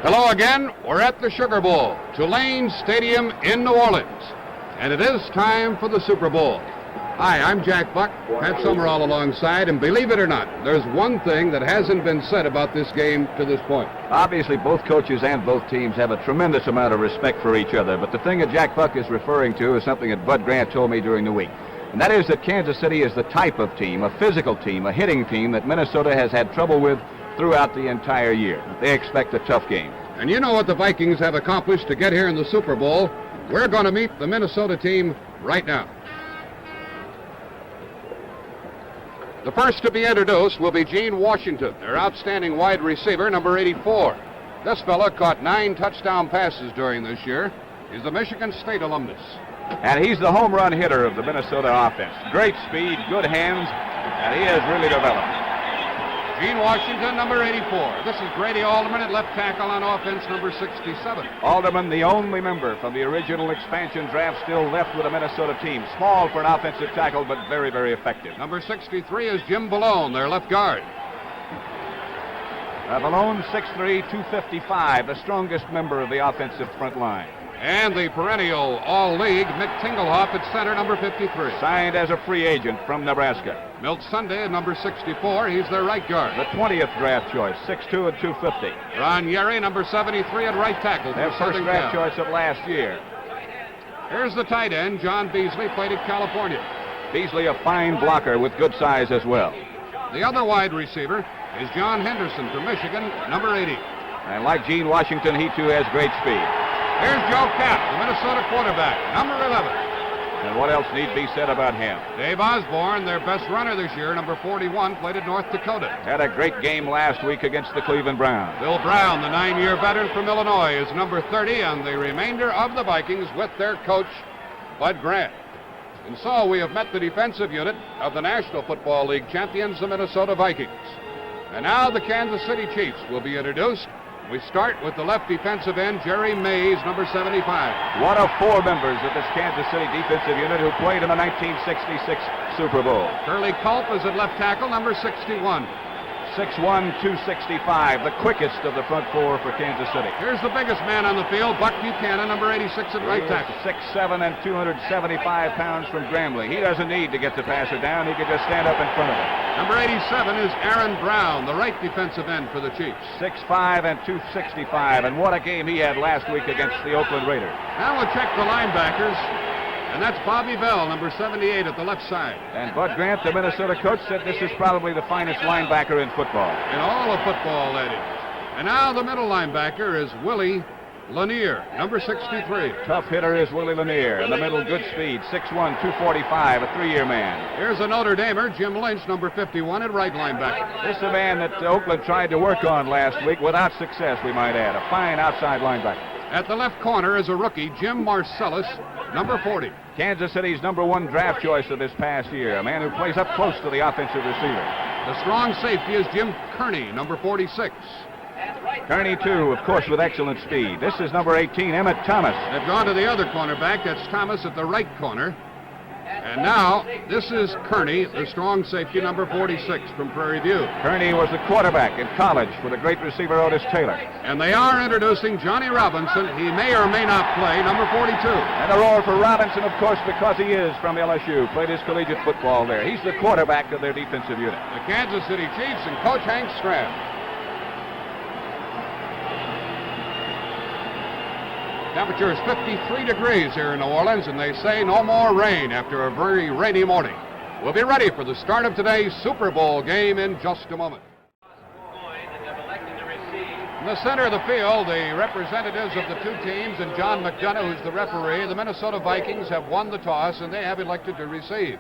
Hello again. We're at the Sugar Bowl, Tulane Stadium in New Orleans. And it is time for the Super Bowl. Hi, I'm Jack Buck, Pat Summerall alongside, and believe it or not, there's one thing that hasn't been said about this game to this point. Obviously, both coaches and both teams have a tremendous amount of respect for each other, but the thing that Jack Buck is referring to is something that Bud Grant told me during the week. And that is that Kansas City is the type of team, a physical team, a hitting team that Minnesota has had trouble with throughout the entire year. They expect a tough game. And you know what the Vikings have accomplished to get here in the Super Bowl? We're going to meet the Minnesota team right now. The first to be introduced will be Gene Washington, their outstanding wide receiver, number 84. This fella caught 9 touchdown passes during this year. He's a Michigan State alumnus. And he's the home run hitter of the Minnesota offense. Great speed, good hands, and he has really developed. Gene Washington, number 84. This is Grady Alderman at left tackle on offense, number 67. Alderman, the only member from the original expansion draft still left with a Minnesota team. Small for an offensive tackle, but very, very effective. Number 63 is Jim Balone, their left guard. Balone, 6'3", 255, the strongest member of the offensive front line. And the perennial All-League, Mick Tingelhoff at center, number 53. Signed as a free agent from Nebraska. Milt Sunday, number 64. He's their right guard. The 20th draft choice, 6'2" and 250. Ron Yeri, number 73 at right tackle. Their first draft choice of last year. Here's the tight end, John Beasley, played at California. Beasley, a fine blocker with good size as well. The other wide receiver is John Henderson from Michigan, number 80. And like Gene Washington, he too has great speed. Here's Joe Kapp, the Minnesota quarterback, number 11. And what else need be said about him? Dave Osborne, their best runner this year, number 41, played at North Dakota. Had a great game last week against the Cleveland Browns. Bill Brown, the 9-year veteran from Illinois, is number 30, and the remainder of the Vikings with their coach, Bud Grant. And so we have met the defensive unit of the National Football League champions, the Minnesota Vikings. And now the Kansas City Chiefs will be introduced. We start with the left defensive end, Jerry Mays, number 75. One of 4 members of this Kansas City defensive unit who played in the 1966 Super Bowl. Curly Culp is at left tackle, number 61. 6'1", 265, the quickest of the front 4 for Kansas City. Here's the biggest man on the field, Buck Buchanan, number 86 at right tackle. 6'7" and 275 pounds from Grambling. He doesn't need to get the passer down. He can just stand up in front of him. Number 87 is Aaron Brown, the right defensive end for the Chiefs. 6'5" and 265, and what a game he had last week against the Oakland Raiders. Now we'll check the linebackers. And that's Bobby Bell, number 78 at the left side. And Bud Grant, the Minnesota coach, said this is probably the finest linebacker in football. In all of football, that is. And now the middle linebacker is Willie Lanier, number 63. Tough hitter is Willie Lanier. In the middle, good speed, 6'1", 245, a 3-year man. Here's a Notre Damer, Jim Lynch, number 51 at right linebacker. This is a man that Oakland tried to work on last week without success, we might add. A fine outside linebacker. At the left corner is a rookie, Jim Marcellus, number 40. Kansas City's number 1 draft choice of this past year, a man who plays up close to the offensive receiver. The strong safety is Jim Kearney, number 46. Kearney, too, of course, with excellent speed. This is number 18, Emmett Thomas. They've gone to the other cornerback. That's Thomas at the right corner. And now, this is Kearney, the strong safety, number 46 from Prairie View. Kearney was the quarterback in college for the great receiver Otis Taylor. And they are introducing Johnny Robinson. He may or may not play, number 42. And a roar for Robinson, of course, because he is from LSU. Played his collegiate football there. He's the quarterback of their defensive unit. The Kansas City Chiefs and Coach Hank Stram. Temperature is 53 degrees here in New Orleans, and they say no more rain after a very rainy morning. We'll be ready for the start of today's Super Bowl game in just a moment. In the center of the field, the representatives of the 2 teams and John McDonough, who's the referee, the Minnesota Vikings have won the toss, and they have elected to receive.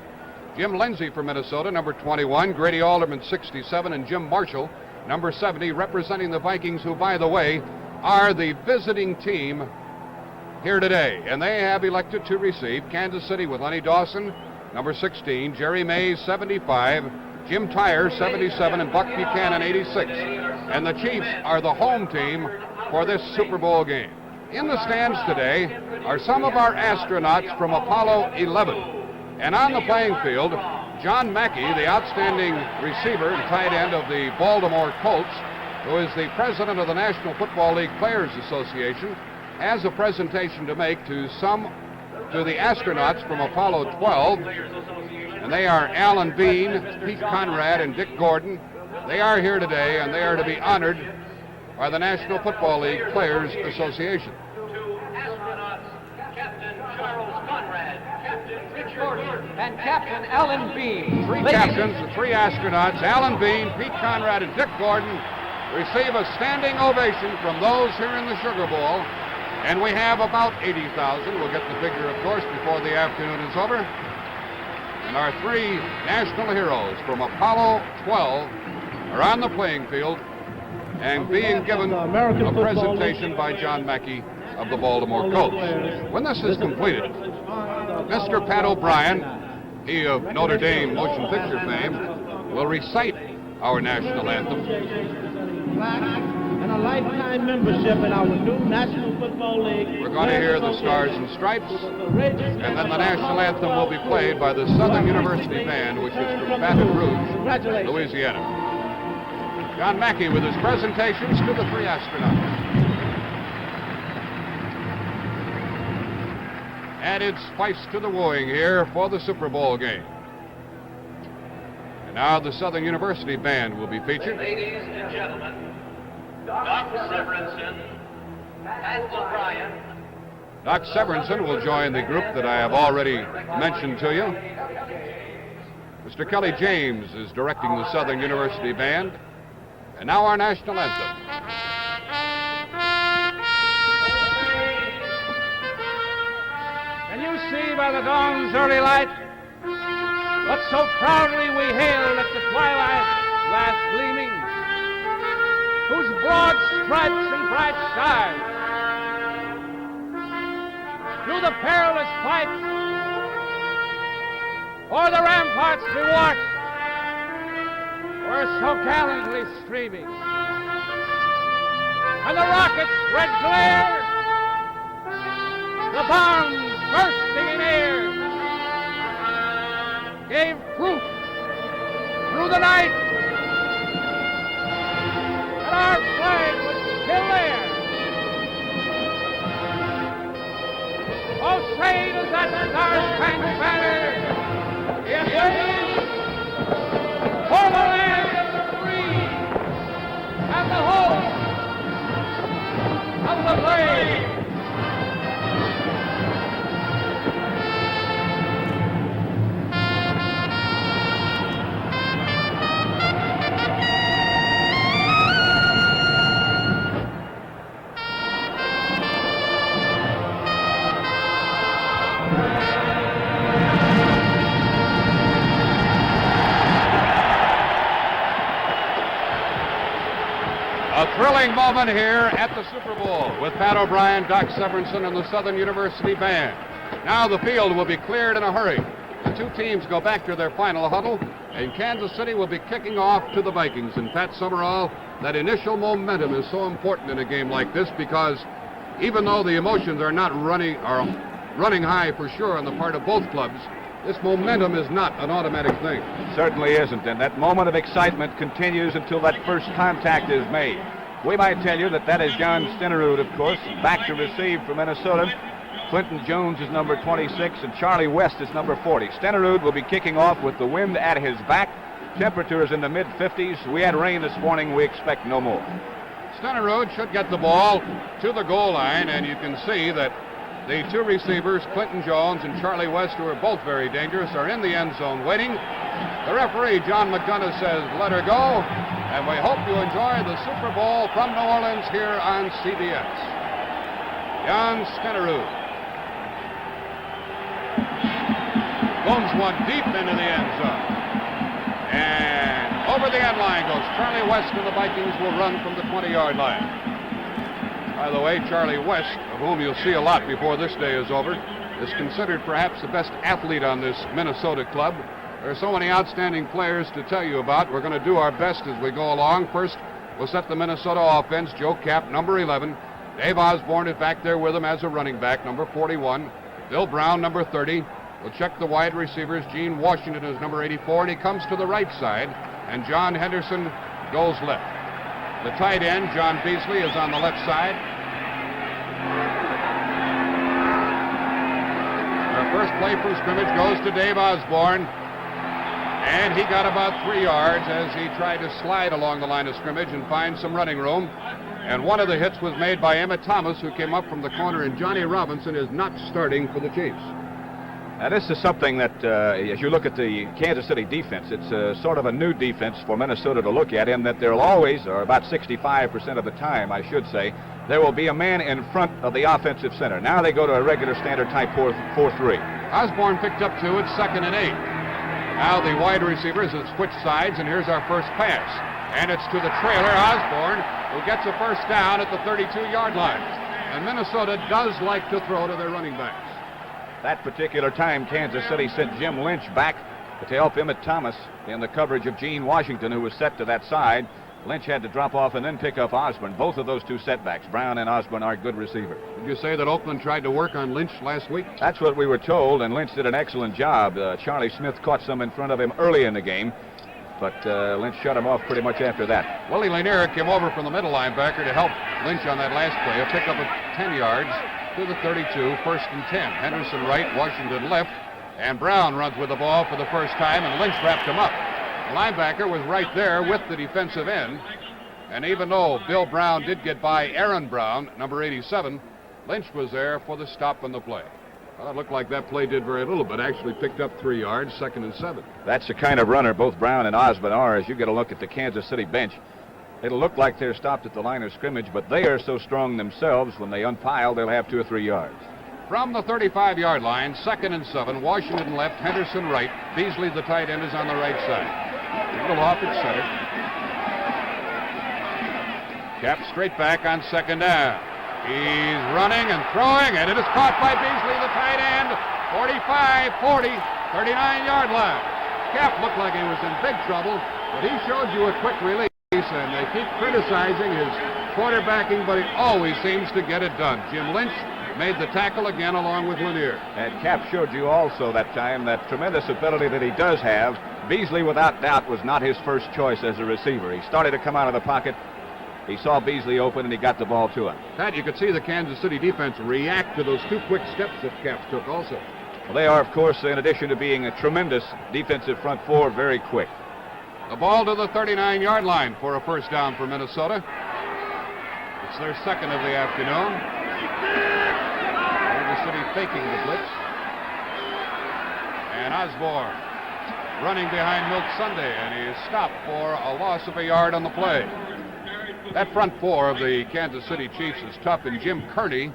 Jim Lindsay from Minnesota, number 21, Grady Alderman, 67, and Jim Marshall, number 70, representing the Vikings, who, by the way, are the visiting team here today, and they have elected to receive Kansas City with Lenny Dawson, number 16, Jerry Mays, 75, Jim Tyre, 77, and Buck Buchanan, 86. And the Chiefs are the home team for this Super Bowl game. In the stands today are some of our astronauts from Apollo 11. And on the playing field, John Mackey, the outstanding receiver and tight end of the Baltimore Colts, who is the president of the National Football League Players Association, has a presentation to make to the astronauts from Apollo 12, and they are Alan Bean, Pete Conrad, and Dick Gordon. They are here today, and they are to be honored by the National Football League Players Association. Two astronauts, Captain Charles Conrad, Captain Richard Gordon, and Captain Alan Bean. Three captains, the three astronauts, Alan Bean, Pete Conrad, and Dick Gordon, receive a standing ovation from those here in the Sugar Bowl. And we have about 80,000. We'll get the figure, of course, before the afternoon is over. And our three national heroes from Apollo 12 are on the playing field and being given a presentation by John Mackey of the Baltimore Colts. When this is completed, Mr. Pat O'Brien, he of Notre Dame motion picture fame, will recite our national anthem. And a lifetime membership in our new National Football League. We're going to hear the Stars and Stripes, and then the national anthem will be played by the Southern University Band, which is from Baton Rouge, Louisiana. John Mackey with his presentations to the three astronauts. Added spice to the wooing here for the Super Bowl game. And now the Southern University Band will be featured. ladies and gentlemen, Doc Severinsen, Pat O'Brien. Doc Severinsen will join the group that I have already mentioned to you. Mr. Kelly James is directing the Southern University Band. And now our national anthem. Can you see by the dawn's early light what so proudly we hailed at the twilight's last gleaming, whose broad stripes and bright skies through the perilous fight o'er the ramparts we watched were so gallantly streaming, and the rockets' red glare, the bombs bursting in air, gave proof through the night that our flag was still there. Oh, say does that star-spangled banner yet wave for the land of the free and the hope of the brave. A thrilling moment here at the Super Bowl with Pat O'Brien, Doc Severinsen, and the Southern University Band. Now the field will be cleared in a hurry. The two teams go back to their final huddle, and Kansas City will be kicking off to the Vikings. And Pat Summerall, that initial momentum is so important in a game like this because even though the emotions are running high for sure on the part of both clubs, this momentum is not an automatic thing. It certainly isn't, and that moment of excitement continues until that first contact is made. We might tell you that is John Stenerud, of course, back to receive for Minnesota. Clinton Jones is number 26, and Charlie West is number 40. Stenerud will be kicking off with the wind at his back. Temperature is in the mid-50s. We had rain this morning. We expect no more. Stenerud should get the ball to the goal line, and you can see that the two receivers, Clinton Jones and Charlie West, who are both very dangerous, are in the end zone waiting. The referee, John McDonough, says, let her go. And we hope you enjoy the Super Bowl from New Orleans here on CBS. John Stenerud booms one deep into the end zone. And over the end line goes Charlie West, and the Vikings will run from the 20-yard line. By the way, Charlie West, of whom you'll see a lot before this day is over, is considered perhaps the best athlete on this Minnesota club. There are so many outstanding players to tell you about. We're going to do our best as we go along. First, we'll set the Minnesota offense. Joe Kapp, number 11. Dave Osborne is back there with him as a running back, number 41. Bill Brown, number 30. We'll check the wide receivers. Gene Washington is number 84, and he comes to the right side, and John Henderson goes left. The tight end, John Beasley, is on the left side. Our first play from scrimmage goes to Dave Osborne. And he got about 3 yards as he tried to slide along the line of scrimmage and find some running room. And one of the hits was made by Emmett Thomas, who came up from the corner, and Johnny Robinson is not starting for the Chiefs. Now, this is something that, as you look at the Kansas City defense, it's sort of a new defense for Minnesota to look at, in that there'll always, or about 65% of the time, I should say, there will be a man in front of the offensive center. Now they go to a regular standard type 4-3. Osborne picked up 2 at 2nd and 8. Now the wide receivers have switched sides, and here's our first pass. And it's to the trailer, Osborne, who gets a first down at the 32-yard line. And Minnesota does like to throw to their running backs. That particular time, Kansas City sent Jim Lynch back to help Emmett Thomas in the coverage of Gene Washington, who was set to that side. Lynch had to drop off and then pick up Osborne. Both of those 2 setbacks, Brown and Osborne, are good receivers. Did you say that Oakland tried to work on Lynch last week? That's what we were told, and Lynch did an excellent job. Charlie Smith caught some in front of him early in the game, but Lynch shut him off pretty much after that. Willie Lanier came over from the middle linebacker to help Lynch on that last play. A pickup of 10 yards to the 32, 1st and 10. Henderson right, Washington left, and Brown runs with the ball for the first time, and Lynch wrapped him up. The linebacker was right there with the defensive end, and even though Bill Brown did get by Aaron Brown, number 87, Lynch was there for the stop on the play. Well, it looked like that play did very little, but actually picked up 3 yards, 2nd and 7. That's the kind of runner both Brown and Osborne are. As you get a look at the Kansas City bench, it'll look like they're stopped at the line of scrimmage, but they are so strong themselves, when they unpile, they'll have 2 or 3 yards. From the 35-yard line, 2nd and 7, Washington left, Henderson right. Beasley, the tight end, is on the right side. Eagle off at center. Cap straight back on 2nd down. He's running and throwing, and it is caught by Beasley, the tight end. 45, 40, 39-yard line. Cap looked like he was in big trouble, but he showed you a quick release, and they keep criticizing his quarterbacking, but he always seems to get it done. Jim Lynch made the tackle again along with Lanier. And Cap showed you also that time that tremendous ability that he does have. Beasley, without doubt, was not his first choice as a receiver. He started to come out of the pocket. He saw Beasley open, and he got the ball to him. Pat, you could see the Kansas City defense react to those 2 quick steps that Cap took also. Well, they are, of course, in addition to being a tremendous defensive front 4, very quick. The ball to the 39-yard line for a first down for Minnesota. It's their 2nd of the afternoon. Kansas City faking the blitz. And Osborne running behind Milt Sunday, and he is stopped for a loss of a yard on the play. That front 4 of the Kansas City Chiefs is tough, and Jim Kearney,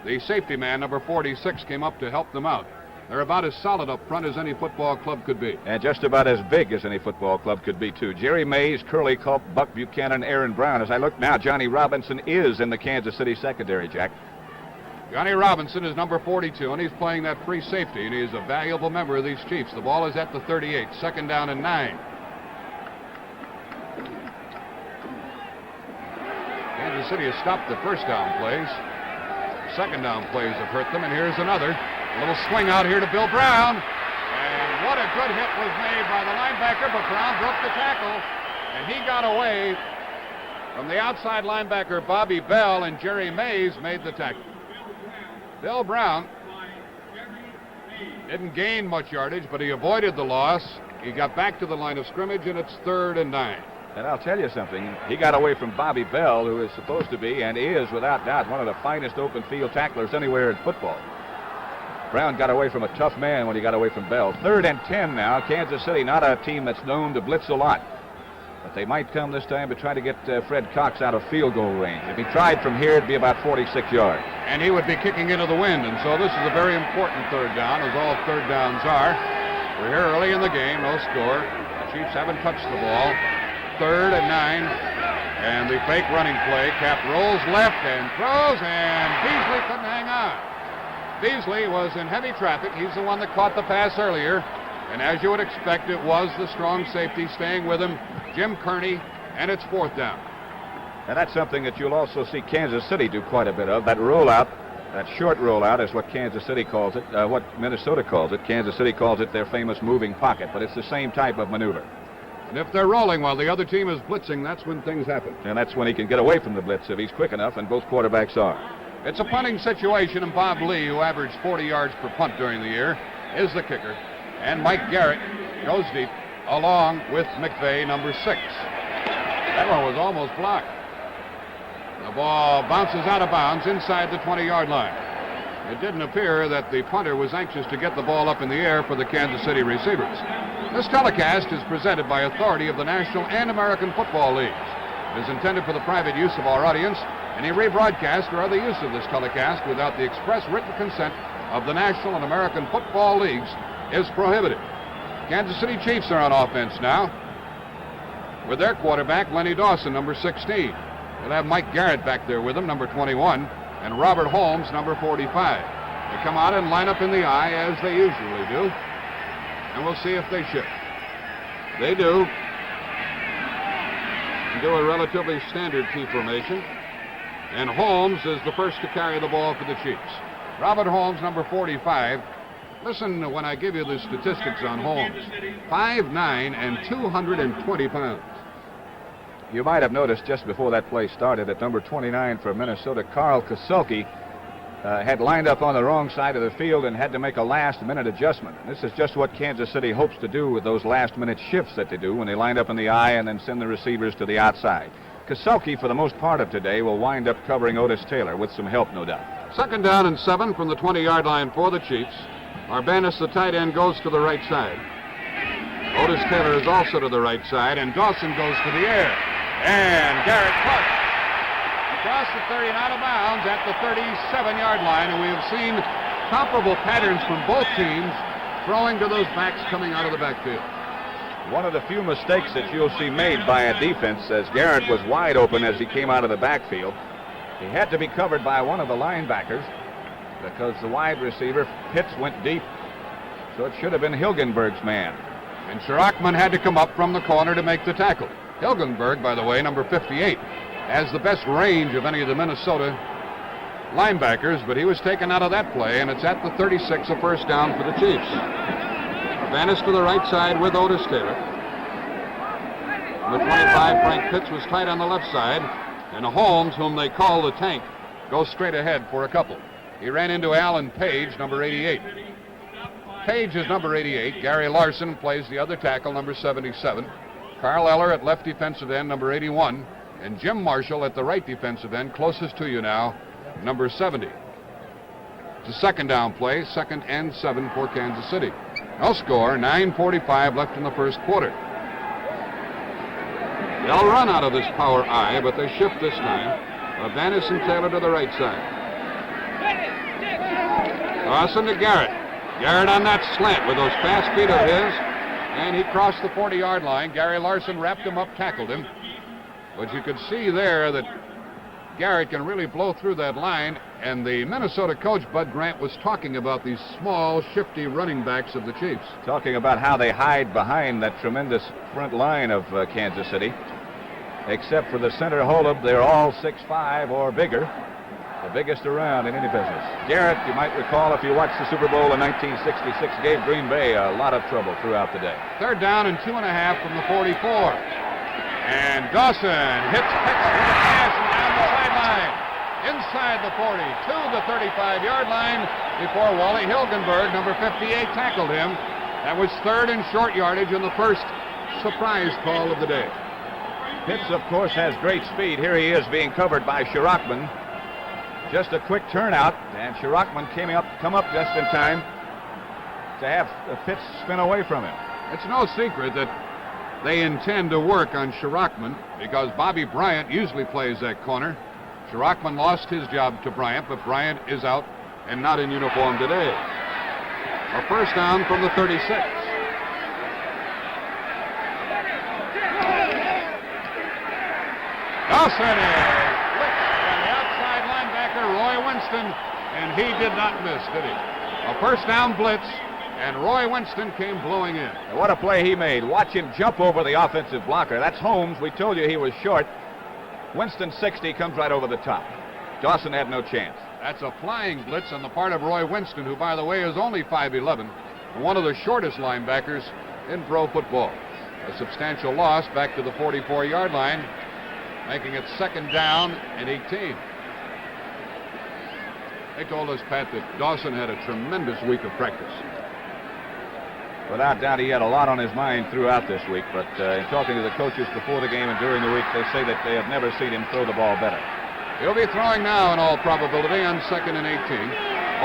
the safety man, number 46, came up to help them out. They're about as solid up front as any football club could be. And just about as big as any football club could be, too. Jerry Mays, Curly Culp, Buck Buchanan, Aaron Brown. As I look now, Johnny Robinson is in the Kansas City secondary, Jack. Johnny Robinson is number 42, and he's playing that free safety, and he's a valuable member of these Chiefs. The ball is at the 38, 2nd down and 9. Kansas City has stopped the first down plays. 2nd down plays have hurt them, and here's another. A little swing out here to Bill Brown. And what a good hit was made by the linebacker, but Brown broke the tackle, and he got away from the outside linebacker Bobby Bell, and Jerry Mays made the tackle. Bill Brown didn't gain much yardage, but he avoided the loss. He got back to the line of scrimmage, and it's 3rd and 9. And I'll tell you something. He got away from Bobby Bell, who is supposed to be and is, without doubt, one of the finest open field tacklers anywhere in football. Brown got away from a tough man when he got away from Bell. 3rd and 10 now. Kansas City, not a team that's known to blitz a lot. But they might come this time to try to get Fred Cox out of field goal range. If he tried from here, it'd be about 46 yards. And he would be kicking into the wind, and so this is a very important 3rd down, as all 3rd downs are. We're here early in the game, no score. The Chiefs haven't touched the ball. 3rd and 9, and the fake running play. Cap rolls left and throws, and Beasley couldn't hang on. Beasley was in heavy traffic. He's the one that caught the pass earlier, and as you would expect, it was the strong safety staying with him, Jim Kearney, and it's 4th down. And that's something that you'll also see Kansas City do quite a bit of. That rollout, that short rollout is what Kansas City calls it, what Minnesota calls it. Kansas City calls it their famous moving pocket, but it's the same type of maneuver. And if they're rolling while the other team is blitzing, that's when things happen. And that's when he can get away from the blitz if he's quick enough, and both quarterbacks are. It's a punting situation, and Bob Lee, who averaged 40 yards per punt during the year, is the kicker. And Mike Garrett goes deep, along with McVeigh, number 6. That one was almost blocked. The ball bounces out of bounds inside the 20-yard line. It didn't appear that the punter was anxious to get the ball up in the air for the Kansas City receivers. This telecast is presented by authority of the National and American Football Leagues. It is intended for the private use of our audience. Any rebroadcast or other use of this telecast without the express written consent of the National and American Football Leagues is prohibited. Kansas City Chiefs are on offense now with their quarterback, Lenny Dawson, number 16. They'll have Mike Garrett back there with him, number 21, and Robert Holmes, number 45. They come out and line up in the eye as they usually do, and we'll see if they shift. They do. Do a relatively standard T formation, and Holmes is the first to carry the ball for the Chiefs. Robert Holmes, number 45. Listen when I give you the statistics on Holmes. 5'9" and 220 pounds. You might have noticed just before that play started that number 29 for Minnesota, Carl Koselke, had lined up on the wrong side of the field and had to make a last-minute adjustment. This is just what Kansas City hopes to do with those last-minute shifts that they do when they line up in the eye and then send the receivers to the outside. Koselke, for the most part of today, will wind up covering Otis Taylor with some help, no doubt. 2nd down and 7 from the 20-yard line for the Chiefs. Arbanis, the tight end, goes to the right side. Otis Taylor is also to the right side, and Dawson goes to the air. And Garrett caught across the 30 and out of bounds at the 37-yard line, and we have seen comparable patterns from both teams throwing to those backs coming out of the backfield. One of the few mistakes that you'll see made by a defense, as Garrett was wide open as he came out of the backfield. He had to be covered by one of the linebackers because the wide receiver, Pitts, went deep. So it should have been Hilgenberg's man. And Schrockman had to come up from the corner to make the tackle. Hilgenberg, by the way, number 58, has the best range of any of the Minnesota linebackers, but he was taken out of that play, and it's at the 36, a first down for the Chiefs. Arbanis to the right side with Otis Taylor. Number 25, Frank Pitts, was tight on the left side, and Holmes, whom they call the Tank, goes straight ahead for a couple. He ran into Alan Page, number 88. Page is number 88. Gary Larson plays the other tackle, number 77. Carl Eller at left defensive end, number 81. And Jim Marshall at the right defensive end, closest to you now, number 70. It's a 2nd down play, 2nd and 7 for Kansas City. No score, 9:45 left in the first quarter. They'll run out of this power I, but they shift this time. Arbanis and Taylor to the right side. Dawson to Garrett. Garrett on that slant with those fast feet of his, and he crossed the 40-yard line. Gary Larson wrapped him up, tackled him. But you could see there that Garrett can really blow through that line, and the Minnesota coach, Bud Grant, was talking about these small, shifty running backs of the Chiefs. Talking about how they hide behind that tremendous front line of Kansas City. Except for the center holdup, they're all 6'5" or bigger. The biggest around in any business. Garrett, you might recall if you watched the Super Bowl in 1966, gave Green Bay a lot of trouble throughout the day. 3rd down and 2.5 from the 44. And Dawson hits Pitts with a pass and down the sideline. Inside the 40 to the 35-yard line before Wally Hilgenberg, number 58, tackled him. That was 3rd and short yardage in the first surprise call of the day. Pitts, of course, has great speed. Here he is being covered by Schrockman. Just a quick turnout, and Schrockman come up just in time to have Pitts spin away from him. It's no secret that they intend to work on Schrockman because Bobby Bryant usually plays that corner. Schrockman lost his job to Bryant, but Bryant is out and not in uniform today. A first down from the 36. Dawson is Roy Winston, and he did not miss, did he? A first down blitz, and Roy Winston came blowing in. And what a play he made. Watch him jump over the offensive blocker. That's Holmes. We told you he was short. Winston, 60, comes right over the top. Dawson had no chance. That's a flying blitz on the part of Roy Winston, who, by the way, is only 5'11", one of the shortest linebackers in pro football. a substantial loss back to the 44-yard line, making it 2nd down and 18. They told us, Pat, that Dawson had a tremendous week of practice. Without doubt, he had a lot on his mind throughout this week, but in talking to the coaches before the game and during the week, they say that they have never seen him throw the ball better. He'll be throwing now, in all probability, on 2nd and 18.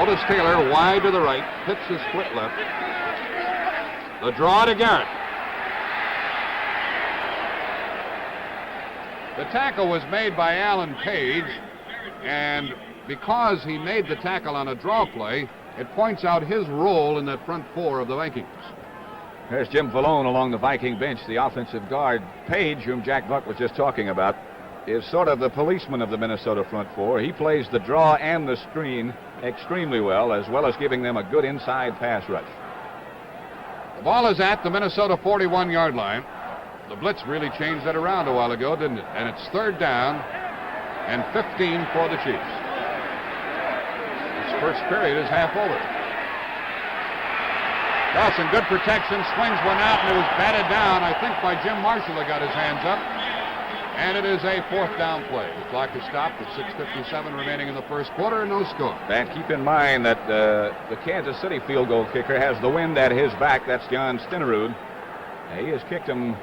Otis Taylor wide to the right, hits the split left. The draw to Garrett. The tackle was made by Alan Page, and because he made the tackle on a draw play, it points out his role in that front four of the Vikings. There's Jim Valone along the Viking bench, the offensive guard. Page, whom Jack Buck was just talking about, is sort of the policeman of the Minnesota front four. He plays the draw and the screen extremely well as giving them a good inside pass rush. The ball is at the Minnesota 41-yard line. The blitz really changed that around a while ago, didn't it? And it's 3rd down and 15 for the Chiefs. This first period is half over. Dawson, good protection, swings one out, and it was batted down, I think, by Jim Marshall, that got his hands up. And it is a 4th down play. The clock is stopped with 6:57 remaining in the first quarter and no score. And keep in mind that the Kansas City field goal kicker has the wind at his back. That's John Stenerud. He has kicked him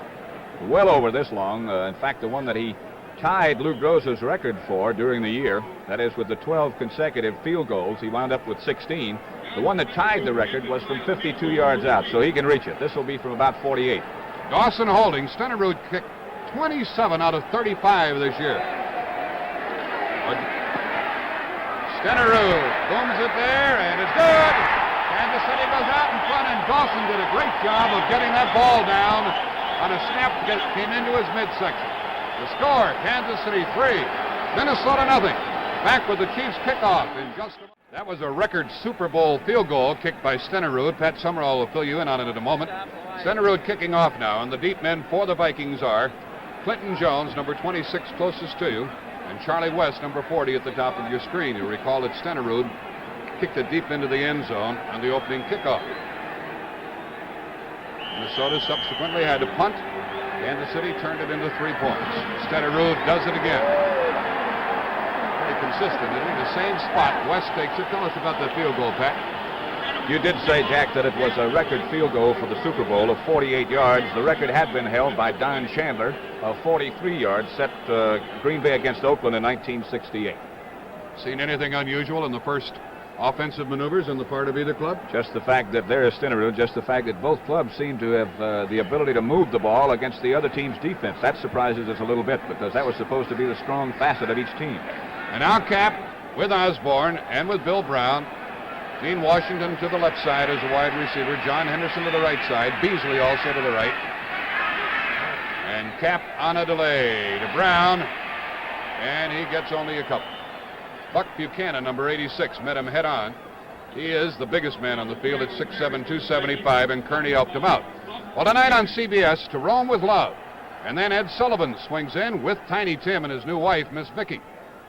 well over this long. In fact, the one that he tied Lou Groza's record for during the year, that is with the 12 consecutive field goals, he wound up with 16. The one that tied the record was from 52 yards out, so he can reach it. This will be from about 48. Dawson holding. Stenerud kicked 27 out of 35 this year. Stenerud booms it there, and it's good. Kansas City goes out in front, and Dawson did a great job of getting that ball down on a snap that came into his midsection. The score, Kansas City 3, Minnesota nothing. Back with the Chiefs kickoff in just a moment. That was a record Super Bowl field goal kicked by Stenerud. Pat Summerall will fill you in on it in a moment. Stenerud kicking off now, and the deep men for the Vikings are Clinton Jones, number 26, closest to you, and Charlie West, number 40, at the top of your screen. You'll recall that Stenerud kicked it deep into the end zone on the opening kickoff. Minnesota subsequently had to punt. Kansas City turned it into 3 points. Stenerud does it again. Very consistent, isn't he? The same spot. West takes it. Tell us about that field goal, Pat. You did say, Jack, that it was a record field goal for the Super Bowl of 48 yards. The record had been held by Don Chandler of 43 yards, set Green Bay against Oakland in 1968. Seen anything unusual in the first offensive maneuvers on the part of either club? Just the fact that there is Stenerud, just the fact that both clubs seem to have the ability to move the ball against the other team's defense. That surprises us a little bit because that was supposed to be the strong facet of each team. And now Cap with Osborne and with Bill Brown. Gene Washington to the left side as a wide receiver. John Henderson to the right side. Beasley also to the right. And Cap on a delay to Brown. And he gets only a couple. Buck Buchanan, number 86, met him head on. He is the biggest man on the field at 6'7", 275, and Kearney helped him out. Well, tonight on CBS, To Roam with Love. And then Ed Sullivan swings in with Tiny Tim and his new wife, Miss Vicky.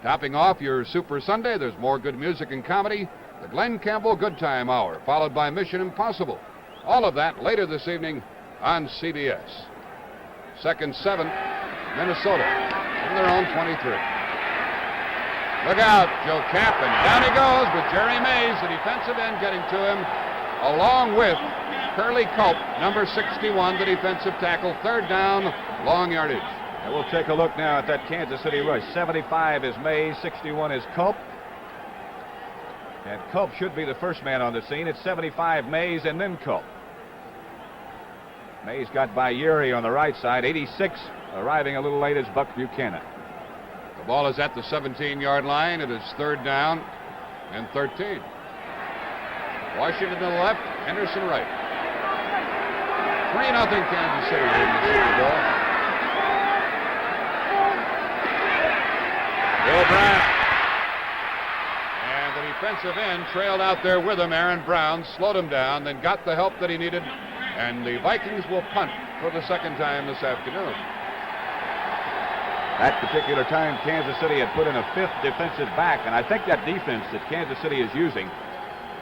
Topping off your Super Sunday, there's more good music and comedy. The Glenn Campbell Good Time Hour, followed by Mission Impossible. All of that later this evening on CBS. 2nd 7, Minnesota, from their own 23. Look out, Joe Cap, and down he goes with Jerry Mays, the defensive end, getting to him, along with Curly Culp, number 61, the defensive tackle. 3rd down, long yardage. And we'll take a look now at that Kansas City rush. 75 is Mays, 61 is Culp. And Culp should be the first man on the scene. It's 75 Mays and then Culp. Mays got by Urey on the right side. 86 arriving a little late is Buck Buchanan. The ball is at the 17-yard line. It is 3rd down and 13. Washington to the left, Henderson right. 3-0 Kansas City in the Super Bowl. Bill Brown. Defensive end trailed out there with him. Aaron Brown slowed him down, then got the help that he needed, and the Vikings will punt for the 2nd time this afternoon. That particular time, Kansas City had put in a 5th defensive back, and I think that defense that Kansas City is using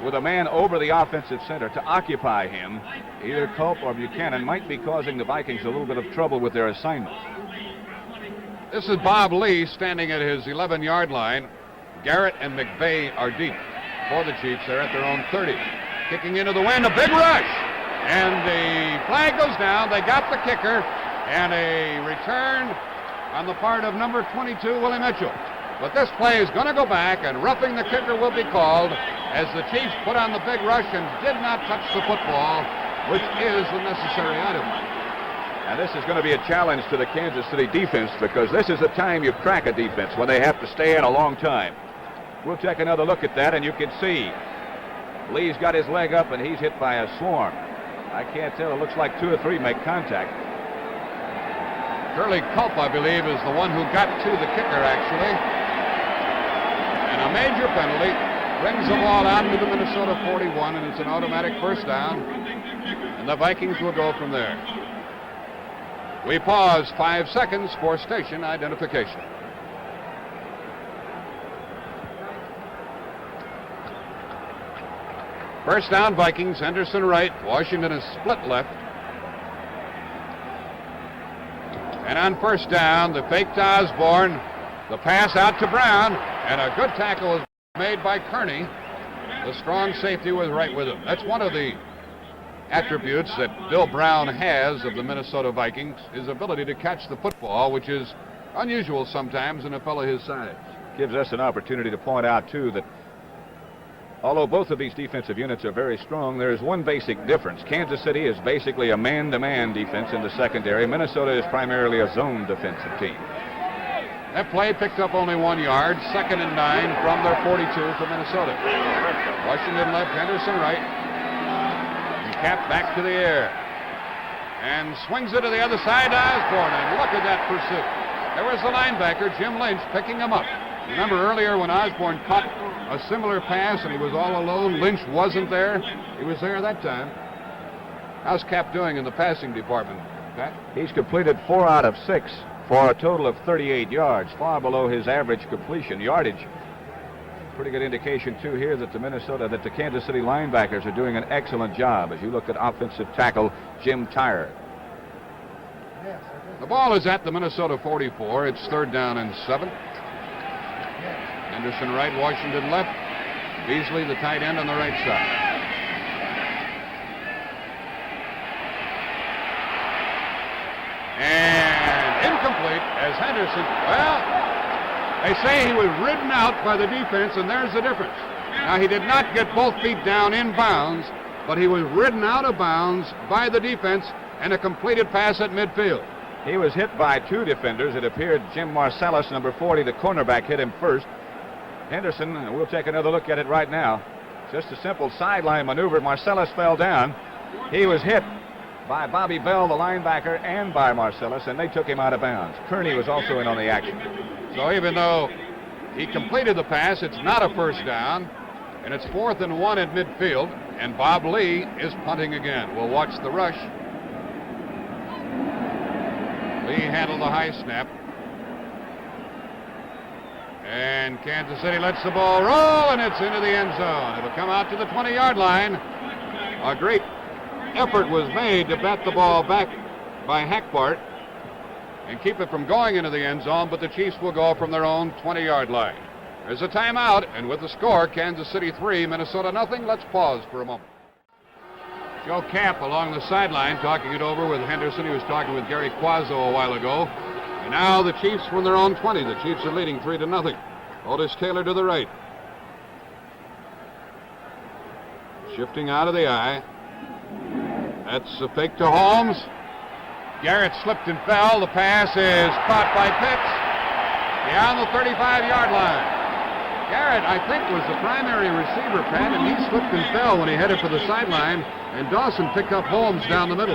with a man over the offensive center to occupy him, either Culp or Buchanan might be causing the Vikings a little bit of trouble with their assignment. This is Bob Lee standing at his 11-yard line. Garrett and McVeigh are deep for the Chiefs. They're at their own 30. Kicking into the wind, a big rush. And the flag goes down. They got the kicker. And a return on the part of number 22, Willie Mitchell. But this play is going to go back, and roughing the kicker will be called as the Chiefs put on the big rush and did not touch the football, which is the necessary item. And this is going to be a challenge to the Kansas City defense, because this is the time you crack a defense, when they have to stay in a long time. We'll take another look at that, and you can see Lee's got his leg up, and he's hit by a swarm. I can't tell. It looks like 2 or 3 make contact. Curly Culp, I believe, is the one who got to the kicker, actually. And a major penalty brings the ball out into the Minnesota 41, and it's an automatic first down. And the Vikings will go from there. We pause 5 seconds for station identification. First down, Vikings. Henderson right. Washington is split left. And on first down, the fake to Osborne. The pass out to Brown. And a good tackle was made by Kearney. The strong safety was right with him. That's one of the attributes that Bill Brown has of the Minnesota Vikings, his ability to catch the football, which is unusual sometimes in a fellow his size. Gives us an opportunity to point out, too, that although both of these defensive units are very strong, there is one basic difference. Kansas City is basically a man-to-man defense in the secondary. Minnesota is primarily a zone defensive team. That play picked up only 1 yard, 2nd and 9 from their 42 for Minnesota. Washington left, Henderson right. And Cap back to the air. And swings it to the other side to Osborne, and look at that pursuit. There was the linebacker, Jim Lynch, picking him up. Remember earlier when Osborne caught a similar pass and he was all alone, Lynch wasn't there. He was there that time. How's Cap doing in the passing department, Pat? He's completed 4 out of 6 for a total of 38 yards, far below his average completion yardage. Pretty good indication, too, here that the Kansas City linebackers are doing an excellent job as you look at offensive tackle Jim Tyre. The ball is at the Minnesota 44. It's 3rd down and 7. Henderson right, Washington left. Beasley, the tight end, on the right side. And incomplete as Henderson, well, they say he was ridden out by the defense, and there's the difference. Now, he did not get both feet down in bounds, but he was ridden out of bounds by the defense, and a completed pass at midfield. He was hit by 2 defenders. It appeared Jim Marcellus, number 40, the cornerback, hit him first. Henderson, we'll take another look at it right now. Just a simple sideline maneuver. Marcellus fell down. He was hit by Bobby Bell, the linebacker, and by Marcellus, and they took him out of bounds. Kearney was also in on the action. So even though he completed the pass, it's not a first down, and it's 4th and 1 at midfield, and Bob Lee is punting again. We'll watch the rush. Lee handled the high snap. And Kansas City lets the ball roll, and it's into the end zone. It'll come out to the 20-yard line. A great effort was made to bat the ball back by Hackbart and keep it from going into the end zone, but the Chiefs will go from their own 20-yard line. There's a timeout, and with the score, Kansas City 3, Minnesota nothing. Let's pause for a moment. Joe Camp along the sideline talking it over with Henderson. He was talking with Gary Quazzo a while ago. And now the Chiefs from their own 20. The Chiefs are leading 3-0. Otis Taylor to the right. Shifting out of the eye. That's a fake to Holmes. Garrett slipped and fell. The pass is caught by Pitts beyond the 35-yard line. Garrett, I think, was the primary receiver, Pat, and he slipped and fell when he headed for the sideline, and Dawson picked up Holmes down the middle.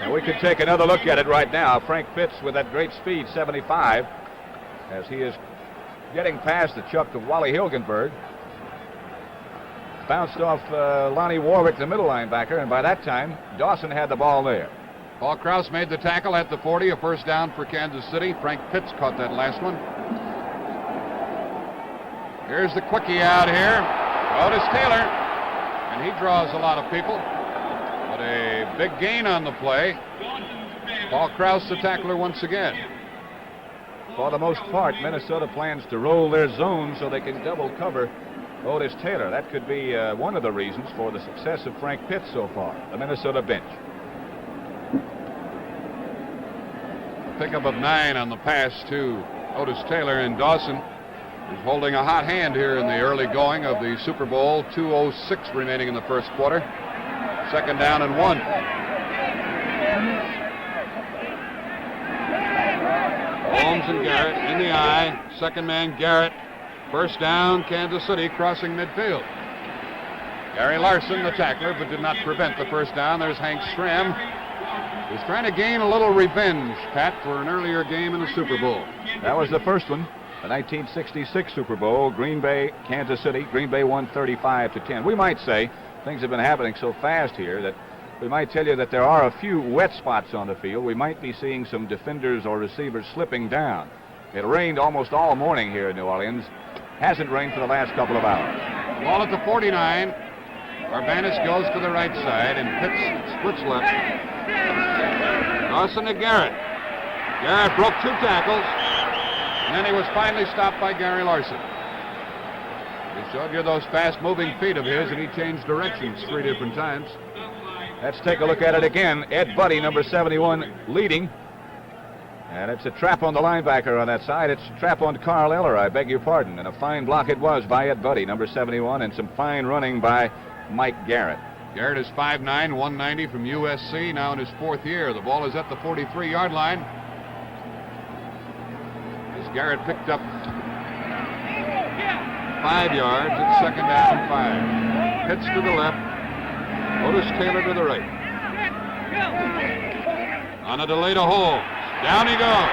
And we can take another look at it right now. Frank Pitts with that great speed, 75, as he is getting past the chuck of Wally Hilgenberg. Bounced off Lonnie Warwick, the middle linebacker, and by that time, Dawson had the ball there. Paul Krause made the tackle at the 40, a first down for Kansas City. Frank Pitts caught that last one. Here's the quickie out here. Otis Taylor and he draws a lot of people. But a big gain on the play. Paul Krause, the tackler, once again. For the most part, Minnesota plans to roll their zone so they can double cover Otis Taylor. That could be one of the reasons for the success of Frank Pitts so far, the Minnesota bench. Pickup of 9 on the pass to Otis Taylor, and Dawson is holding a hot hand here in the early going of the Super Bowl. 2:06 remaining in the first quarter. Second down and 1. Holmes and Garrett in the eye. Second man Garrett. First down, Kansas City, crossing midfield. Gary Larson, the tackler, but did not prevent the first down. There's Hank Stram, who's trying to gain a little revenge, Pat, for an earlier game in the Super Bowl. That was the first one, the 1966 Super Bowl, Green Bay, Kansas City. Green Bay won 35-10. We might say things have been happening so fast here that we might tell you that there are a few wet spots on the field. We might be seeing some defenders or receivers slipping down. It rained almost all morning here in New Orleans. Hasn't rained for the last couple of hours. Ball at the 49. Urbanus goes to the right side, and Pitts splits left. Dawson to Garrett. Garrett broke 2 tackles, and then he was finally stopped by Gary Larson. He showed you those fast-moving feet of his, and he changed directions 3 different times. Let's take a look at it again. Ed Buddy, number 71, leading. And it's a trap on the linebacker on that side. It's a trap on Carl Eller, I beg your pardon. And a fine block it was by Ed Buddy, number 71, and some fine running by Mike Garrett. Garrett is 5'9", 190 from USC, now in his 4th year. The ball is at the 43-yard line. As Garrett picked up 5 yards, it's second down and 5. Pitts to the left. Otis Taylor to the right. On a delay to Holmes. Down he goes.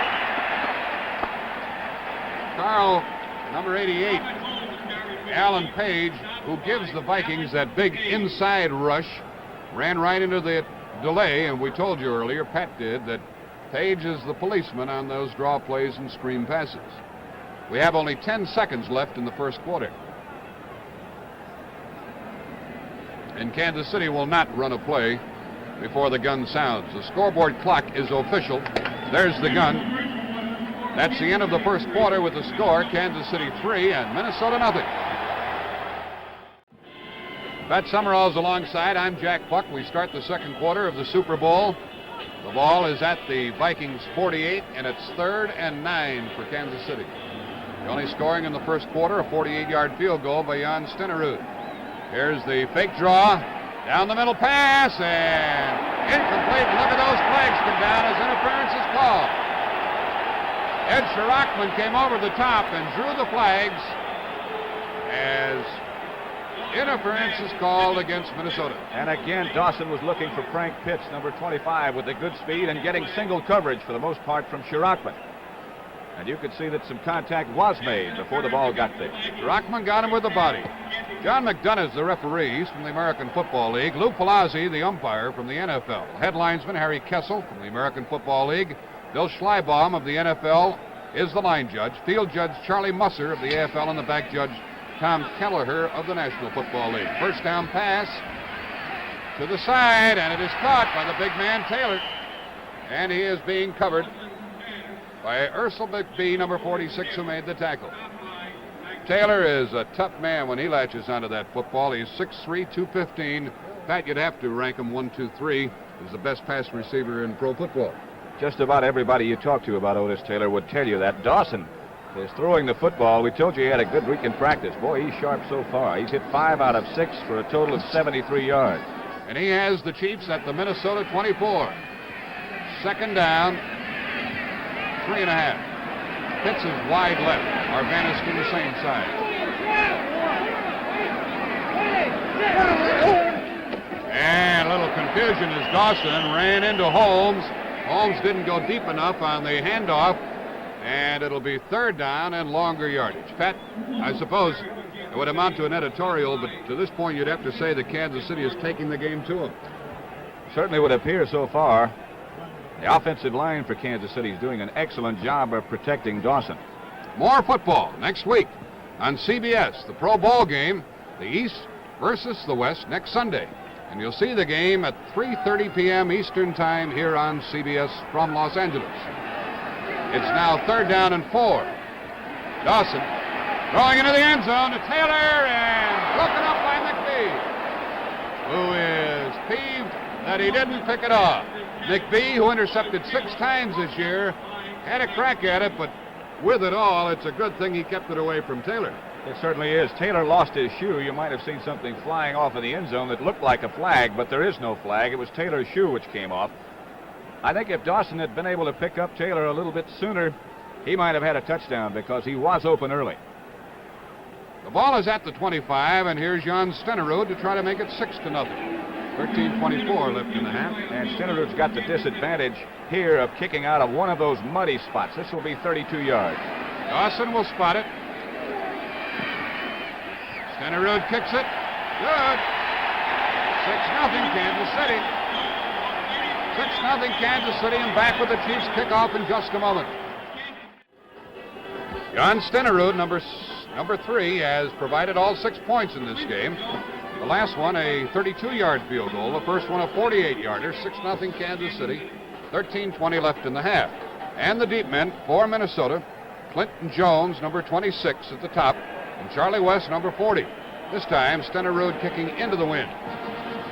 Carl, number 88, Alan Page, who gives the Vikings that big inside rush, ran right into the delay, and we told you earlier, Pat did, that Page is the policeman on those draw plays and screen passes. We have only 10 seconds left in the first quarter. And Kansas City will not run a play before the gun sounds. The scoreboard clock is official. There's the gun. That's the end of the first quarter with the score, Kansas City 3 and Minnesota nothing. Pat Summerall's alongside. I'm Jack Buck. We start the second quarter of the Super Bowl. The ball is at the Vikings 48, and it's 3rd and 9 for Kansas City. The only scoring in the first quarter, a 48-yard field goal by Jan Stenerud. Here's the fake draw, down the middle pass, and incomplete. Look at those flags come down as interference is called. Ed Shirachman came over the top and drew the flags as interference is called against Minnesota. And again, Dawson was looking for Frank Pitts, number 25, with the good speed and getting single coverage for the most part from Shirachman. And you could see that some contact was made before the ball got there. Shirachman got him with the body. John McDonough's the referee. He's from the American Football League. Lou Palazzi, the umpire from the NFL. Headlinesman Harry Kessel from the American Football League. Bill Schleibaum of the NFL is the line judge. Field judge Charlie Musser of the AFL, and the back judge Tom Kelleher of the National Football League. First down pass to the side, and it is caught by the big man Taylor. And he is being covered by Ursel McBee, number 46, who made the tackle. Taylor is a tough man when he latches onto that football. He's 6'3", 215. Pat, you'd have to rank him 1, 2, 3 as the best pass receiver in pro football. Just about everybody you talk to about Otis Taylor would tell you that. Dawson is throwing the football. We told you he had a good week in practice. Boy, he's sharp so far. He's hit 5 out of 6 for a total of 73 yards. And he has the Chiefs at the Minnesota 24. Second down, 3.5. Pitts is wide left. Arvanis to the same side. And a little confusion as Dawson ran into Holmes. Holmes didn't go deep enough on the handoff, and it'll be third down and longer yardage. Pat, I suppose it would amount to an editorial, but to this point you'd have to say that Kansas City is taking the game to them. Certainly would appear so far. The offensive line for Kansas City is doing an excellent job of protecting Dawson. More football next week on CBS. The Pro Bowl game. The East versus the West next Sunday. And you'll see the game at 3:30 p.m. Eastern Time here on CBS from Los Angeles. It's now 3rd down and 4. Dawson throwing into the end zone to Taylor and broken up by McBee, who is peeved that he didn't pick it off. McBee, who intercepted 6 times this year, had a crack at it, but with it all, it's a good thing he kept it away from Taylor. It certainly is. Taylor lost his shoe. You might have seen something flying off in the end zone that looked like a flag, but there is no flag. It was Taylor's shoe which came off. I think if Dawson had been able to pick up Taylor a little bit sooner, he might have had a touchdown because he was open early. The ball is at the 25, and here's Jan Stenerud to try to make it 6-0. 13:24 left in the half. And Stenerud's got the disadvantage here of kicking out of one of those muddy spots. This will be 32 yards. Dawson will spot it. Stenerud kicks it. Good. 6-0 Kansas City. 6-0 Kansas City, and back with the Chiefs kickoff in just a moment. Jan Stenerud, number 3, has provided all 6 points in this game. The last one, a 32-yard field goal. The first one, a 48-yarder. 6-0 Kansas City. 13:20 left in the half. And the deep men for Minnesota, Clinton Jones, number 26 at the top, and Charlie West, number 40. This time, Stenerud kicking into the wind.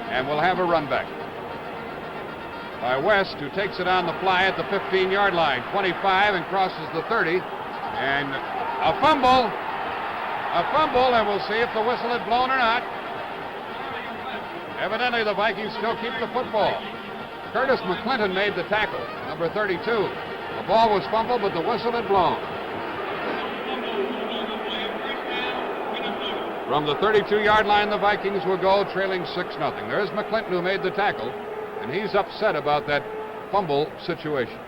And we'll have a run back by West, who takes it on the fly at the 15-yard line. 25 and crosses the 30. And a fumble, and we'll see if the whistle had blown or not. Evidently, the Vikings still keep the football. Curtis McClinton made the tackle, number 32. The ball was fumbled, but the whistle had blown. From the 32-yard line, the Vikings will go trailing 6-0. There's McClinton, who made the tackle, and he's upset about that fumble situation.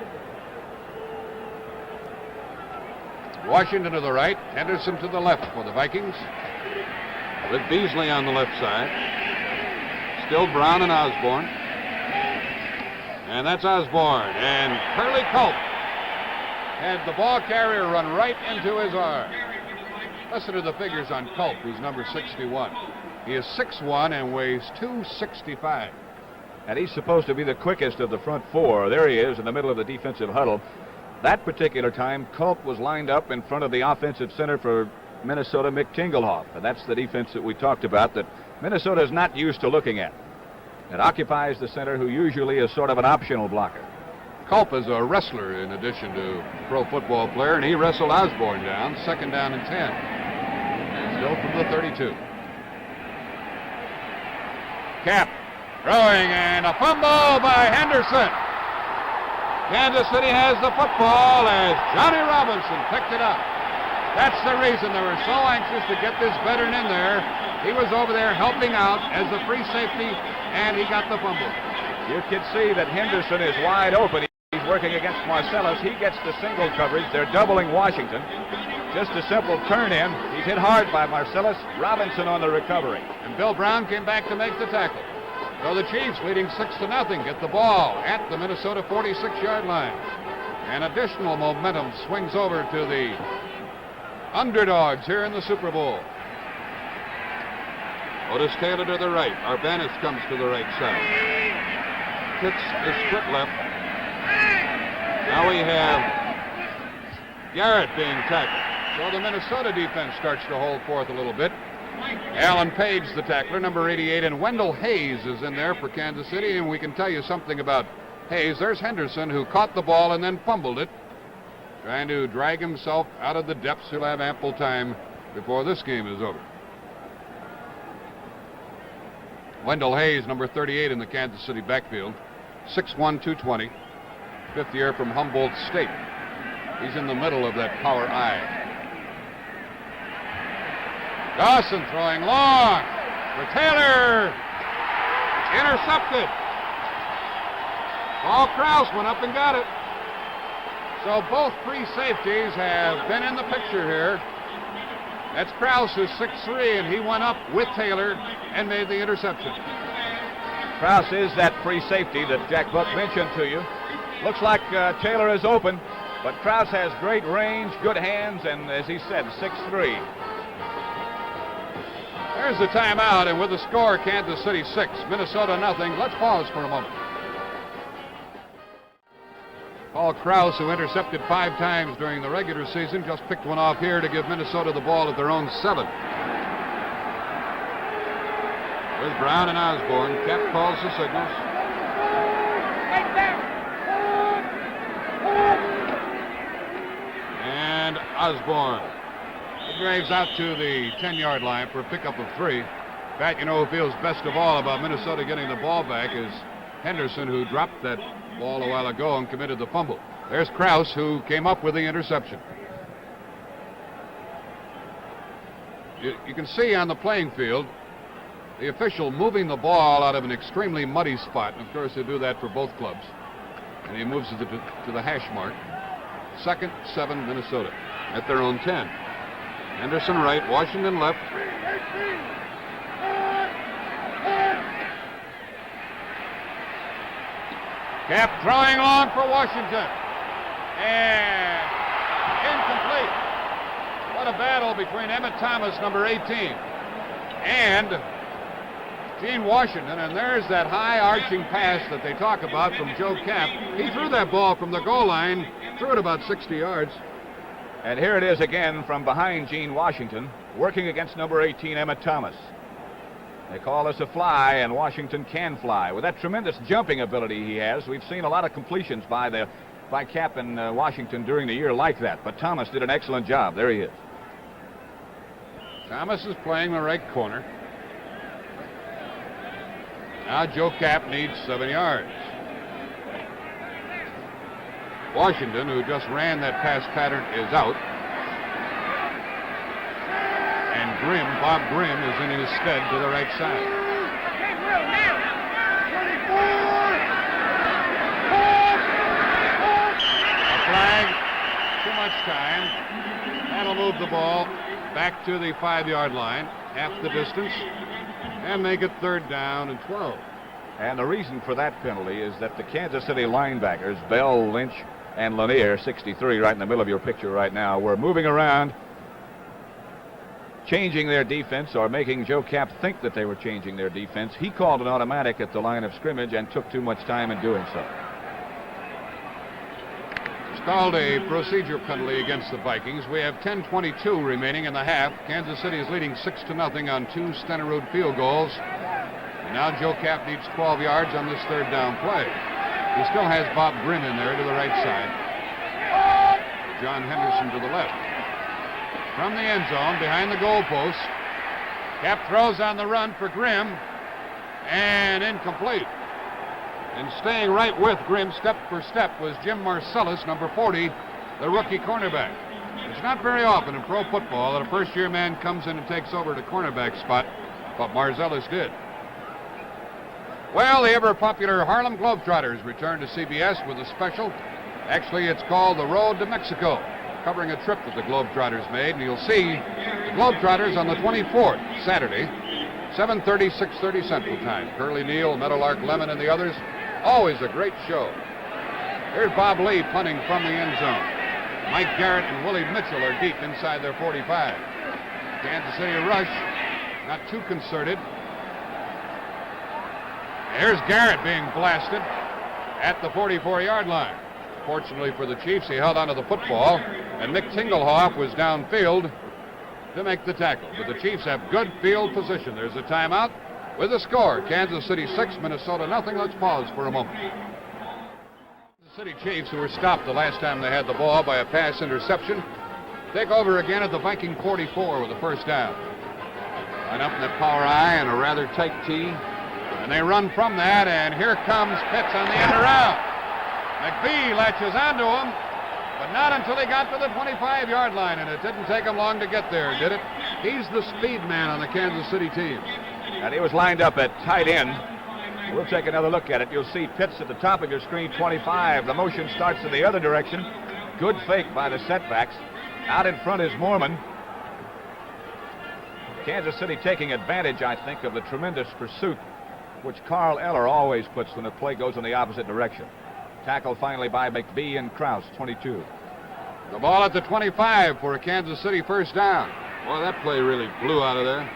Washington to the right, Henderson to the left for the Vikings, with Beasley on the left side. Still Brown and Osborne. And that's Osborne. And Curly Culp had the ball carrier run right into his arm. Listen to the figures on Culp, who's number 61. He is 6'1" and weighs 265. And he's supposed to be the quickest of the front 4. There he is in the middle of the defensive huddle. That particular time, Culp was lined up in front of the offensive center for Minnesota, Mick Tingelhoff. And that's the defense that we talked about that Minnesota is not used to looking at. It occupies the center, who usually is sort of an optional blocker. Culp is a wrestler in addition to pro football player, and he wrestled Osborne down, 2nd down and 10. Still from the 32. Cap throwing, and a fumble by Henderson. Kansas City has the football as Johnny Robinson picked it up. That's the reason they were so anxious to get this veteran in there. He was over there helping out as the free safety, and he got the fumble. You can see that Henderson is wide open. He's working against Marcellus. He gets the single coverage. They're doubling Washington. Just a simple turn in. He's hit hard by Marcellus. Robinson on the recovery. And Bill Brown came back to make the tackle. So the Chiefs, leading 6-0, get the ball at the Minnesota 46-yard line. And additional momentum swings over to the underdogs here in the Super Bowl. Otis Taylor to the right. Arbanis comes to the right side. Kicks his foot left. Now we have Garrett being tackled. So the Minnesota defense starts to hold forth a little bit. Alan Page, the tackler, number 88, and Wendell Hayes is in there for Kansas City. And we can tell you something about Hayes. There's Henderson, who caught the ball and then fumbled it, trying to drag himself out of the depths. He'll have ample time before this game is over. Wendell Hayes, number 38 in the Kansas City backfield, 6'1", 220, 5th year from Humboldt State. He's in the middle of that power I. Dawson throwing long for Taylor. Intercepted. Paul Krause went up and got it. So both free safeties have been in the picture here. That's Krause, who's 6'3", and he went up with Taylor and made the interception. Krause is that free safety that Jack Buck mentioned to you. Looks like Taylor is open, but Krause has great range, good hands, and as he said, 6'3". There's the timeout, and with the score, Kansas City 6, Minnesota nothing. Let's pause for a moment. Paul Krause, who intercepted 5 times during the regular season, just picked one off here to give Minnesota the ball at their own 7. With Brown and Osborne, Cap calls the signals. And Osborne. He drives out to the 10-yard line for a pickup of 3. Pat, you know who feels best of all about Minnesota getting the ball back is Henderson, who dropped that ball a while ago and committed the fumble. There's Krause, who came up with the interception. You can see on the playing field the official moving the ball out of an extremely muddy spot. And of course, they do that for both clubs. And he moves it to the hash mark. 2nd, 7, Minnesota at their own 10. Henderson right, Washington left. Cap throwing long for Washington. And incomplete. What a battle between Emmett Thomas, number 18, and Gene Washington. And there's that high arching pass that they talk about from Joe Cap. He threw that ball from the goal line, threw it about 60 yards. And here it is again from behind Gene Washington, working against number 18, Emmett Thomas. They call this a fly, and Washington can fly. With that tremendous jumping ability he has, we've seen a lot of completions by Cap and Washington during the year like that. But Thomas did an excellent job. There he is. Thomas is playing the right corner. Now Joe Cap needs 7 yards. Washington, who just ran that pass pattern, is out. And Bob Grimm, is in his stead to the right side. A flag, too much time. That'll move the ball back to the 5-yard line, half the distance, and make it 3rd down and 12. And the reason for that penalty is that the Kansas City linebackers, Bell, Lynch, and Lanier, 63, right in the middle of your picture right now, were moving around, changing their defense, or making Joe Cap think that they were changing their defense. He called an automatic at the line of scrimmage and took too much time in doing so. It's called a procedure penalty against the Vikings. We have 10:22 remaining in the half. Kansas City is leading 6-0 on 2 Stenerud field goals. And now Joe Cap needs 12 yards on this 3rd down play. He still has Bob Grimm in there to the right side. John Henderson to the left. From the end zone, behind the goalpost, Cap throws on the run for Grimm, and incomplete. And staying right with Grimm, step for step, was Jim Marcellus, number 40, the rookie cornerback. It's not very often in pro football that a first-year man comes in and takes over the cornerback spot, but Marcellus did. Well, the ever-popular Harlem Globetrotters return to CBS with a special. Actually, it's called The Road to Mexico, covering a trip that the Globetrotters made. And you'll see the Globetrotters on the 24th, Saturday, 7:30, 6:30 Central Time. Curly Neal, Meadowlark Lemon, and the others. Always a great show. Here's Bob Lee punting from the end zone. Mike Garrett and Willie Mitchell are deep inside their 45. Kansas City rush, not too concerted. Here's Garrett being blasted at the 44-yard line. Fortunately for the Chiefs, he held onto the football, and Mick Tingelhoff was downfield to make the tackle. But the Chiefs have good field position. There's a timeout with the score. Kansas City 6, Minnesota nothing. Let's pause for a moment. The City Chiefs, who were stopped the last time they had the ball by a pass interception, take over again at the Viking 44 with a 1st down. Line up in the power I and a rather tight tee. And they run from that, and here comes Pitts on the end around. McBee latches onto him, but not until he got to the 25-yard line, and it didn't take him long to get there, did it? He's the speed man on the Kansas City team. And he was lined up at tight end. We'll take another look at it. You'll see Pitts at the top of your screen, 25. The motion starts in the other direction. Good fake by the setbacks. Out in front is Mormon. Kansas City taking advantage, I think, of the tremendous pursuit which Carl Eller always puts when the play goes in the opposite direction. Tackle finally by McBee and Krause, 22. The ball at the 25 for a Kansas City 1st down. Boy, that play really blew out of there.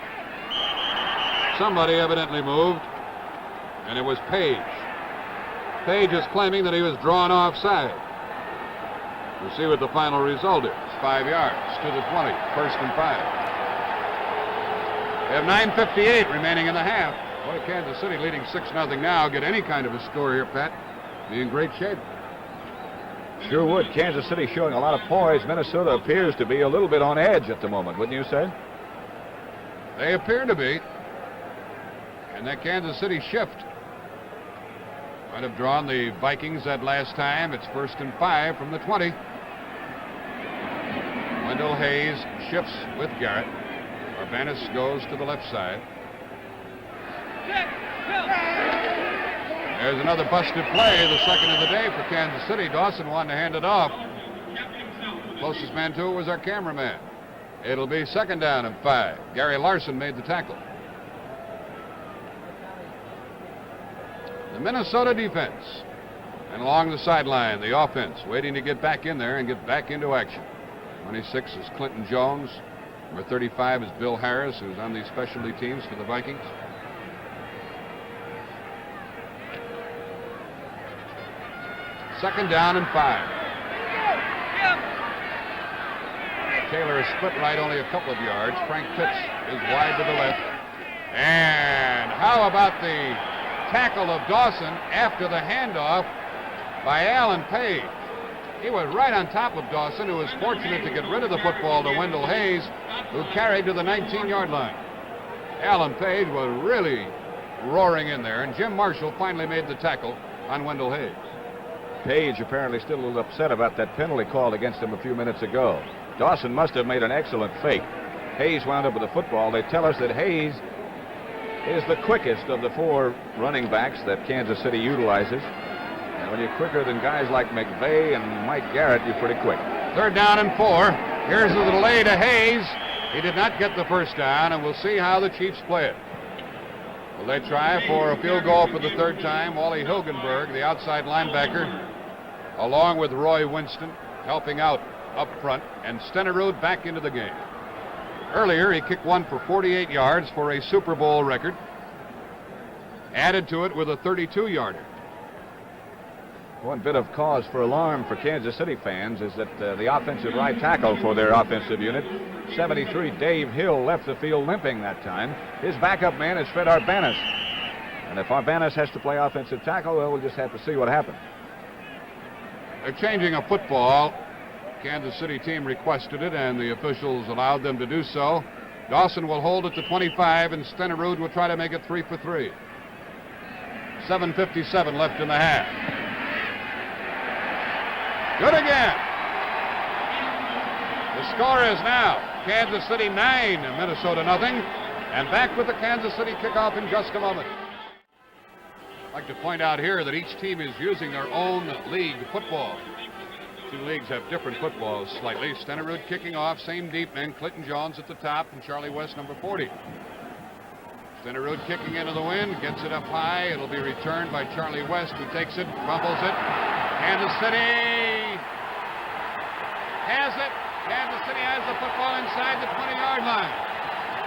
somebody evidently moved, and it was Page. Page is claiming that he was drawn offside. We'll see what the final result is. 5 yards to the 20, 1st and 5. We have 9:58 remaining in the half. Boy, Kansas City leading 6-0 now. Get any kind of a score here, Pat. Be in great shape. Sure would. Kansas City showing a lot of poise. Minnesota appears to be a little bit on edge at the moment, wouldn't you say? They appear to be. And that Kansas City shift might have drawn the Vikings that last time. It's 1st and 5 from the 20. Wendell Hayes shifts with Garrett. Urbanus goes to the left side. There's another busted play, the second of the day for Kansas City. Dawson wanted to hand it off. Closest man to it was our cameraman. It'll be 2nd down and 5. Gary Larson made the tackle. The Minnesota defense. And along the sideline, the offense waiting to get back in there and get back into action. 26 is Clinton Jones. Number 35 is Bill Harris, who's on the specialty teams for the Vikings. Second down and 5. Taylor is split right only a couple of yards. Frank Pitts is wide to the left. And how about the tackle of Dawson after the handoff by Alan Page? He was right on top of Dawson, who was fortunate to get rid of the football to Wendell Hayes, who carried to the 19-yard line. Alan Page was really roaring in there, and Jim Marshall finally made the tackle on Wendell Hayes. Page apparently still a little upset about that penalty called against him a few minutes ago. Dawson must have made an excellent fake. Hayes wound up with the football. They tell us that Hayes is the quickest of the 4 running backs that Kansas City utilizes. And when you're quicker than guys like McVay and Mike Garrett, you're pretty quick. 3rd down and 4. Here's the delay to Hayes. He did not get the 1st down, and we'll see how the Chiefs play it. Will they try for a field goal for the 3rd time? Wally Hilgenberg, the outside linebacker, along with Roy Winston, helping out up front, and Stenerud back into the game. Earlier, he kicked one for 48 yards for a Super Bowl record, added to it with a 32-yarder. One bit of cause for alarm for Kansas City fans is that the offensive right tackle for their offensive unit, 73, Dave Hill, left the field limping that time. His backup man is Fred Urbanus. And if Urbanus has to play offensive tackle, well, we'll just have to see what happens. They're changing a football. Kansas City team requested it, and the officials allowed them to do so. Dawson will hold it to 25, and Stenerud will try to make it 3 for 3. 7:57 left in the half. Good again. The score is now Kansas City 9, Minnesota nothing. And back with the Kansas City kickoff in just a moment. I'd like to point out here that each team is using their own league football. 2 leagues have different footballs slightly. Stenerud kicking off, same deep men, Clinton Jones at the top, and Charlie West, number 40. Stenerud kicking into the wind, gets it up high. It'll be returned by Charlie West, who takes it, fumbles it. Kansas City has it. Kansas City has the football inside the 20-yard line.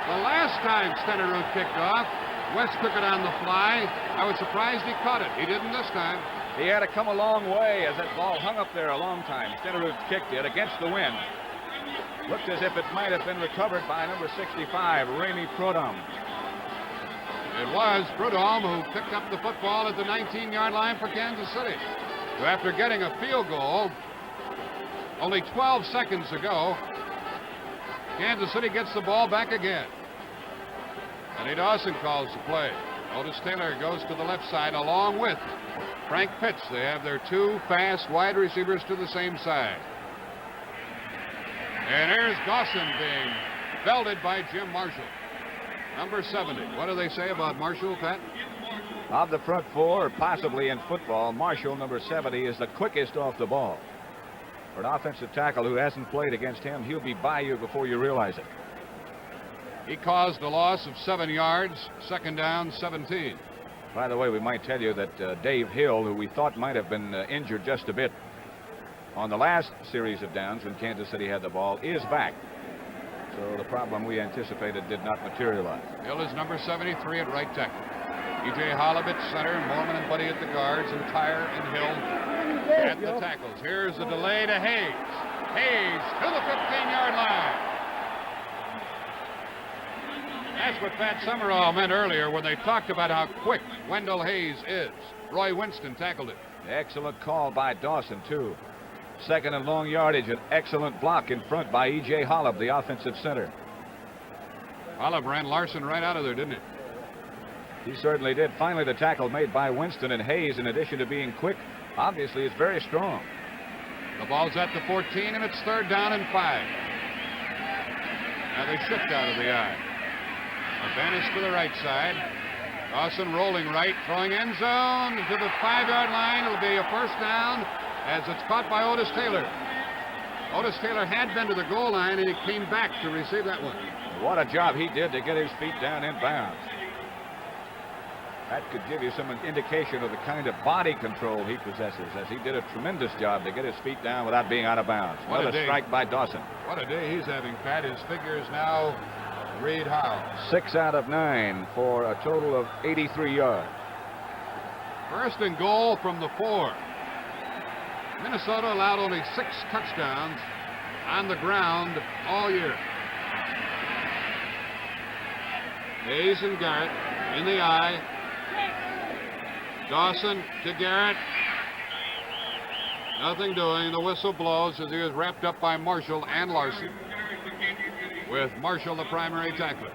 The last time Stenerud kicked off, West took it on the fly. I was surprised he caught it. He didn't this time. He had to come a long way as that ball hung up there a long time. Stenerud kicked it against the wind. Looked as if it might have been recovered by number 65, Ramey Prudhomme. It was Prudhomme who picked up the football at the 19-yard line for Kansas City. So after getting a field goal only 12 seconds ago, Kansas City gets the ball back again. Eddie Dawson calls the play. Otis Taylor goes to the left side along with Frank Pitts. They have their 2 fast wide receivers to the same side. And here's Dawson being belted by Jim Marshall. Number 70. What do they say about Marshall, Pat? Of the front 4, possibly in football, Marshall, number 70, is the quickest off the ball. For an offensive tackle who hasn't played against him, he'll be by you before you realize it. He caused a loss of 7 yards, 2nd down, 17. By the way, we might tell you that Dave Hill, who we thought might have been injured just a bit on the last series of downs when Kansas City had the ball, is back. So the problem we anticipated did not materialize. Hill is number 73 at right tackle. E.J. Hollab at center, Mormon and Buddy at the guards, and Tyre and Hill at the tackles. Here's the delay to Hayes. Hayes to the 15-yard line. That's what Pat Summerall meant earlier when they talked about how quick Wendell Hayes is. Roy Winston tackled it. Excellent call by Dawson, too. Second and long yardage, an excellent block in front by E.J. Hollab, the offensive center. Hollab ran Larson right out of there, didn't he? He certainly did. Finally, the tackle made by Winston, and Hayes, in addition to being quick, obviously is very strong. The ball's at the 14, and it's 3rd down and 5. Now they shift out of the eye. Urbanus to the right side. Dawson rolling right, throwing end zone to the 5-yard line. It'll be a 1st down as it's caught by Otis Taylor. Otis Taylor had been to the goal line, and he came back to receive that one. What a job he did to get his feet down in bounds. That could give you some indication of the kind of body control he possesses, as he did a tremendous job to get his feet down without being out of bounds. What a strike by Dawson. What a day he's having, Pat. His figures now read how? 6 out of 9 for a total of 83 yards. 1st and goal from the 4. Minnesota allowed only 6 touchdowns on the ground all year. Hayes and Garrett in the eye. Dawson to Garrett. Nothing doing. The whistle blows as he is wrapped up by Marshall and Larson, with Marshall the primary tackler.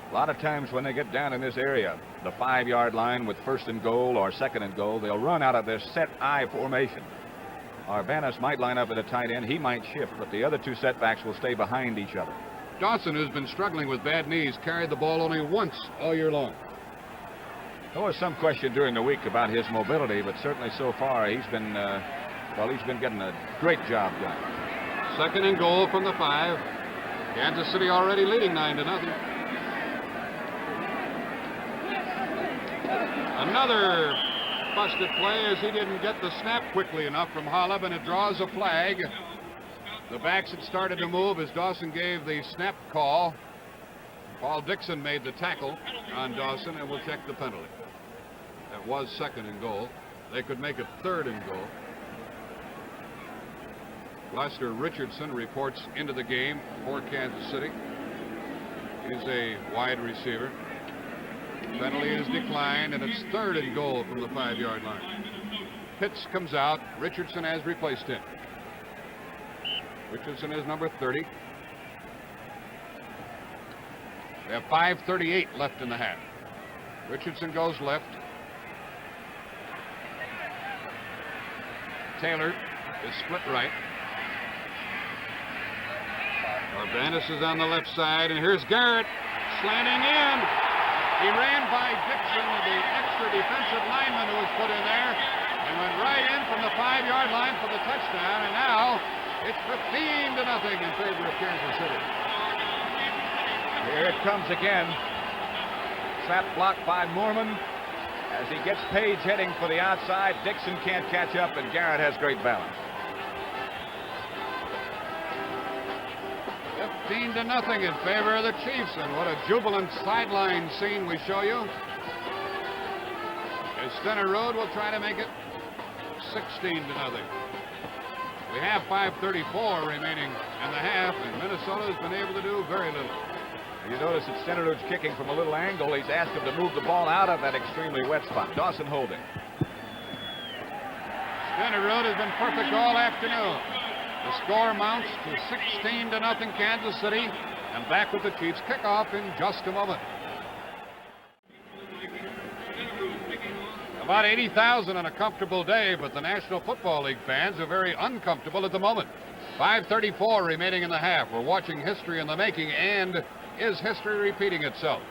A lot of times when they get down in this area, the 5-yard line with 1st and goal or 2nd and goal, they'll run out of their set eye formation. Urbanus might line up at a tight end. He might shift, but the other 2 setbacks will stay behind each other. Dawson, who's been struggling with bad knees, carried the ball only once all year long. There was some question during the week about his mobility, but certainly so far he's been getting a great job done. 2nd and goal from the 5. Kansas City already leading 9-0. Another busted play as he didn't get the snap quickly enough from Hollab, and it draws a flag. The backs had started to move as Dawson gave the snap call. Paul Dixon made the tackle on Dawson, and will check the penalty. That was 2nd and goal. They could make it 3rd and goal. Lester Richardson reports into the game for Kansas City. He's a wide receiver. Penalty is declined, and it's 3rd and goal from the 5-yard line. Pitts comes out. Richardson has replaced him. Richardson is number 30. They have 5:38 left in the half. Richardson goes left. Taylor is split right. Urbanus is on the left side, and here's Garrett slanting in. He ran by Dixon, the extra defensive lineman who was put in there, and went right in from the 5-yard line for the touchdown, and now it's 15-0 in favor of Kansas City. Here it comes again. Trap block by Mormon. As he gets Page heading for the outside, Dixon can't catch up, and Garrett has great balance. 15-0 in favor of the Chiefs, and what a jubilant sideline scene we show you. As Stenner Road will try to make it 16-0. We have 5:34 remaining in the half, and Minnesota has been able to do very little. You notice that Stenner Road's kicking from a little angle. He's asked him to move the ball out of that extremely wet spot. Dawson holding. Stenner Road has been perfect all afternoon. The score mounts to 16-0 Kansas City, and back with the Chiefs kickoff in just a moment. About 80,000 on a comfortable day, but the National Football League fans are very uncomfortable at the moment. 5:34 remaining in the half. We're watching history in the making, and is history repeating itself?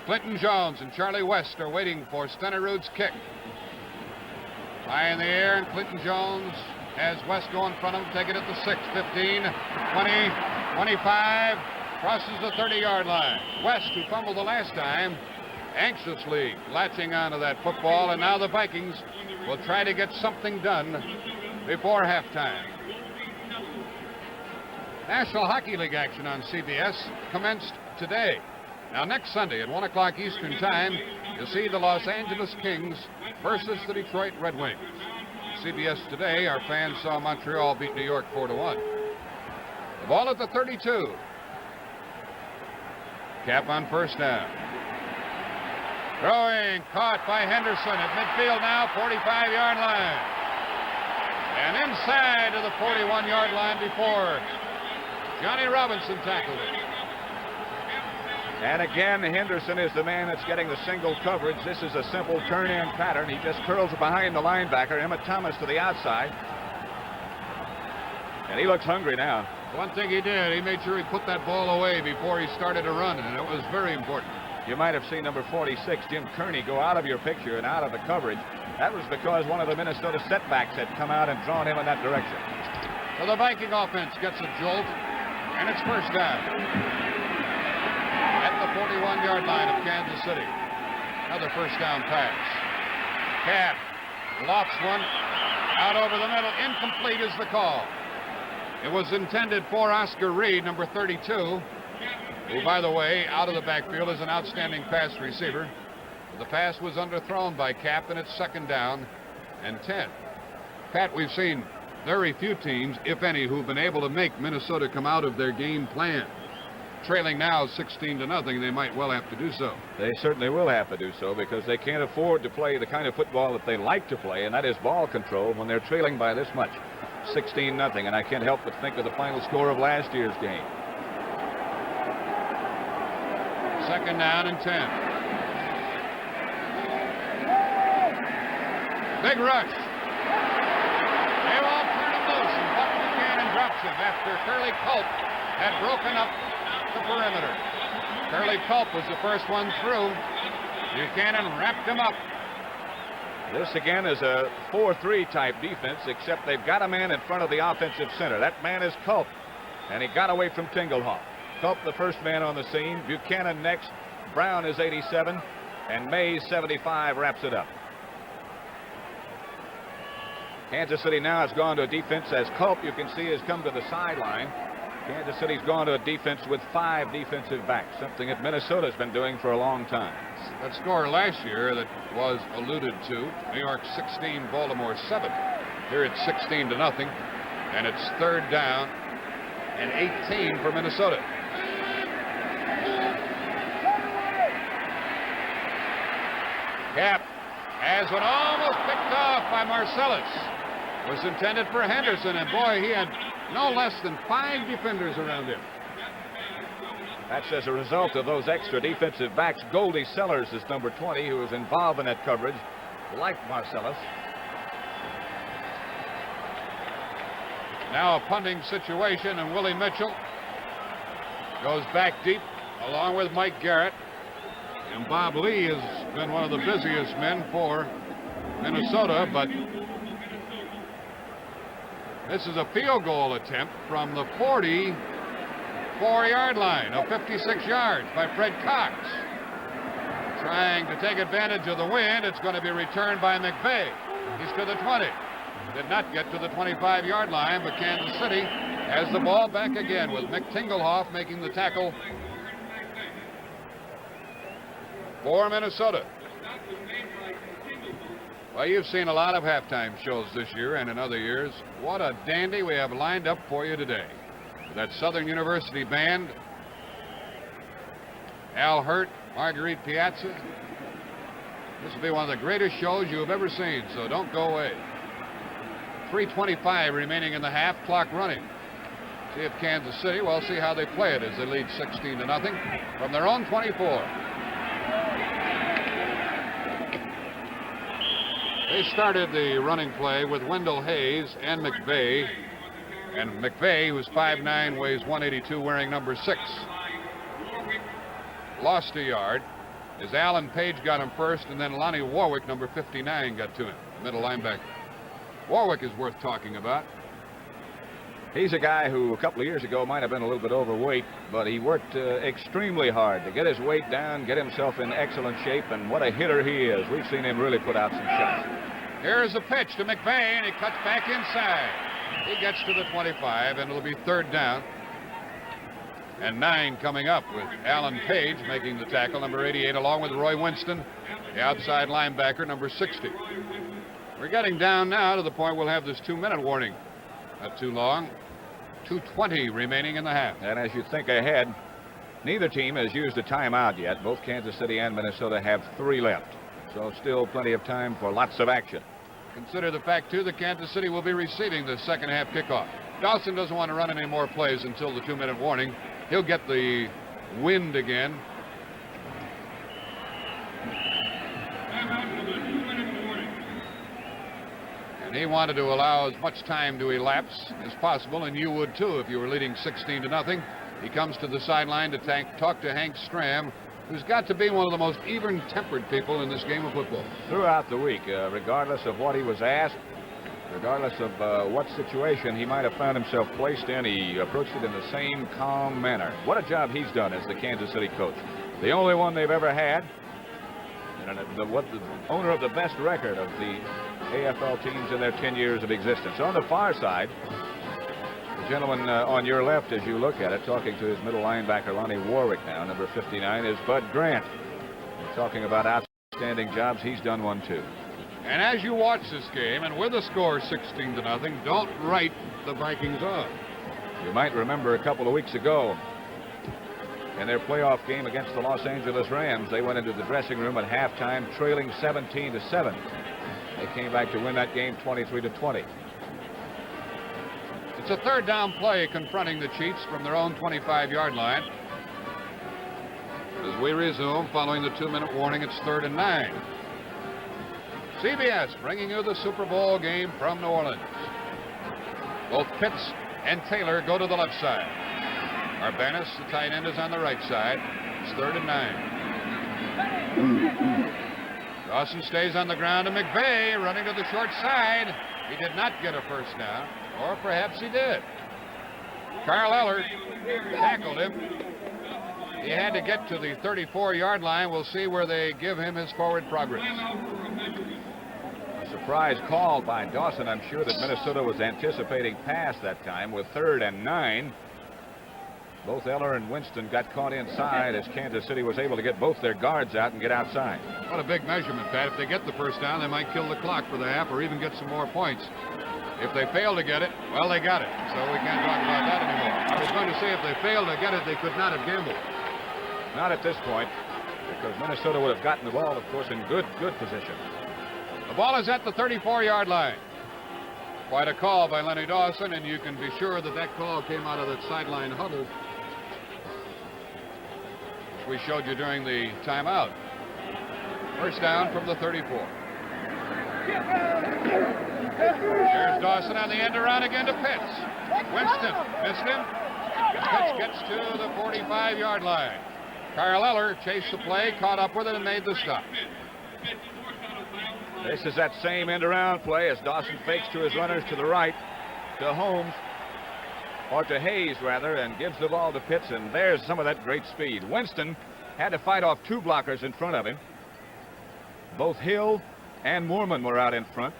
Clinton Jones and Charlie West are waiting for Stenner Rood's kick. High in the air, and Clinton Jones has West go in front of him, take it at the 6, 15, 20, 25, crosses the 30-yard line. West, who fumbled the last time, anxiously latching onto that football, and now the Vikings will try to get something done before halftime. National Hockey League action on CBS commenced today. Now, next Sunday at 1 o'clock Eastern Time, you'll see the Los Angeles Kings versus the Detroit Red Wings. CBS today, our fans saw Montreal beat New York 4-1. The ball at the 32. Cap on first down. Throwing, caught by Henderson at midfield now, 45-yard line. And inside to the 41-yard line before Johnny Robinson tackled it. And again, Henderson is the man that's getting the single coverage. This is a simple turn-in pattern. He just curls behind the linebacker, Emmett Thomas to the outside. And he looks hungry now. One thing he did, he made sure he put that ball away before he started to run, and it was very important. You might have seen number 46, Jim Kearney, go out of your picture and out of the coverage. That was because one of the Minnesota setbacks had come out and drawn him in that direction. So the Viking offense gets a jolt, and it's first down. At the 41-yard line of Kansas City. Another first down pass. Cap lofts one out over the middle. Incomplete is the call. It was intended for Oscar Reed, number 32, who, by the way, out of the backfield is an outstanding pass receiver. The pass was underthrown by Cap, and it's second down and 10. Pat, we've seen very few teams, if any, who've been able to make Minnesota come out of their game plan. Trailing now 16-0, they might well have to do so. They certainly will have to do so because they can't afford to play the kind of football that they like to play, and that is ball control when they're trailing by this much, 16-0. And I can't help but think of the final score of last year's game. Second down and 10. Big rush. They all turn him loose, and Buck Buchanan drops him after Curly Culp had broken up the perimeter. Curly Culp was the first one through. Buchanan wrapped him up. This again is a 4-3 type defense, except they've got a man in front of the offensive center. That man is Culp, and he got away from Tingelhoff. Culp, the first man on the scene. Buchanan next. Brown is 87, and Mays 75 wraps it up. Kansas City now has gone to a defense as Culp, you can see, has come to the sideline. Kansas City's gone to a defense with 5 defensive backs, something that Minnesota's been doing for a long time. That score last year that was alluded to, New York 16, Baltimore 7. Here it's 16-0, and it's third down and 18 for Minnesota. Cap has one almost picked off by Marcellus. Was intended for Henderson, and boy, he had no less than 5 defenders around him. That's as a result of those extra defensive backs. Goldie Sellers is number 20, who was involved in that coverage, like Marcellus. Now a punting situation, and Willie Mitchell goes back deep along with Mike Garrett. And Bob Lee has been one of the busiest men for Minnesota, but this is a field goal attempt from the 44-yard line of 56 yards by Fred Cox. Trying to take advantage of the wind. It's going to be returned by McVay. He's to the 20. Did not get to the 25-yard line, but Kansas City has the ball back again with Mick Tingelhoff making the tackle for Minnesota. Well, you've seen a lot of halftime shows this year and in other years. What a dandy we have lined up for you today. That Southern University band, Al Hurt, Marguerite Piazza. This will be one of the greatest shows you've ever seen, so don't go away. 3:25 remaining in the half, clock running. See if Kansas City, well, see how they play it as they lead 16-0 from their own 24. They started the running play with Wendell Hayes and McVay. And McVay, who's 5'9", weighs 182, wearing number 6. Lost a yard as Alan Page got him first, and then Lonnie Warwick, number 59, got to him, middle linebacker. Warwick is worth talking about. He's a guy who a couple of years ago might have been a little bit overweight, but he worked extremely hard to get his weight down, get himself in excellent shape, and what a hitter he is. We've seen him really put out some shots. Here's a pitch to McVay, and he cuts back inside. He gets to the 25, and it'll be third down and 9 coming up, with Alan Page making the tackle, number 88, along with Roy Winston, the outside linebacker, number 60. We're getting down now to the point we'll have this 2-minute warning. Not too long. 2:20 remaining in the half. And as you think ahead, neither team has used a timeout yet. Both Kansas City and Minnesota have 3 left. So still plenty of time for lots of action. Consider the fact, too, that Kansas City will be receiving the second half kickoff. Dawson doesn't want to run any more plays until the 2-minute warning. He'll get the wind again. And he wanted to allow as much time to elapse as possible, and you would too if you were leading 16-0. He comes to the sideline to talk to Hank Stram, who's got to be one of the most even-tempered people in this game of football. Throughout the week, regardless of what he was asked, regardless of what situation he might have found himself placed in, he approached it in the same calm manner. What a job he's done as the Kansas City coach. The only one they've ever had, and the owner of the best record of the AFL teams in their 10 years of existence. On the far side, the gentleman on your left, as you look at it, talking to his middle linebacker, Lonnie Warwick now, number 59, is Bud Grant. Talking about outstanding jobs, he's done one too. And as you watch this game, and with the score 16-0, don't write the Vikings off. You might remember a couple of weeks ago, in their playoff game against the Los Angeles Rams, they went into the dressing room at halftime trailing 17-7. They came back to win that game 23-20. It's a third down play confronting the Chiefs from their own 25-yard line. As we resume, following the 2-minute warning, it's 3rd and 9. CBS bringing you the Super Bowl game from New Orleans. Both Pitts and Taylor go to the left side. Arbanis, the tight end, is on the right side. It's 3rd and 9. Dawson stays on the ground, and McVay running to the short side. He did not get a first down, or perhaps he did. Carl Eller tackled him. He had to get to the 34-yard line. We'll see where they give him his forward progress. A surprise call by Dawson. I'm sure that Minnesota was anticipating pass that time with 3rd and 9. Both Eller and Winston got caught inside as Kansas City was able to get both their guards out and get outside. What a big measurement, Pat. If they get the first down, they might kill the clock for the half or even get some more points. If they fail to get it, well, they got it. So we can't talk about that anymore. I was going to say if they failed to get it, they could not have gambled. Not at this point, because Minnesota would have gotten the ball, of course, in good position. The ball is at the 34-yard line. Quite a call by Lenny Dawson, and you can be sure that that call came out of that sideline huddle, which we showed you during the timeout. First down from the 34. Here's Dawson on the end around again to Pitts. Winston missed him. Pitts gets to the 45-yard line. Carl Eller chased the play, caught up with it, and made the stop. This is that same end-around play as Dawson fakes to his runners to the right, to Holmes, or to Hayes, rather, and gives the ball to Pitts, and there's some of that great speed. Winston had to fight off 2 blockers in front of him. Both Hill and Moorman were out in front.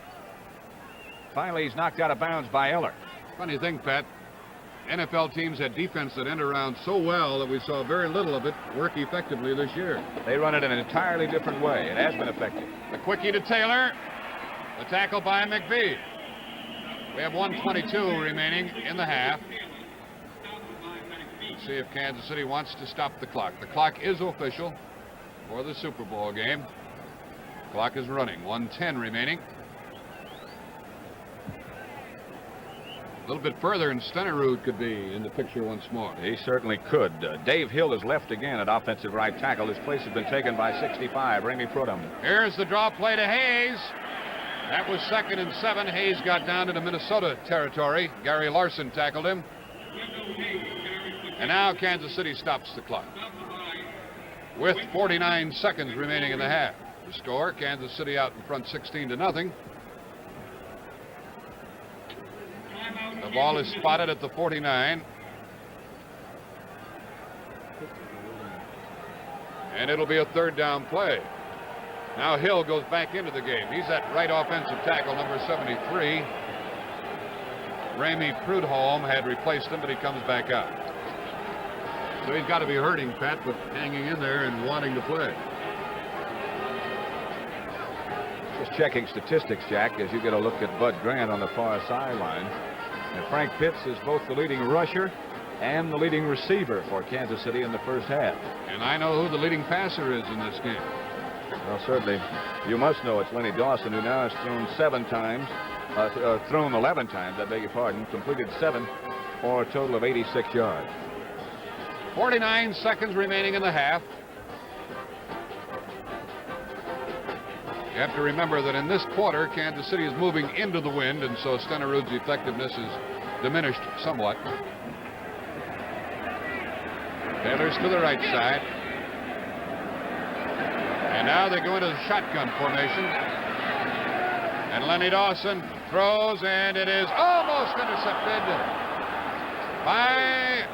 Finally, he's knocked out of bounds by Eller. Funny thing, Pat, NFL teams had defense that end around so well that we saw very little of it work effectively this year. They run it in an entirely different way. It has been effective. The quickie to Taylor. The tackle by McVie. We have 1:22 remaining in the half. Let's see if Kansas City wants to stop the clock. The clock is official for the Super Bowl game. Clock is running. 1:10 remaining. A little bit further, and Stenerud could be in the picture once more. He certainly could. Dave Hill is left again at offensive right tackle. His place has been taken by 65, Ramey Prudhomme. Here's the draw play to Hayes. That was 2nd and 7. Hayes got down into Minnesota territory. Gary Larson tackled him. And now Kansas City stops the clock with 49 seconds remaining in the half. The score, Kansas City out in front 16-0. The ball is spotted at the 49. And it'll be a 3rd down play. Now Hill goes back into the game. He's at right offensive tackle, number 73. Ramey Prudhomme had replaced him, but he comes back out. So he's got to be hurting, Pat, but hanging in there and wanting to play. Just checking statistics, Jack, as you get a look at Bud Grant on the far sideline. And Frank Pitts is both the leading rusher and the leading receiver for Kansas City in the first half. And I know who the leading passer is in this game. Well, certainly, you must know it's Lenny Dawson, who now has thrown 11 times, I beg your pardon, completed 7 for a total of 86 yards. 49 seconds remaining in the half. You have to remember that in this quarter, Kansas City is moving into the wind, and so Stenerud's effectiveness is diminished somewhat. Taylor's to the right side. And now they go into the shotgun formation. And Lenny Dawson throws, and it is almost intercepted by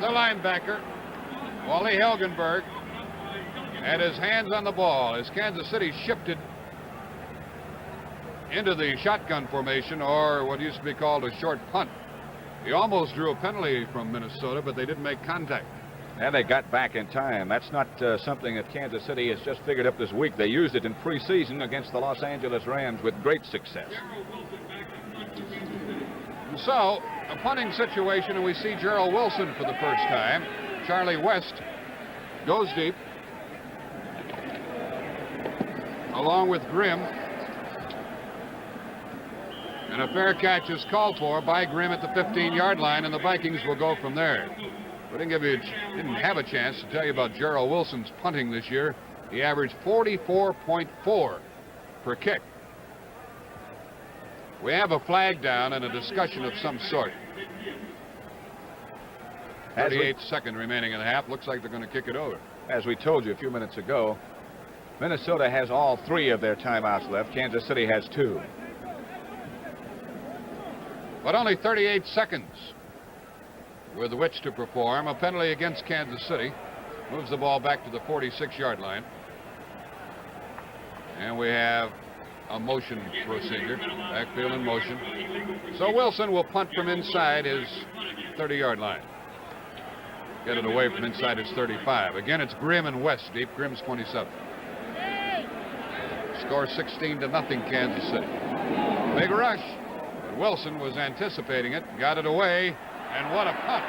the linebacker, Wally Helgenberg. And his hands on the ball as Kansas City shifted into the shotgun formation, or what used to be called a short punt. He almost drew a penalty from Minnesota, but they didn't make contact. And they got back in time. That's not something that Kansas City has just figured up this week. They used it in preseason against the Los Angeles Rams with great success. So, a punting situation, and we see Gerald Wilson for the first time. Charlie West goes deep, along with Grimm. And a fair catch is called for by Grimm at the 15-yard line, and the Vikings will go from there. We didn't have a chance to tell you about Gerald Wilson's punting this year. He averaged 44.4 per kick. We have a flag down and a discussion of some sort. 38 seconds remaining in the half. Looks like they're going to kick it over. As we told you a few minutes ago, Minnesota has all 3 of their timeouts left. Kansas City has 2. But only 38 seconds with which to perform. A penalty against Kansas City moves the ball back to the 46-yard line. And we have a motion procedure, backfield in motion. So Wilson will punt from inside his 30-yard line. Get it away from inside his 35. Again, it's Grimm and West deep. Grimm's 27. Score 16-0 Kansas City. Big rush. Wilson was anticipating it, got it away, and what a punt.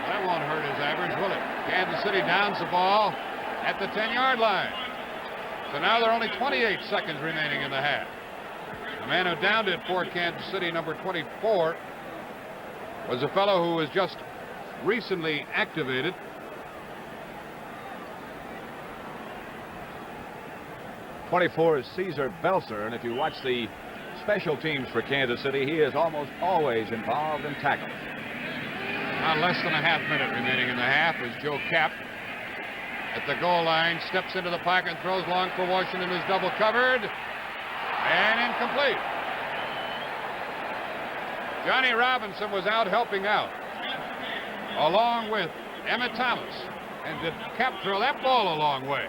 That won't hurt his average, will it? Kansas City downs the ball at the 10-yard line. So now there are only 28 seconds remaining in the half. The man who downed it for Kansas City, number 24, was a fellow who was just recently activated. '24 is Caesar Belser, and if you watch the special teams for Kansas City, he is almost always involved in tackles. Now less than a half minute remaining in the half as Joe Kapp at the goal line steps into the pocket and throws long for Washington, who's double covered and incomplete. Johnny Robinson was out helping out along with Emmett Thomas. And did Kapp throw that ball a long way?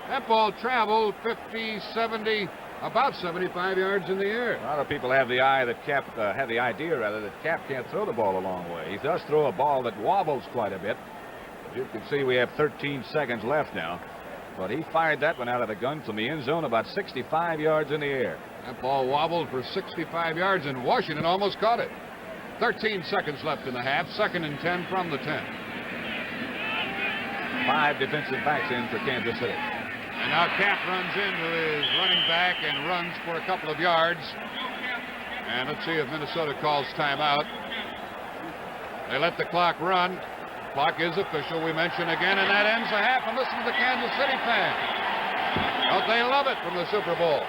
That ball traveled 50, 70, about 75 yards in the air. A lot of people have the idea that Kapp can't throw the ball a long way. He does throw a ball that wobbles quite a bit. As you can see, we have 13 seconds left now. But he fired that one out of the gun from the end zone about 65 yards in the air. That ball wobbled for 65 yards, and Washington almost caught it. 13 seconds left in the half. 2nd and 10 from the 10. 5 defensive backs in for Kansas City. And now Kapp runs into his running back and runs for a couple of yards. And let's see if Minnesota calls timeout. They let the clock run. Clock is official, we mention again, and that ends the half. And listen to the Kansas City fans. Don't they love it from the Super Bowl?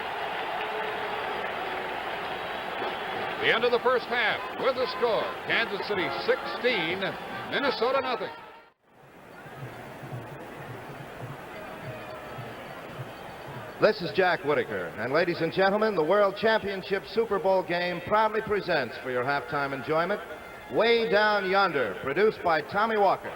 The end of the first half with the score. Kansas City 16, Minnesota nothing. This is Jack Whitaker, and ladies and gentlemen, the World Championship Super Bowl game proudly presents for your halftime enjoyment, Way Down Yonder, produced by Tommy Walker.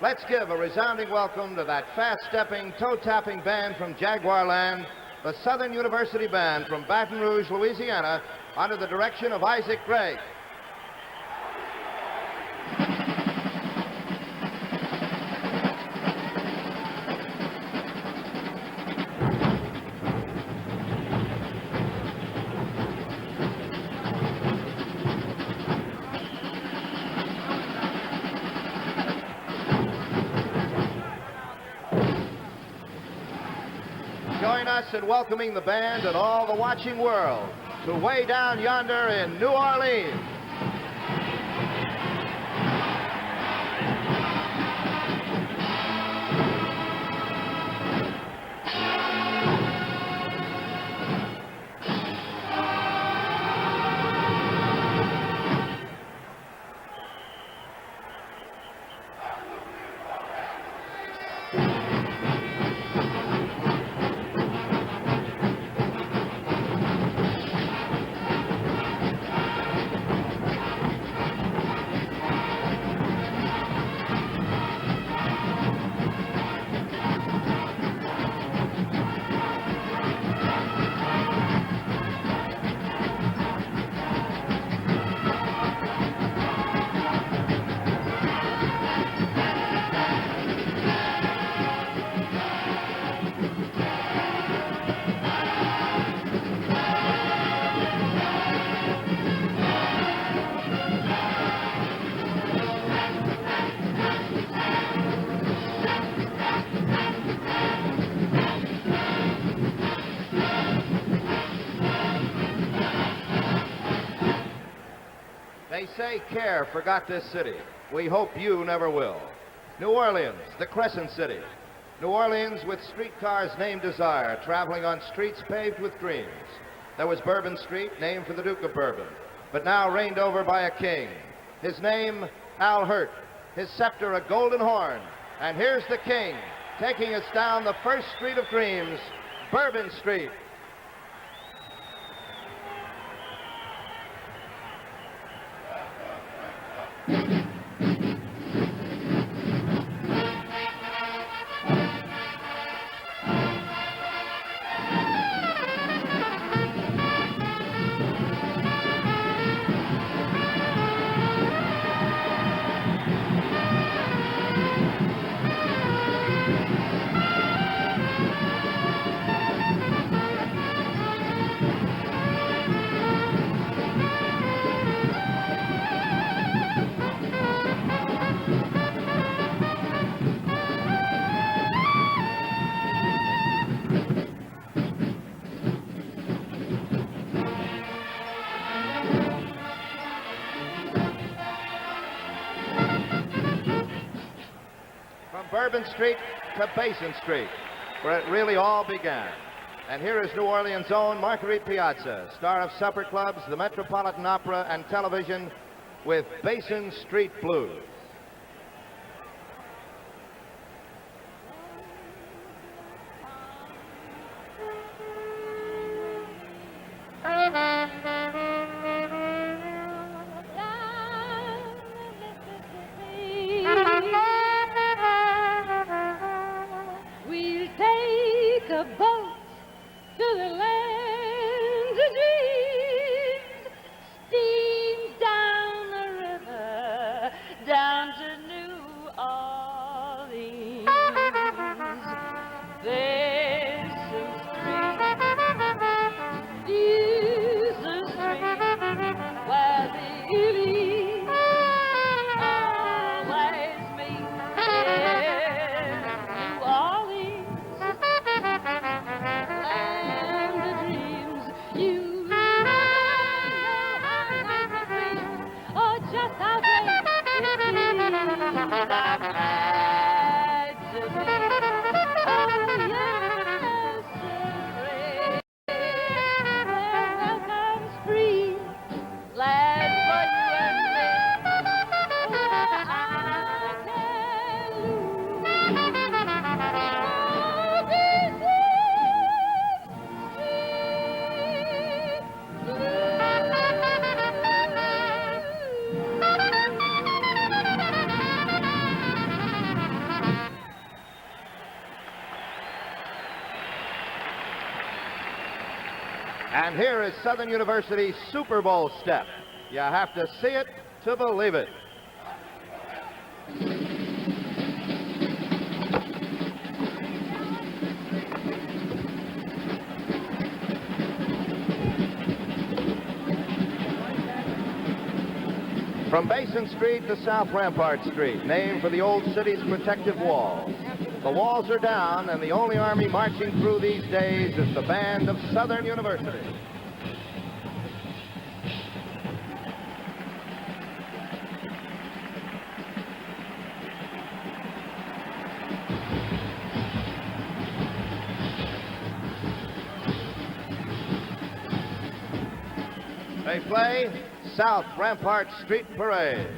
Let's give a resounding welcome to that fast-stepping, toe-tapping band from Jaguar Land, the Southern University Band from Baton Rouge, Louisiana, under the direction of Isaac Gregg. Join us in welcoming the band and all the watching world to Way Down Yonder in New Orleans. They say care forgot this city. We hope you never will. New Orleans, the Crescent City. New Orleans with streetcars named Desire, traveling on streets paved with dreams. There was Bourbon Street, named for the Duke of Bourbon, but now reigned over by a king. His name, Al Hurt. His scepter, a golden horn. And here's the king, taking us down the first street of dreams, Bourbon Street. Bourbon Street to Basin Street, where it really all began. And here is New Orleans' own Marguerite Piazza, star of supper clubs, the Metropolitan Opera, and television, with Basin Street Blues. And here is Southern University's Super Bowl step. You have to see it to believe it. From Basin Street to South Rampart Street, named for the old city's protective wall. The walls are down, and the only army marching through these days is the band of Southern University. They play South Rampart Street Parade.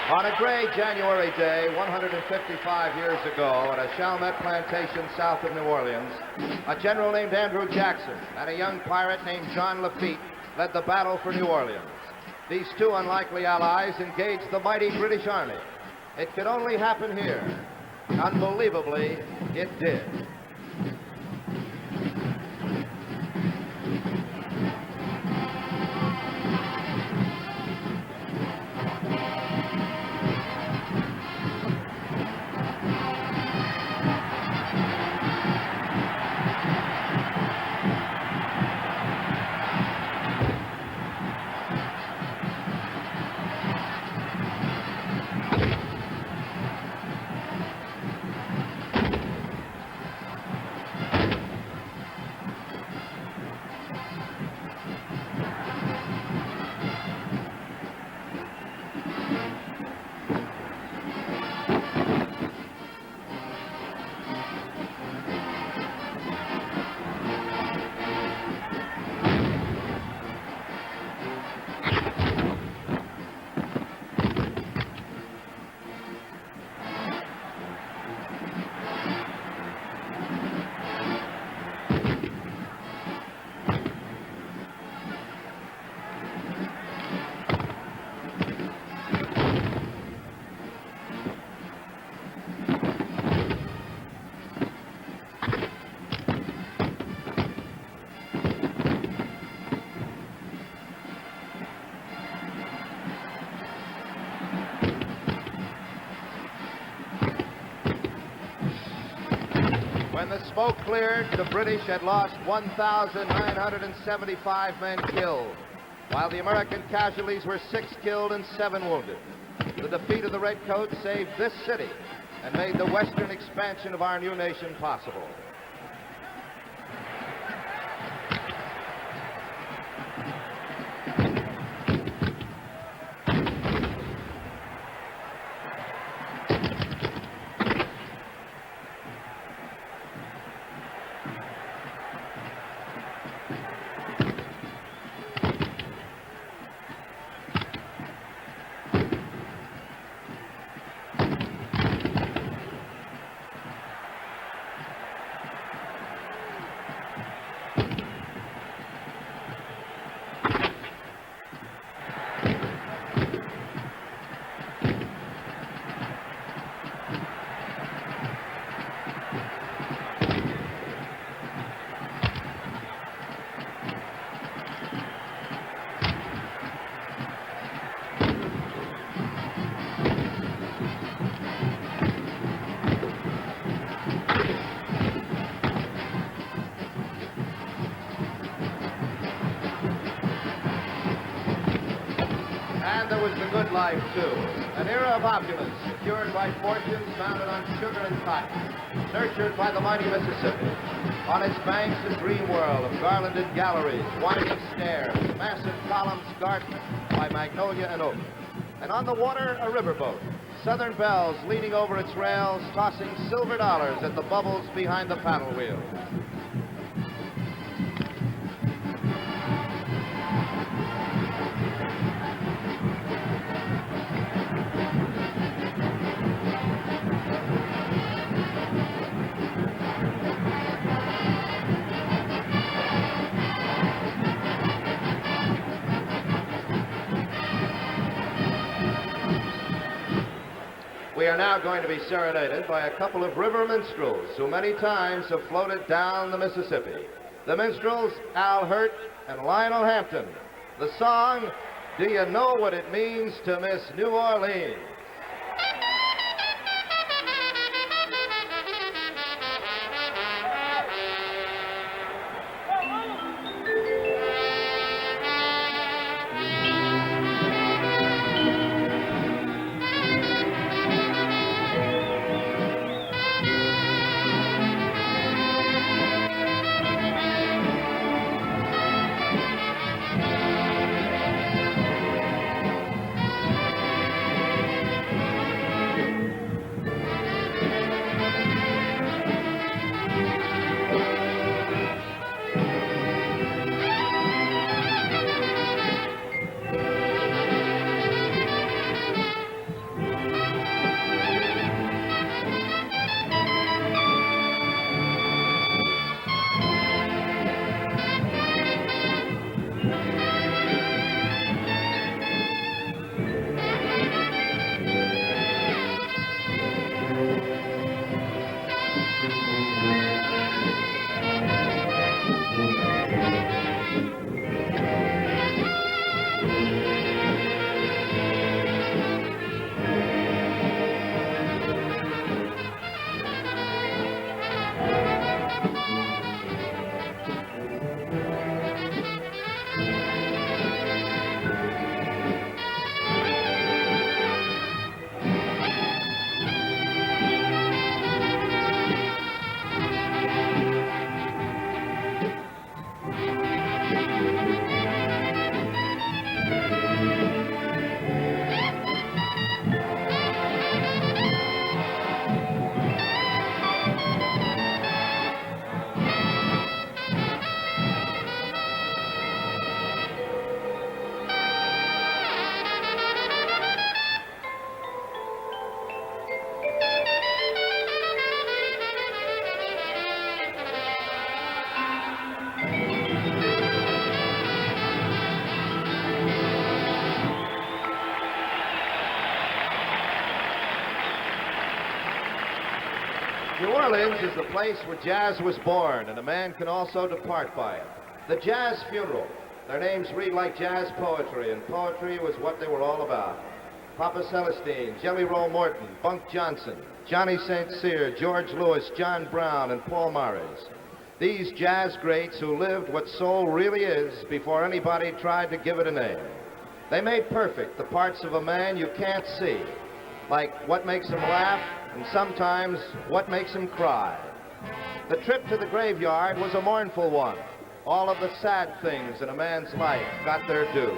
On a gray January day, 155 years ago, at a Chalmette plantation south of New Orleans, a general named Andrew Jackson and a young pirate named John Lafitte led the battle for New Orleans. These two unlikely allies engaged the mighty British Army. It could only happen here. Unbelievably, it did. When the smoke cleared, the British had lost 1,975 men killed, while the American casualties were 6 killed and 7 wounded. The defeat of the Redcoats saved this city and made the western expansion of our new nation possible. there was the good life, too. An era of opulence secured by fortunes founded on sugar and cotton, nurtured by the mighty Mississippi. On its banks, a dream world of garlanded galleries, winding stairs, massive columns guarded by magnolia and oak. And on the water, a riverboat, Southern bells leaning over its rails, tossing silver dollars at the bubbles behind the paddle wheel. We are now going to be serenaded by a couple of river minstrels who many times have floated down the Mississippi. The minstrels, Al Hurt and Lionel Hampton. The song, Do You Know What It Means to Miss New Orleans? New Orleans is the place where jazz was born, and a man can also depart by it. The Jazz Funeral. Their names read like jazz poetry, and poetry was what they were all about. Papa Celestine, Jelly Roll Morton, Bunk Johnson, Johnny St. Cyr, George Lewis, John Brown, and Paul Morris. These jazz greats who lived what soul really is before anybody tried to give it a name. They made perfect the parts of a man you can't see, like what makes him laugh and sometimes what makes him cry. The trip to the graveyard was a mournful one. All of the sad things in a man's life got their due.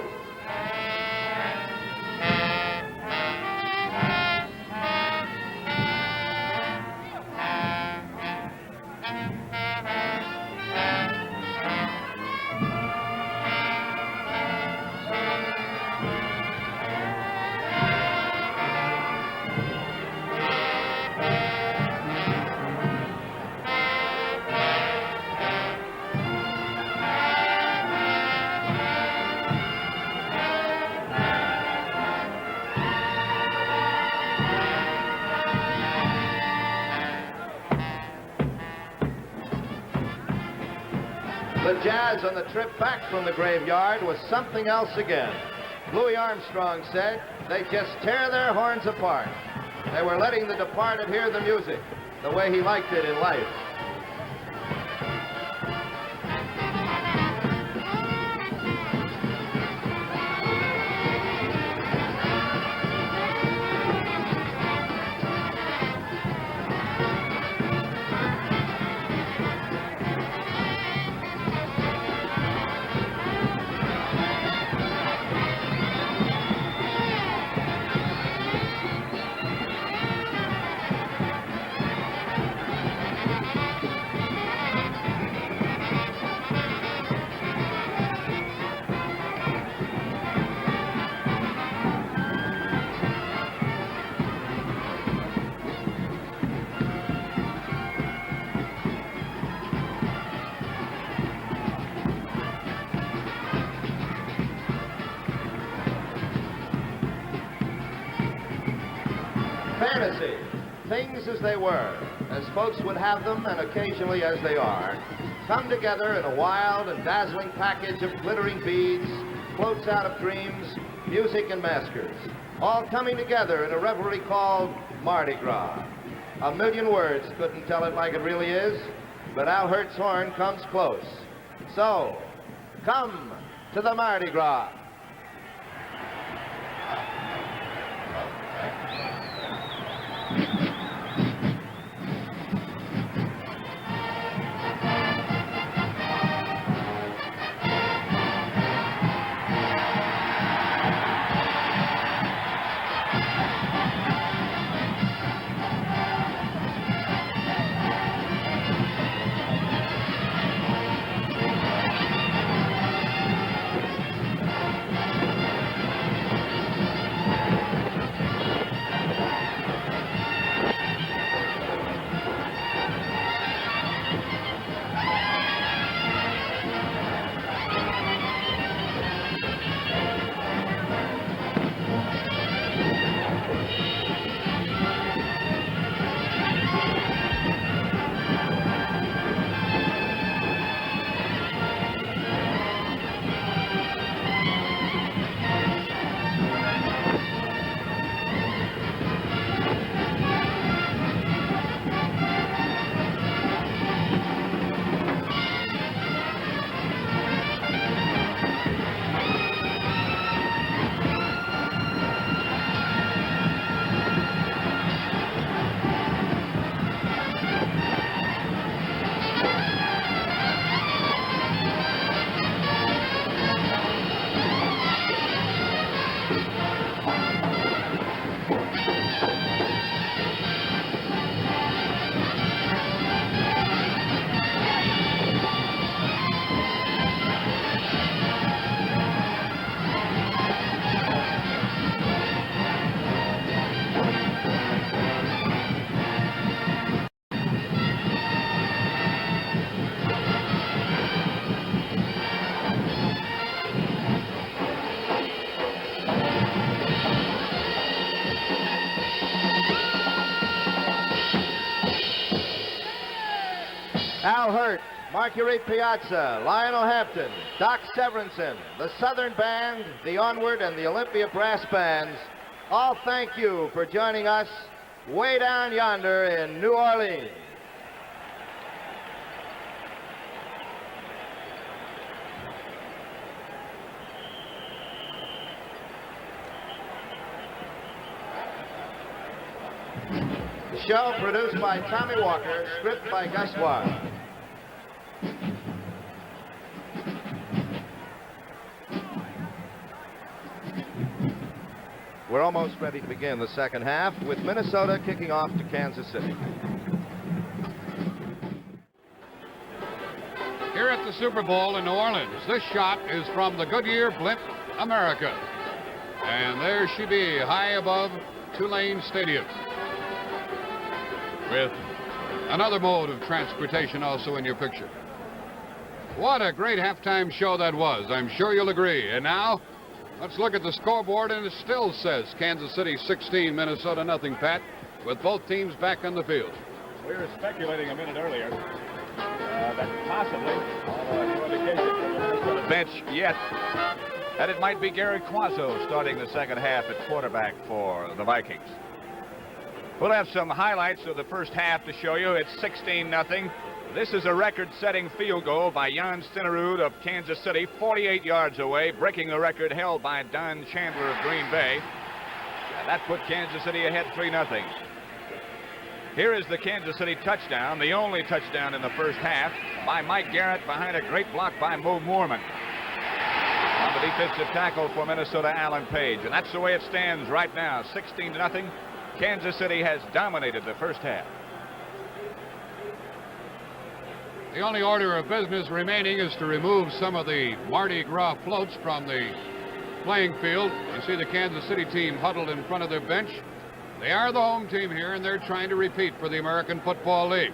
The jazz on the trip back from the graveyard was something else again. Louis Armstrong said they just tear their horns apart. They were letting the departed hear the music the way he liked it in life. courtesy. Things as they were, as folks would have them and occasionally as they are, come together in a wild and dazzling package of glittering beads, floats out of dreams, music and maskers, all coming together in a revelry called Mardi Gras. A million words couldn't tell it like it really is, but Al Hurt's horn comes close. So, come to the Mardi Gras. Al Hurt, Marguerite Piazza, Lionel Hampton, Doc Severinsen, the Southern Band, the Onward, and the Olympia Brass Bands all thank you for joining us way down yonder in New Orleans. The show produced by Tommy Walker, script by Gus Watt. We're almost ready to begin the second half with Minnesota kicking off to Kansas City. Here at the Super Bowl in New Orleans, this shot is from the Goodyear Blimp America. And there she be, high above Tulane Stadium, with another mode of transportation also in your picture. What a great halftime show that was. I'm sure you'll agree. And now, let's look at the scoreboard, and it still says Kansas City 16, Minnesota nothing, Pat, with both teams back on the field. We were speculating a minute earlier that possibly, although no indication from the Minnesota Bench yet, that it might be Gary Quazzo starting the second half at quarterback for the Vikings. We'll have some highlights of the first half to show you. It's 16-0. This is a record-setting field goal by Jan Stenerud of Kansas City, 48 yards away, breaking the record held by Don Chandler of Green Bay. And that put Kansas City ahead 3-0. Here is the Kansas City touchdown, the only touchdown in the first half, by Mike Garrett behind a great block by Mo Moorman. On the defensive tackle for Minnesota, Alan Page. And that's the way it stands right now, 16-0. Kansas City has dominated the first half. The only order of business remaining is to remove some of the Mardi Gras floats from the playing field. You see the Kansas City team huddled in front of their bench. They are the home team here, and they're trying to repeat for the American Football League.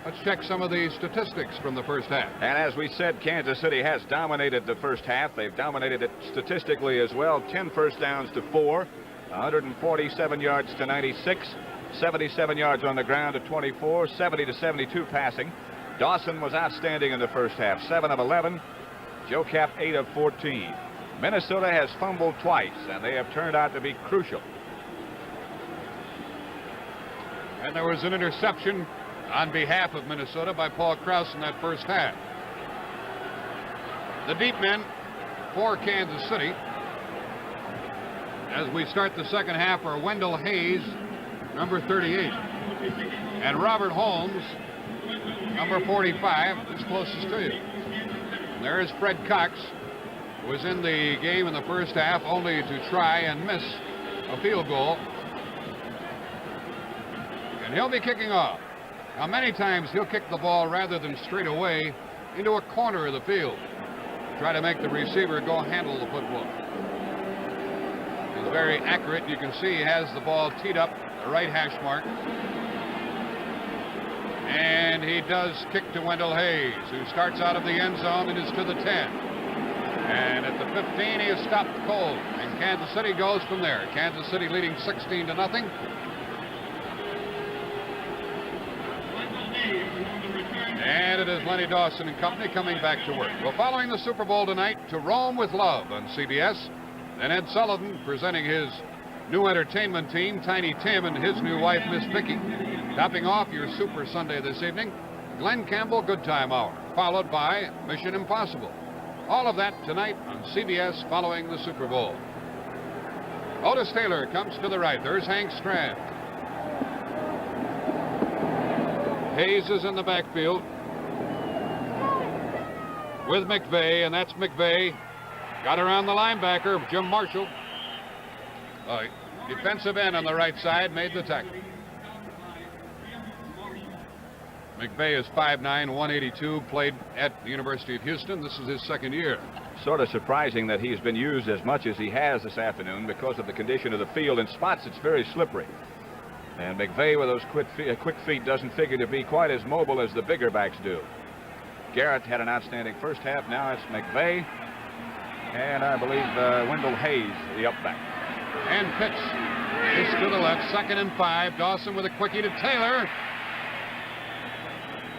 Let's check some of the statistics from the first half. And as we said, Kansas City has dominated the first half. They've dominated it statistically as well. 10 first downs to 4, 147 yards to 96. 77 yards on the ground to 24, 70 to 72 passing. Dawson was outstanding in the first half, 7 of 11. Joe Cap 8 of 14. Minnesota has fumbled twice, and they have turned out to be crucial. And there was an interception on behalf of Minnesota by Paul Krause in that first half. The deep men for Kansas City as we start the second half are Wendell Hayes, number 38, and Robert Holmes, number 45, who's closest to you. And there is Fred Cox, who was in the game in the first half only to try and miss a field goal. And he'll be kicking off. Now, many times he'll kick the ball rather than straight away into a corner of the field. Try to make the receiver go handle the football. He's very accurate. You can see he has the ball teed up, the right hash mark. And he does kick to Wendell Hayes, who starts out of the end zone and is to the 10. And at the 15, he is stopped cold. And Kansas City goes from there. Kansas City leading 16-0. And it is Lenny Dawson and company coming back to work. Well, following the Super Bowl tonight, To Rome with Love on CBS. Then Ed Sullivan presenting his new entertainment team, Tiny Tim and his new wife, Miss Vicky. Topping off your Super Sunday this evening, Glenn Campbell Good Time Hour, followed by Mission Impossible. All of that tonight on CBS following the Super Bowl. Otis Taylor comes to the right. There's Hank Strand. Hayes is in the backfield with McVay, and that's McVay. Got around the linebacker, Jim Marshall. Defensive end on the right side made the tackle. McVay is 5'9", 182, played at the University of Houston. This is his second year. Sort of surprising that he's been used as much as he has this afternoon because of the condition of the field. In spots, it's very slippery. And McVay, with those quick feet, doesn't figure to be quite as mobile as the bigger backs do. Garrett had an outstanding first half. Now it's McVay. And I believe Wendell Hayes, the up back. And pitch is to the left, 2nd and 5. Dawson with a quickie to Taylor.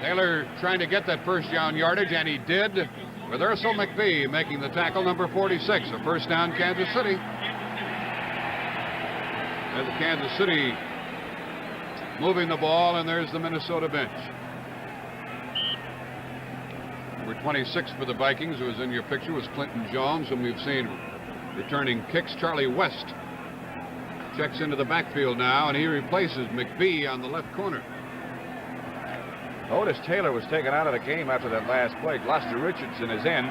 Taylor trying to get that first down yardage, and he did. With Ursel McBee making the tackle, number 46. A first down, Kansas City. There's the Kansas City moving the ball, and there's the Minnesota bench. Number 26 for the Vikings, who was in your picture, was Clinton Jones, whom we've seen returning kicks. Charlie West checks into the backfield now, and he replaces McBee on the left corner. Otis Taylor was taken out of the game after that last play. Gloucester Richardson is in.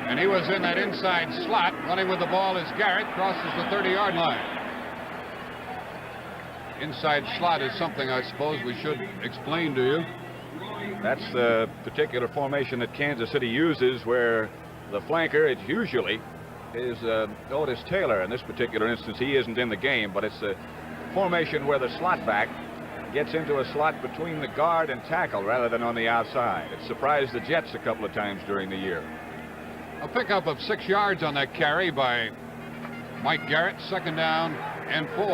And he was in that inside slot. Running with the ball is Garrett. Crosses the 30-yard line. Inside slot is something I suppose we should explain to you. That's the particular formation that Kansas City uses, where the flanker, it usually is Otis Taylor. In this particular instance, he isn't in the game, but it's a formation where the slot back gets into a slot between the guard and tackle rather than on the outside. It surprised the Jets a couple of times during the year. A pickup of 6 yards on that carry by Mike Garrett. 2nd down and 4.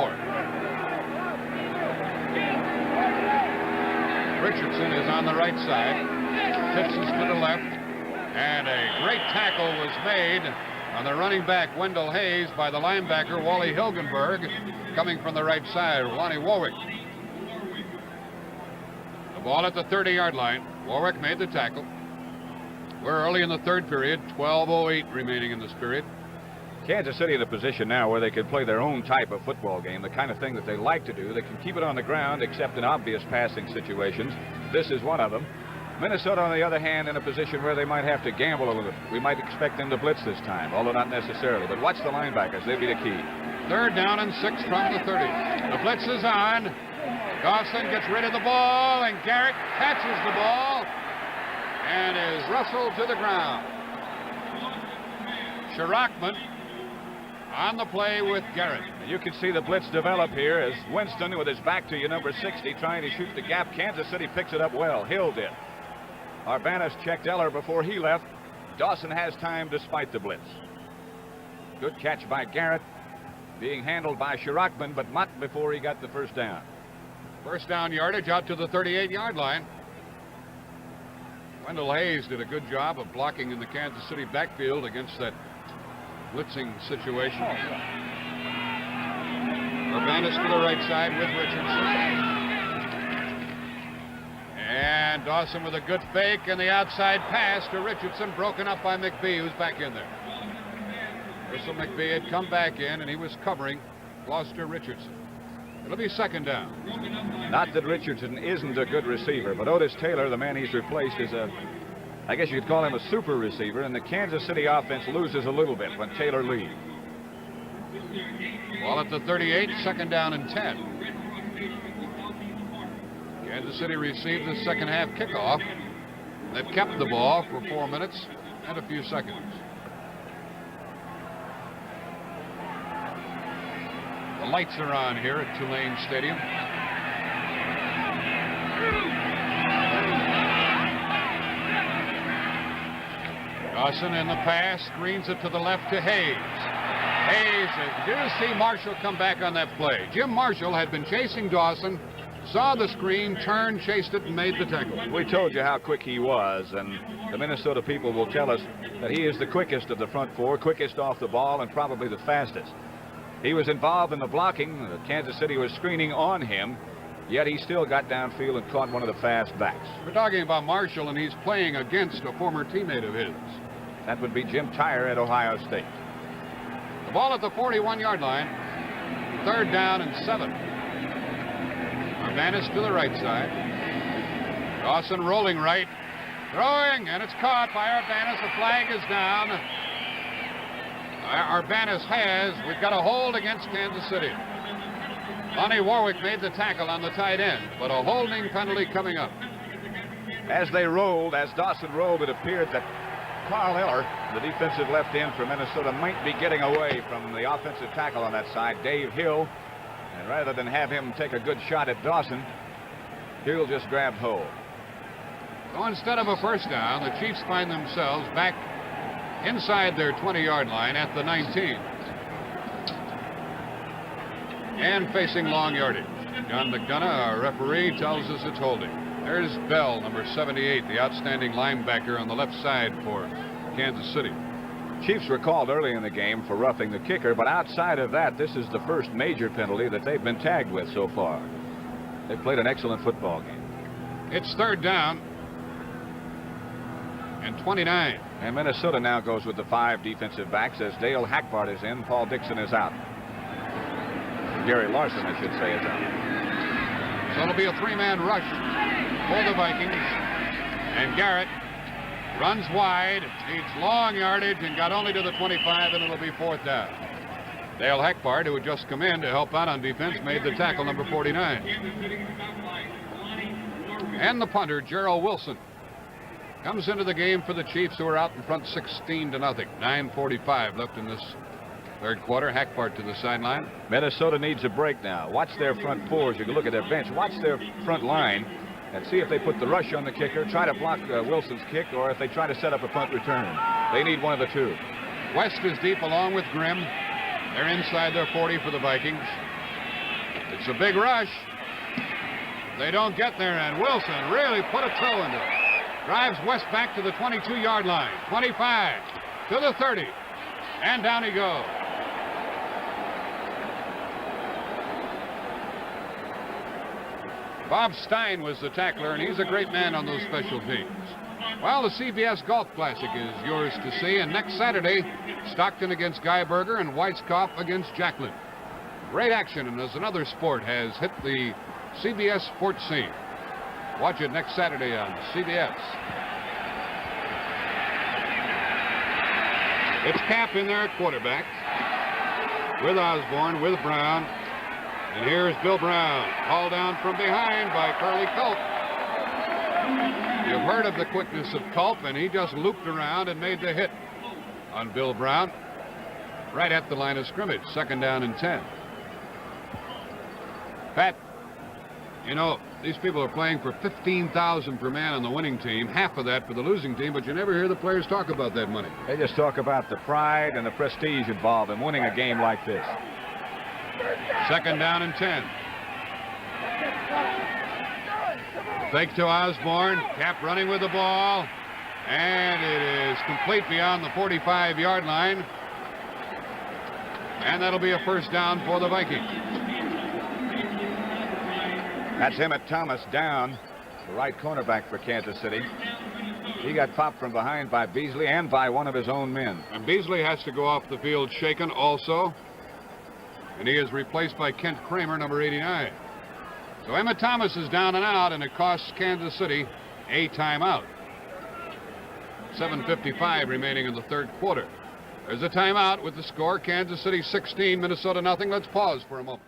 Richardson is on the right side. Pitches to the left. And a great tackle was made on the running back, Wendell Hayes, by the linebacker, Wally Hilgenberg, coming from the right side, Lonnie Warwick. Ball at the 30-yard line. Warwick made the tackle. We're early in the third period. 12:08 remaining in this period. Kansas City in a position now where they can play their own type of football game, the kind of thing that they like to do. They can keep it on the ground except in obvious passing situations. This is one of them. Minnesota, on the other hand, in a position where they might have to gamble a little bit. We might expect them to blitz this time, although not necessarily. But watch the linebackers. They'll be the key. 3rd down and 6 from the 30. The blitz is on. Dawson gets rid of the ball, and Garrett catches the ball and is rustled to the ground. Sherachman on the play with Garrett. You can see the blitz develop here as Winston, with his back to you, number 60, trying to shoot the gap. Kansas City picks it up well. Hill did. Arbanis checked Eller before he left. Dawson has time despite the blitz. Good catch by Garrett. being handled by Sherachman, but not before he got the first down. First down yardage out to the 38-yard line. Wendell Hayes did a good job of blocking in the Kansas City backfield against that blitzing situation. Urbanus to the right side with Richardson. And Dawson with a good fake and the outside pass to Richardson, broken up by McBee, who's back in there. Russell McBee had come back in, and he was covering Gloucester Richardson. It'll be second down. Not that Richardson isn't a good receiver, but Otis Taylor, the man he's replaced, is I guess you could call him a super receiver, and the Kansas City offense loses a little bit when Taylor leaves. Ball at the 38, second down and 10. Kansas City received the second half kickoff. They've kept the ball for 4 minutes and a few seconds. The lights are on here at Tulane Stadium. Dawson in the pass, screens it to the left to Hayes. Hayes, did you see Marshall come back on that play? Jim Marshall had been chasing Dawson, saw the screen, turned, chased it, and made the tackle. We told you how quick he was, and the Minnesota people will tell us that he is the quickest of the front four, quickest off the ball, and probably the fastest. He was involved in the blocking. Kansas City was screening on him, yet he still got downfield and caught one of the fast backs. We're talking about Marshall, and he's playing against a former teammate of his. That would be Jim Tyre at Ohio State. The ball at the 41-yard line. Third down and 7. Urbanus to the right side. Dawson rolling right. Throwing, and it's caught by Urbanus. The flag is down. Urbanus has. We've got a hold against Kansas City. Lonnie Warwick made the tackle on the tight end, but a holding penalty coming up. As Dawson rolled, it appeared that Carl Eller, the defensive left end for Minnesota, might be getting away from the offensive tackle on that side, Dave Hill. And rather than have him take a good shot at Dawson, Hill just grabbed hold. So instead of a first down, the Chiefs find themselves back inside their 20-yard line at the 19. And facing long yardage. John McDonough, our referee, tells us it's holding. There's Bell, number 78, the outstanding linebacker on the left side for Kansas City. Chiefs were called early in the game for roughing the kicker, but outside of that, this is the first major penalty that they've been tagged with so far. They've played an excellent football game. It's third down and 29. And Minnesota now goes with the 5 defensive backs as Dale Hackbart is in. Paul Dixon is out. Gary Larson, I should say, is out. So it'll be a 3-man rush for the Vikings. And Garrett runs wide, needs long yardage, and got only to the 25, and it'll be fourth down. Dale Hackbart, who had just come in to help out on defense, made the tackle, number 49. And the punter, Gerald Wilson, comes into the game for the Chiefs, who are out in front 16-0. 9:45 left in this third quarter. Hackbart to the sideline. Minnesota needs a break now. Watch their front fours. You can look at their bench. Watch their front line and see if they put the rush on the kicker, try to block Wilson's kick, or if they try to set up a punt return. They need one of the two. West is deep along with Grimm. They're inside their 40 for the Vikings. It's a big rush. They don't get there, and Wilson really put a toe into it. Drives West back to the 22-yard line. 25 to the 30. And down he goes. Bob Stein was the tackler, and he's a great man on those special teams. Well, the CBS Golf Classic is yours to see, and next Saturday, Stockton against Guy Berger and Weiskopf against Jacklin. Great action, and as another sport has hit the CBS sports scene. Watch it next Saturday on CBS. It's Cap in there at quarterback with Osborne, with Brown. And here's Bill Brown, hauled down from behind by Curly Culp. You've heard of the quickness of Culp, and he just looped around and made the hit on Bill Brown right at the line of scrimmage. Second down and 10. Pat, you know, these people are playing for $15,000 per man on the winning team, half of that for the losing team, but you never hear the players talk about that money. They just talk about the pride and the prestige involved in winning a game like this. Second down and 10. Fake to Osborne. Cap running with the ball. And it is complete beyond the 45-yard line. And that'll be a first down for the Vikings. That's Emmett Thomas down, the right cornerback for Kansas City. He got popped from behind by Beasley and by one of his own men. And Beasley has to go off the field shaken also. And he is replaced by Kent Kramer, number 89. So Emmett Thomas is down and out, and it costs Kansas City a timeout. 7:55 remaining in the third quarter. There's a timeout with the score, Kansas City 16, Minnesota nothing. Let's pause for a moment.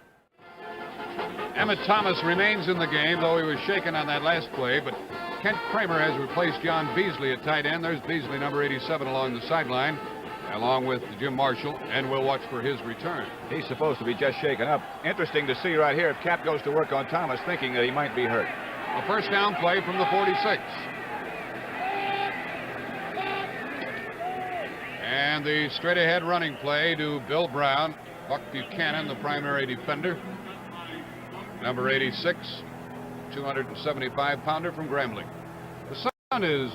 Emmett Thomas remains in the game, though he was shaken on that last play, but Kent Kramer has replaced John Beasley at tight end. There's Beasley, number 87, along the sideline, along with Jim Marshall, and we'll watch for his return. He's supposed to be just shaken up. Interesting to see right here if Cap goes to work on Thomas, thinking that he might be hurt. A first down play from the 46. And the straight-ahead running play to Bill Brown. Buck Buchanan, the primary defender. Number 86, 275-pounder from Grambling. The sun is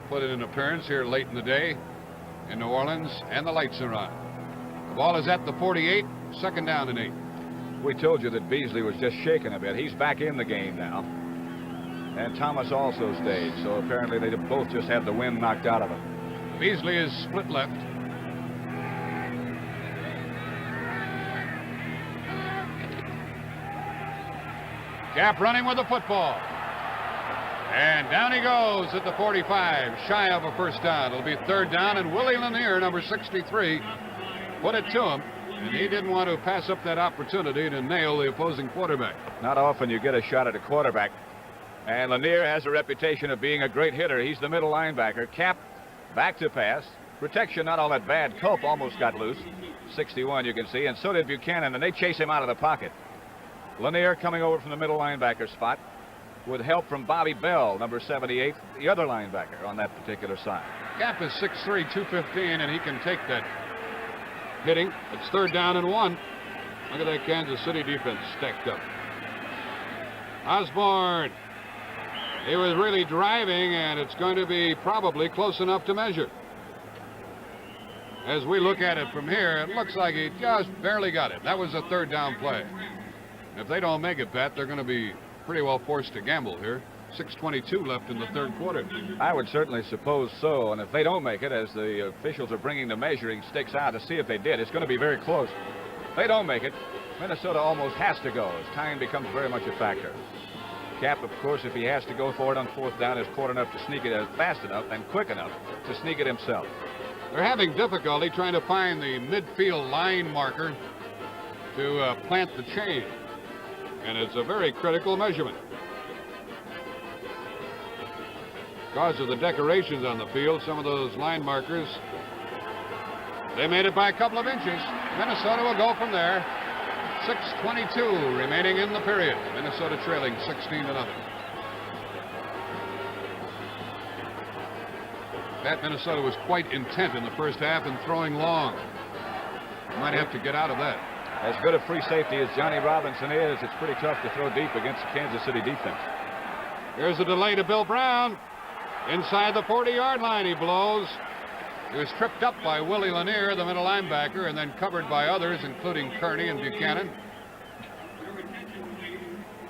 put in an appearance here late in the day in New Orleans, and the lights are on. The ball is at the 48, second down and 8. We told you that Beasley was just shaken a bit. He's back in the game now. And Thomas also stayed, so apparently they both just had the wind knocked out of them. Beasley is split left. Cap running with the football. And down he goes at the 45, shy of a first down. It'll be third down, and Willie Lanier, number 63, put it to him. And he didn't want to pass up that opportunity to nail the opposing quarterback. Not often you get a shot at a quarterback. And Lanier has a reputation of being a great hitter. He's the middle linebacker. Cap back to pass. Protection not all that bad. Cope almost got loose. 61 you can see, and so did Buchanan, and they chase him out of the pocket. Lanier coming over from the middle linebacker spot with help from Bobby Bell, number 78, the other linebacker on that particular side. Cap is 6'3", 215, and he can take that hitting. It's third down and 1. Look at that Kansas City defense stacked up. Osborne. He was really driving, and it's going to be probably close enough to measure. As we look at it from here, it looks like he just barely got it. That was a third down play. If they don't make it, Pat, they're going to be pretty well forced to gamble here. 6:22 left in the third quarter. I would certainly suppose so, and if they don't make it, as the officials are bringing the measuring sticks out to see if they did, it's going to be very close. If they don't make it, Minnesota almost has to go, as time becomes very much a factor. Cap, of course, if he has to go for it on fourth down, is caught enough to sneak it fast enough and quick enough to sneak it himself. They're having difficulty trying to find the midfield line marker to plant the chain, and it's a very critical measurement. Because of the decorations on the field, some of those line markers, they made it by a couple of inches. Minnesota will go from there. 6:22 remaining in the period. Minnesota trailing 16-0. That Minnesota was quite intent in the first half and throwing long. Might have to get out of that. As good a free safety as Johnny Robinson is, it's pretty tough to throw deep against the Kansas City defense. Here's a delay to Bill Brown. Inside the 40-yard line he blows. He was tripped up by Willie Lanier, the middle linebacker, and then covered by others, including Kearney and Buchanan.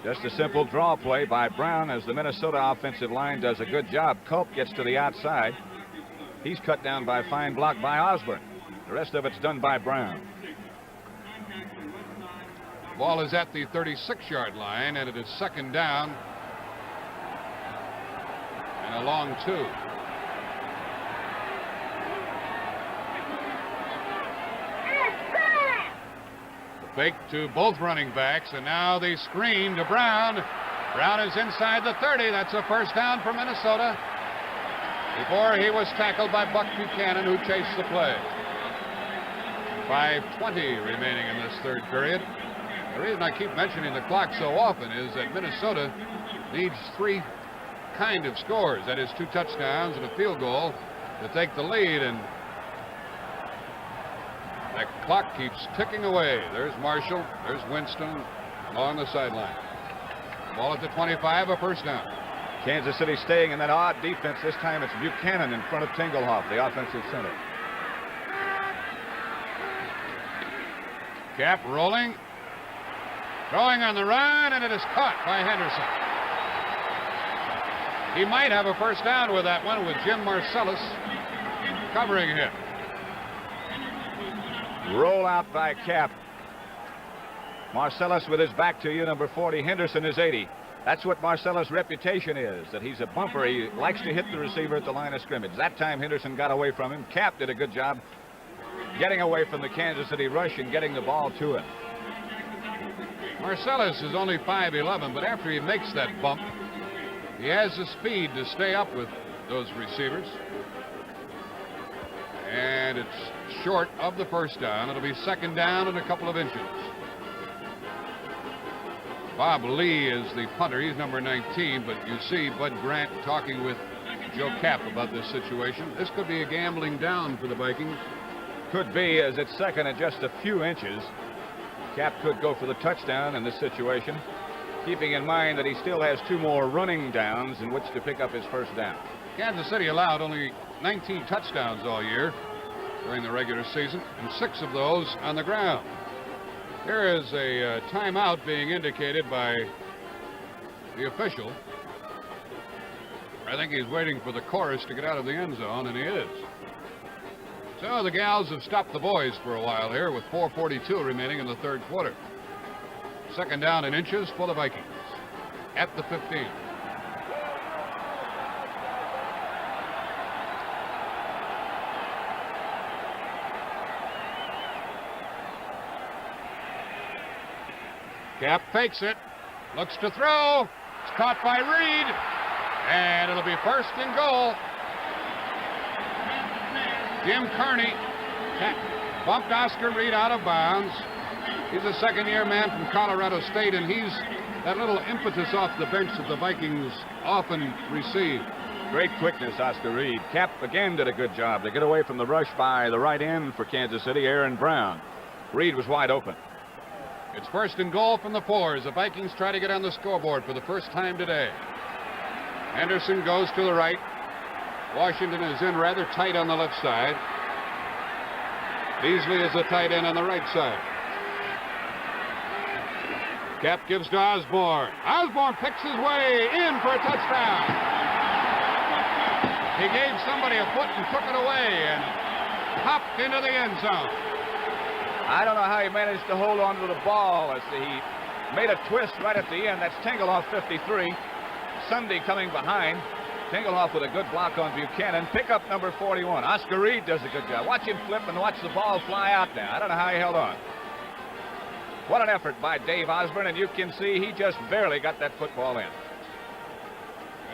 Just a simple draw play by Brown as the Minnesota offensive line does a good job. Cope gets to the outside. He's cut down by a fine block by Osborne. The rest of it's done by Brown. Ball is at the 36-yard line, and it is second down and a long 2. Fake to both running backs, and now they screen to Brown. Brown is inside the 30. That's a first down for Minnesota. Before he was tackled by Buck Buchanan, who chased the play. 5:20 remaining in this third period. The reason I keep mentioning the clock so often is that Minnesota needs 3 kind of scores. That is 2 touchdowns and a field goal to take the lead, and The clock keeps ticking away. There's Marshall. There's Winston along the sideline. Ball at the 25, a first down. Kansas City staying in that odd defense. This time it's Buchanan in front of Tingelhoff, the offensive center. Cap rolling. Throwing on the run, and it is caught by Henderson. He might have a first down with that one with Jim Marcellus covering him. Roll out by Cap. Marcellus with his back to you, number 40. Henderson is 80. That's what Marcellus' reputation is, that he's a bumper. He likes to hit the receiver at the line of scrimmage. That time Henderson got away from him. Cap did a good job getting away from the Kansas City rush and getting the ball to him. Marcellus is only 5'11", but after he makes that bump, he has the speed to stay up with those receivers. And it's short of the first down. It'll be second down and a couple of inches. Bob Lee is the punter. He's number 19, but you see Bud Grant talking with Joe Cap about this situation. This could be a gambling down for the Vikings. Could be, as it's second and just a few inches. Cap could go for the touchdown in this situation, keeping in mind that he still has 2 more running downs in which to pick up his first down. Kansas City allowed only 19 touchdowns all year during the regular season, and 6 of those on the ground. Here is a timeout being indicated by the official. I think he's waiting for the chorus to get out of the end zone, and he is. So the gals have stopped the boys for a while here with 4:42 remaining in the third quarter. Second down in inches for the Vikings at the 15. Cap fakes it, looks to throw. It's caught by Reed, and it'll be first and goal. Jim Kearney bumped Oscar Reed out of bounds. He's a second-year man from Colorado State, and he's that little impetus off the bench that the Vikings often receive. Great quickness, Oscar Reed. Cap again did a good job to get away from the rush by the right end for Kansas City, Aaron Brown. Reed was wide open. It's first and goal from the 4 as the Vikings try to get on the scoreboard for the first time today. Henderson goes to the right. Washington is in rather tight on the left side. Beasley is the tight end on the right side. Cap gives to Osborne. Osborne picks his way in for a touchdown. He gave somebody a foot and took it away and hopped into the end zone. I don't know how he managed to hold on to the ball as he made a twist right at the end. That's Tingelhoff, 53. Sunday coming behind. Tingelhoff with a good block on Buchanan. Pickup number 41. Oscar Reed does a good job. Watch him flip and watch the ball fly out now. I don't know how he held on. What an effort by Dave Osborne, and you can see he just barely got that football in.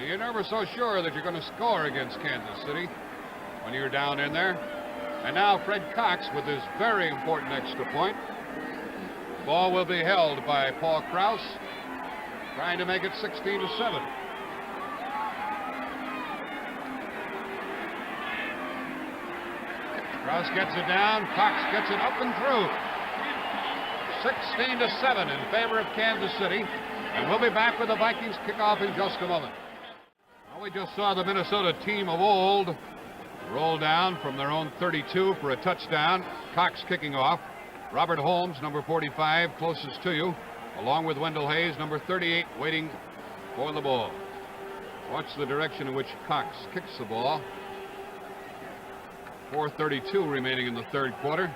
You're never so sure that you're going to score against Kansas City when you're down in there. And now Fred Cox with his very important extra point. Ball will be held by Paul Krause, trying to make it 16-7. Krause gets it down. Cox gets it up and through. 16-7 in favor of Kansas City. And we'll be back with the Vikings kickoff in just a moment. Well, we just saw the Minnesota team of old roll down from their own 32 for a touchdown. Cox kicking off. Robert Holmes, number 45, closest to you, along with Wendell Hayes, number 38, waiting for the ball. Watch the direction in which Cox kicks the ball. 4:32 remaining in the third quarter.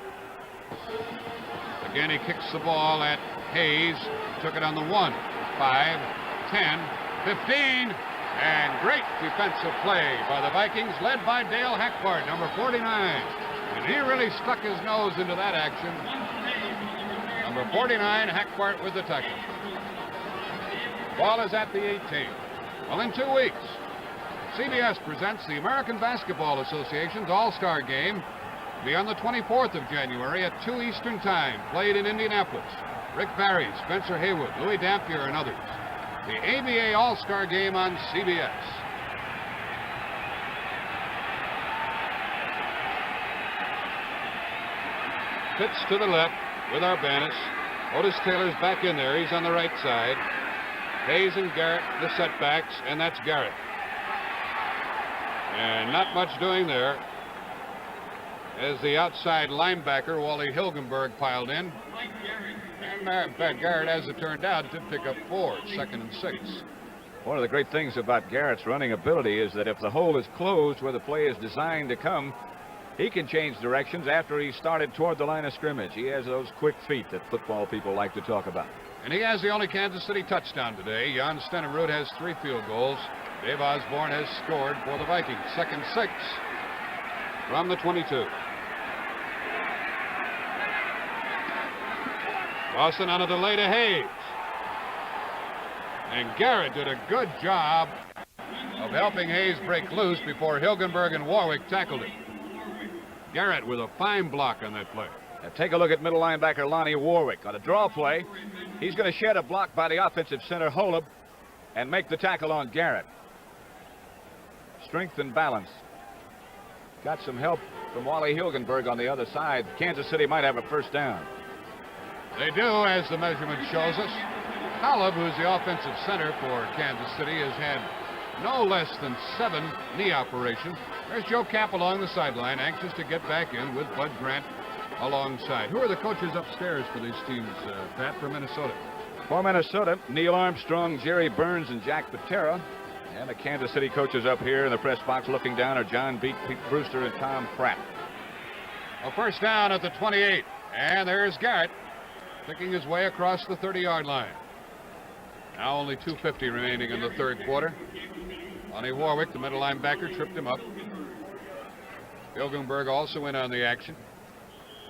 Again, he kicks the ball at Hayes. Took it on the 1, 5, 10, 15. And great defensive play by the Vikings, led by Dale Hackbart, number 49. And he really stuck his nose into that action. Number 49, Hackbart with the tackle. Ball is at the 18. Well, in 2 weeks, CBS presents the American Basketball Association's All-Star Game. It'll be on the 24th of January at 2 Eastern Time, played in Indianapolis. Rick Barry, Spencer Haywood, Louis Dampier, and others. The ABA All-Star Game on CBS. Pitts to the left with Urbanus. Otis Taylor's back in there. He's on the right side. Hayes and Garrett, the setbacks, and that's Garrett. And not much doing there as the outside linebacker, Wally Hilgenberg, piled in. And Garrett, as it turned out, did pick up 4, 2nd and 6. One of the great things about Garrett's running ability is that if the hole is closed where the play is designed to come, he can change directions after he started toward the line of scrimmage. He has those quick feet that football people like to talk about. And he has the only Kansas City touchdown today. Jan Stenerud has 3 field goals. Dave Osborne has scored for the Vikings. 2nd 6 from the 22. Boston on a delay to Hayes. And Garrett did a good job of helping Hayes break loose before Hilgenberg and Warwick tackled him. Garrett with a fine block on that play. Now take a look at middle linebacker Lonnie Warwick. On a draw play, he's going to shed a block by the offensive center Holub and make the tackle on Garrett. Strength and balance. Got some help from Wally Hilgenberg on the other side. Kansas City might have a first down. They do, as the measurement shows us. Holub, who's the offensive center for Kansas City, has had no less than 7 knee operations. There's Joe Kapp along the sideline, anxious to get back in with Bud Grant alongside. Who are the coaches upstairs for these teams, Pat, for Minnesota? For Minnesota, Neil Armstrong, Jerry Burns, and Jack Patera. And the Kansas City coaches up here in the press box looking down are John Beek, Pete Brewster, and Tom Pratt. A first down at the 28. And there's Garrett picking his way across the 30-yard line. Now only 2:50 remaining in the third quarter. Lonnie Warwick, the middle linebacker, tripped him up. Hilgenberg also in on the action.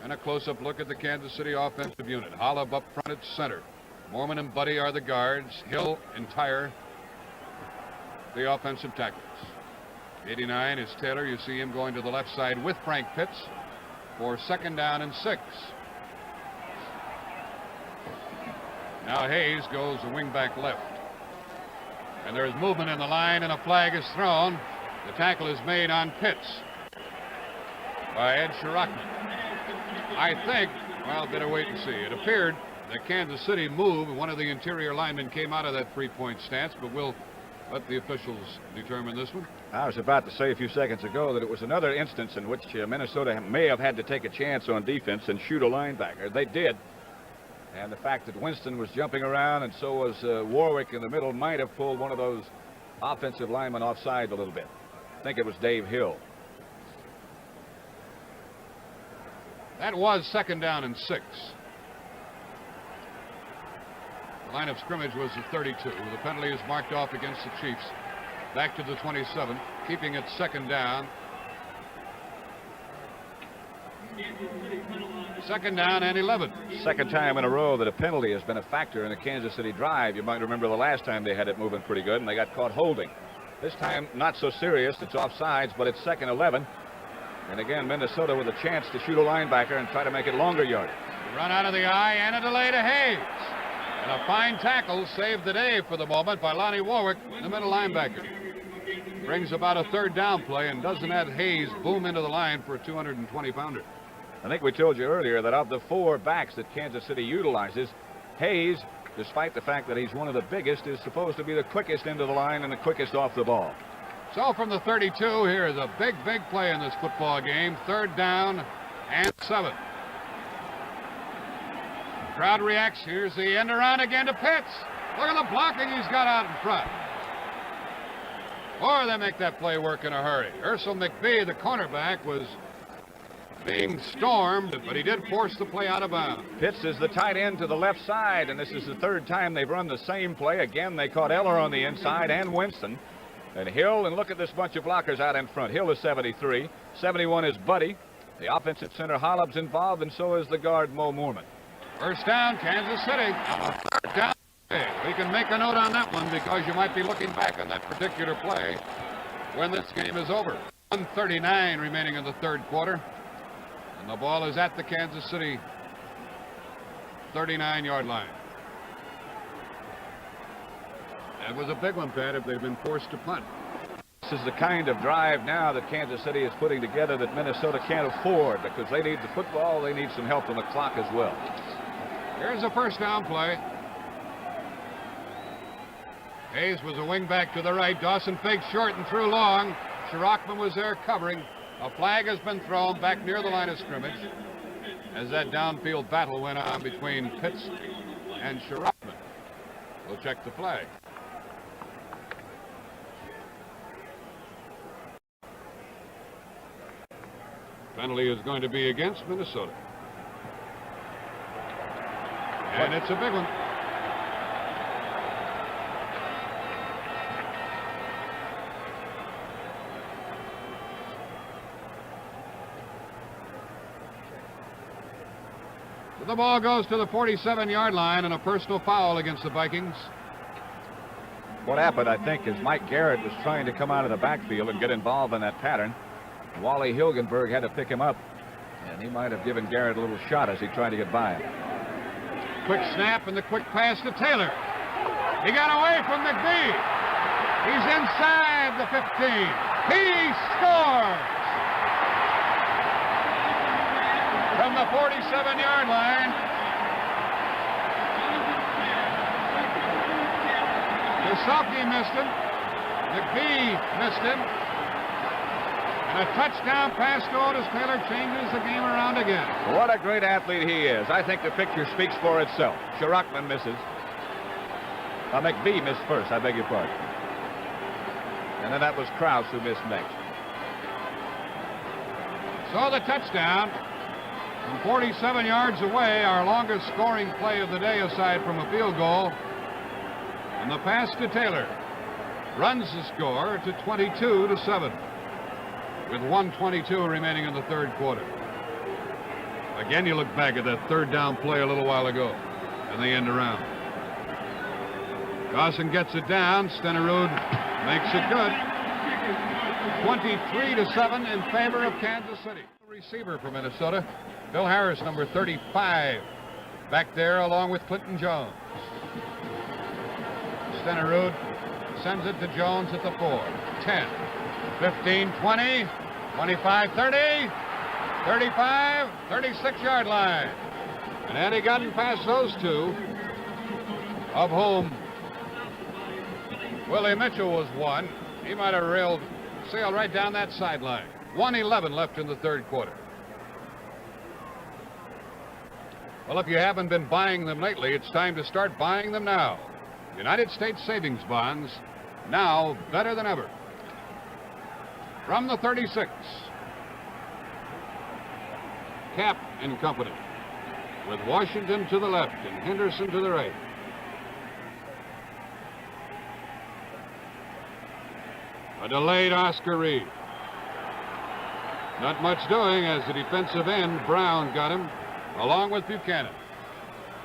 And a close-up look at the Kansas City offensive unit. Holub up front at center. Mormon and Buddy are the guards. Hill and Tyre, the offensive tackles. 89 is Taylor. You see him going to the left side with Frank Pitts for 2nd down and 6. Now Hayes goes the wing back left. And there's movement in the line and a flag is thrown. The tackle is made on Pitts by Ed Sherrockman. I think, well, better wait and see. It appeared that Kansas City moved. One of the interior linemen came out of that 3-point stance, but we'll let the officials determine this one. I was about to say a few seconds ago that it was another instance in which Minnesota may have had to take a chance on defense and shoot a linebacker. They did. And the fact that Winston was jumping around and so was Warwick in the middle might have pulled one of those offensive linemen offside a little bit. I think it was Dave Hill. That was 2nd down and 6. The line of scrimmage was the 32. The penalty is marked off against the Chiefs. Back to the 27, keeping it 2nd down. 2nd down and 11. Second time in a row that a penalty has been a factor in a Kansas City drive. You might remember the last time they had it moving pretty good and they got caught holding. This time not so serious. It's offsides, but it's 2nd 11. And again, Minnesota with a chance to shoot a linebacker and try to make it longer yardage. Run out of the eye and a delay to Hayes. And a fine tackle saved the day for the moment by Lonnie Warwick, the middle linebacker. Brings about a 3rd down play and doesn't have Hayes boom into the line for a 220-pounder. I think we told you earlier that of the 4 backs that Kansas City utilizes, Hayes, despite the fact that he's one of the biggest, is supposed to be the quickest into the line and the quickest off the ball. So from the 32, here is a big play in this football game. 3rd down and 7. Crowd reacts. Here's the end around again to Pitts. Look at the blocking he's got out in front. Or they make that play work in a hurry. Ursel McBee, the cornerback, was being stormed, but he did force the play out of bounds. Pitts is the tight end to the left side, and this is the 3rd time they've run the same play. Again, they caught Eller on the inside and Winston. And Hill, and look at this bunch of blockers out in front. Hill is 73. 71 is Buddy. The offensive center Hollub's involved, and so is the guard Mo Moorman. First down, Kansas City. 3rd down. We can make a note on that one because you might be looking back on that particular play when this game is over. 1:39 remaining in the 3rd quarter. And the ball is at the Kansas City 39-yard line. That was a big one, Pat, if they'd been forced to punt. is the kind of drive now that Kansas City is putting together that Minnesota can't afford, because they need the football, they need some help on the clock as well. Here's a first down play. Hayes was a wing back to the right. Dawson faked short and threw long. Shirachman was there covering. A flag has been thrown back near the line of scrimmage as that downfield battle went on between Pitts and Shirachman. We'll check the flag. Penalty is going to be against Minnesota. And it's a big one. The ball goes to the 47-yard line and a personal foul against the Vikings. What happened, I think, is Mike Garrett was trying to come out of the backfield and get involved in that pattern. Wally Hilgenberg had to pick him up, and he might have given Garrett a little shot as he tried to get by him. Quick snap and the quick pass to Taylor. He got away from McBee. He's inside the 15. He scores! From the 47-yard line. Gasocki missed him. McBee missed him. And a touchdown pass to Otis Taylor changes the game around again. What a great athlete he is. I think the picture speaks for itself. Shirachman misses. McBee missed first, I beg your pardon. And then that was Krause who missed next. So the touchdown from 47 yards away, our longest scoring play of the day aside from a field goal. And the pass to Taylor runs the score to 22-7 with 1:22 remaining in the third quarter. Again, you look back at that third down play a little while ago and they end around. Dawson gets it down. Stenerud makes it good. 23-7 in favor of Kansas City. Receiver for Minnesota, Bill Harris, number 35, back there along with Clinton Jones. Stenerud sends it to Jones at the 4, 10, 15, 20, 25, 30, 35, 36-yard line. And had he gotten past those two, of whom Willie Mitchell was one, he might have sailed right down that sideline. 1:11 left in the third quarter. Well, if you haven't been buying them lately, it's time to start buying them now. United States savings bonds, now better than ever. From the 36, Cap and Company, with Washington to the left and Henderson to the right. A delayed Oscar Reed. Not much doing as the defensive end, Brown, got him, along with Buchanan.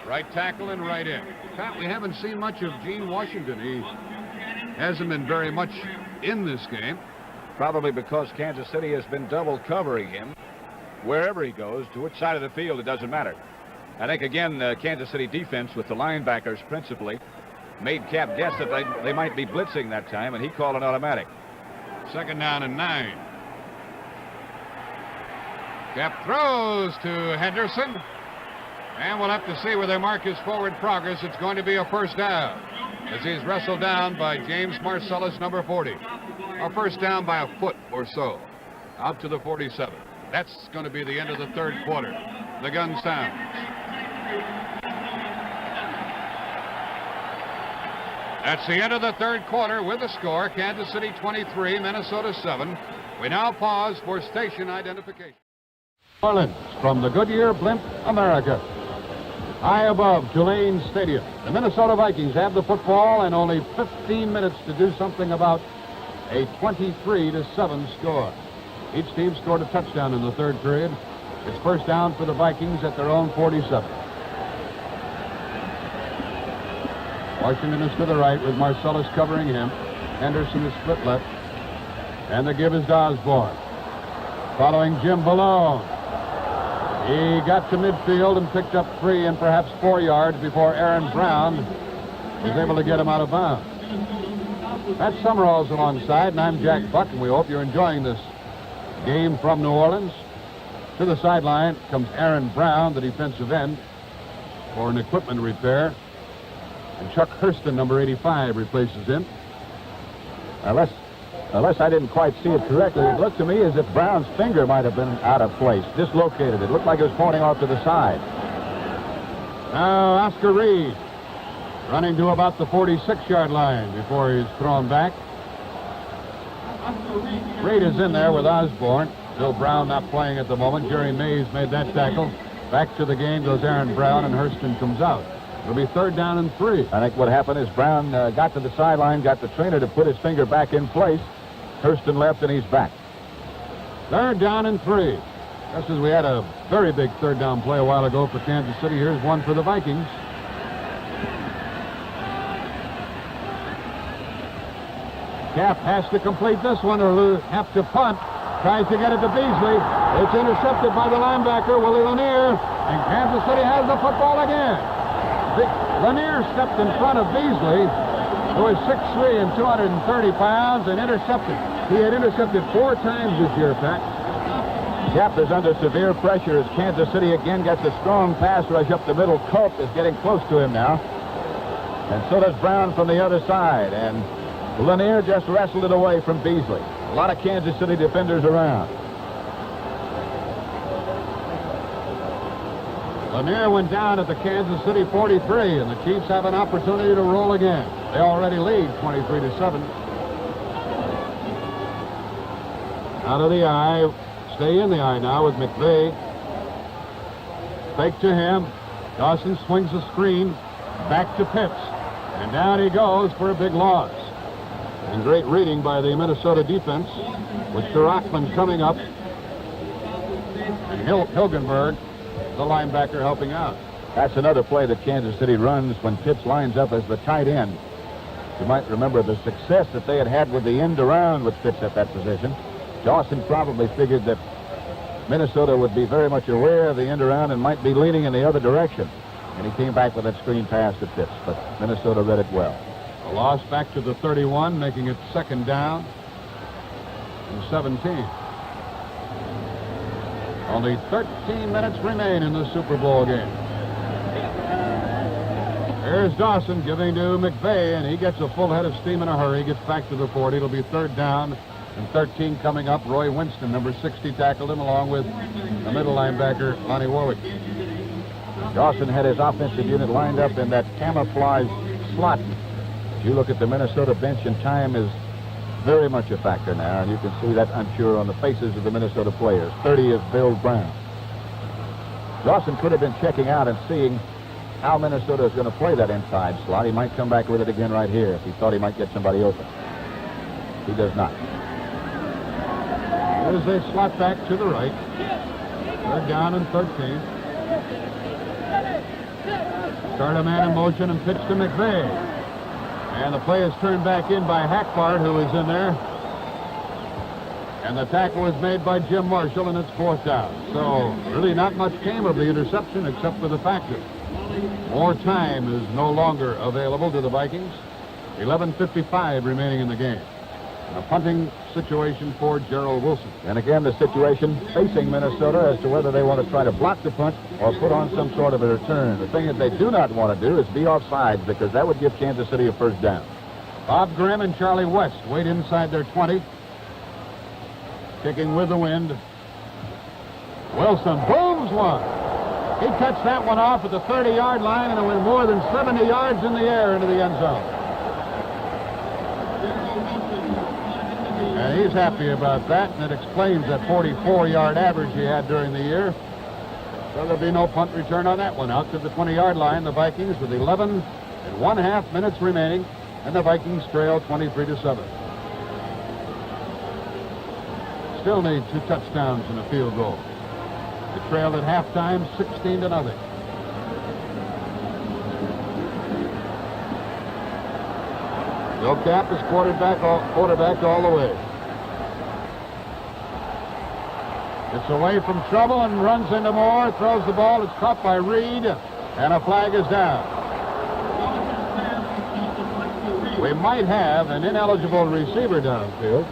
Right tackle and right end. Pat, we haven't seen much of Gene Washington. He hasn't been very much in this game. Probably because Kansas City has been double covering him. Wherever he goes, to which side of the field, it doesn't matter. I think, again, Kansas City defense with the linebackers principally made Cap guess that they might be blitzing that time, and he called an automatic. 2nd down and 9. Cap throws to Henderson. And we'll have to see where they mark his forward progress. It's going to be a first down as he's wrestled down by James Marcellus, number 40. A first down by a foot or so out to the 47. That's going to be the end of the third quarter. The gun sounds. That's the end of the third quarter with the score, Kansas City 23, Minnesota 7. We now pause for station identification. Orleans from the Goodyear Blimp America. High above Tulane Stadium. The Minnesota Vikings have the football and only 15 minutes to do something about a 23-7 score. Each team scored a touchdown in the third period. It's first down for the Vikings at their own 47. Washington is to the right with Marcellus covering him. Henderson is split left. And the give is to Osborne. Following Jim Balone. He got to midfield and picked up 3 and perhaps 4 yards before Aaron Brown was able to get him out of bounds. Pat Summerall's alongside, and I'm Jack Buck, and we hope you're enjoying this game from New Orleans. To the sideline comes Aaron Brown, the defensive end, for an equipment repair. And Chuck Hurston, number 85, replaces him. Unless I didn't quite see it correctly, it looked to me as if Brown's finger might have been out of place, dislocated. It looked like it was pointing off to the side. Now Oscar Reed running to about the 46-yard line before he's thrown back. Reed is in there with Osborne. Bill Brown not playing at the moment. Jerry Mays made that tackle. Back to the game goes Aaron Brown, and Hurston comes out. It'll be 3rd down and 3. I think what happened is Brown got to the sideline, got the trainer to put his finger back in place. Hurston left, and he's back. 3rd down and 3. Just as we had a very big 3rd down play a while ago for Kansas City, here's one for the Vikings. Cap has to complete this one or he'll have to punt. Tries to get it to Beasley. It's intercepted by the linebacker, Willie Lanier, and Kansas City has the football again. Lanier stepped in front of Beasley, who is 6'3" and 230 pounds, and intercepted. He had intercepted 4 times this year, Pat. Cap is under severe pressure as Kansas City again gets a strong pass rush up the middle. Culp is getting close to him now. And so does Brown from the other side. And Lanier just wrestled it away from Beasley. A lot of Kansas City defenders around. Lanier went down at the Kansas City 43, and the Chiefs have an opportunity to roll again. They already lead 23-7. Out of the eye. Stay in the eye now with McVay. Fake to him. Dawson swings the screen. Back to Pitts. And down he goes for a big loss. And great reading by the Minnesota defense with Sherrockman coming up. And Hilgenberg, the linebacker, helping out. That's another play that Kansas City runs when Pitts lines up as the tight end. You might remember the success that they had with the end around with Pitts at that position. Dawson probably figured that Minnesota would be very much aware of the end around and might be leaning in the other direction. And he came back with that screen pass to Pitts, but Minnesota read it well. A loss back to the 31, making it 2nd down and 17. Only 13 minutes remain in the Super Bowl game. Here's Dawson giving to McVay, and he gets a full head of steam in a hurry. He gets back to the 40. It'll be 3rd down and 13 coming up. Roy Winston, number 60, tackled him along with the middle linebacker, Lonnie Warwick. Dawson had his offensive unit lined up in that camouflage slot. If you look at the Minnesota bench, and time is very much a factor now, and you can see that, I'm sure, on the faces of the Minnesota players. 30 is Bill Brown. Dawson could have been checking out and seeing how Minnesota is going to play that inside slot. He might come back with it again right here if he thought he might get somebody open. He does not. As they slot back to the right. 3rd down and 13. Start a man in motion and pitch to McVay. And the play is turned back in by Hackbart, who is in there. And the tackle was made by Jim Marshall, and it's 4th down. So really not much came of the interception except for the fact that more time is no longer available to the Vikings. 11:55 remaining in the game. And a punting situation for Gerald Wilson. And again, the situation facing Minnesota as to whether they want to try to block the punt or put on some sort of a return. The thing that they do not want to do is be offsides, because that would give Kansas City a 1st down. Bob Grimm and Charlie West wait inside their 20. Kicking with the wind. Wilson booms one. He cuts that one off at the 30-yard line, and it went more than 70 yards in the air into the end zone. And he's happy about that, and it explains that 44-yard average he had during the year. So there'll be no punt return on that one. Out to the 20-yard line, the Vikings with 11 1/2 minutes remaining, and the Vikings trail 23-7. Still need 2 touchdowns and a field goal. They trailed at halftime 16-0. Joe Cap is quarterback all the way. It's away from trouble and runs into Moore, throws the ball. It's caught by Reed, and a flag is down. We might have an ineligible receiver downfield.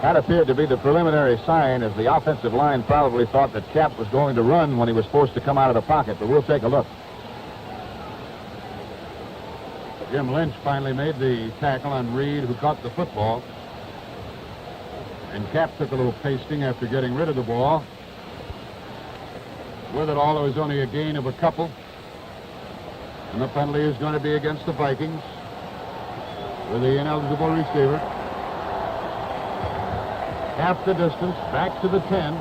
That appeared to be the preliminary sign, as the offensive line probably thought that Cap was going to run when he was forced to come out of the pocket, but we'll take a look. Jim Lynch finally made the tackle on Reed, who caught the football. And Cap took a little pasting after getting rid of the ball. With it all, there was only a gain of a couple. And the penalty is going to be against the Vikings with the ineligible receiver. Half the distance, back to the 10.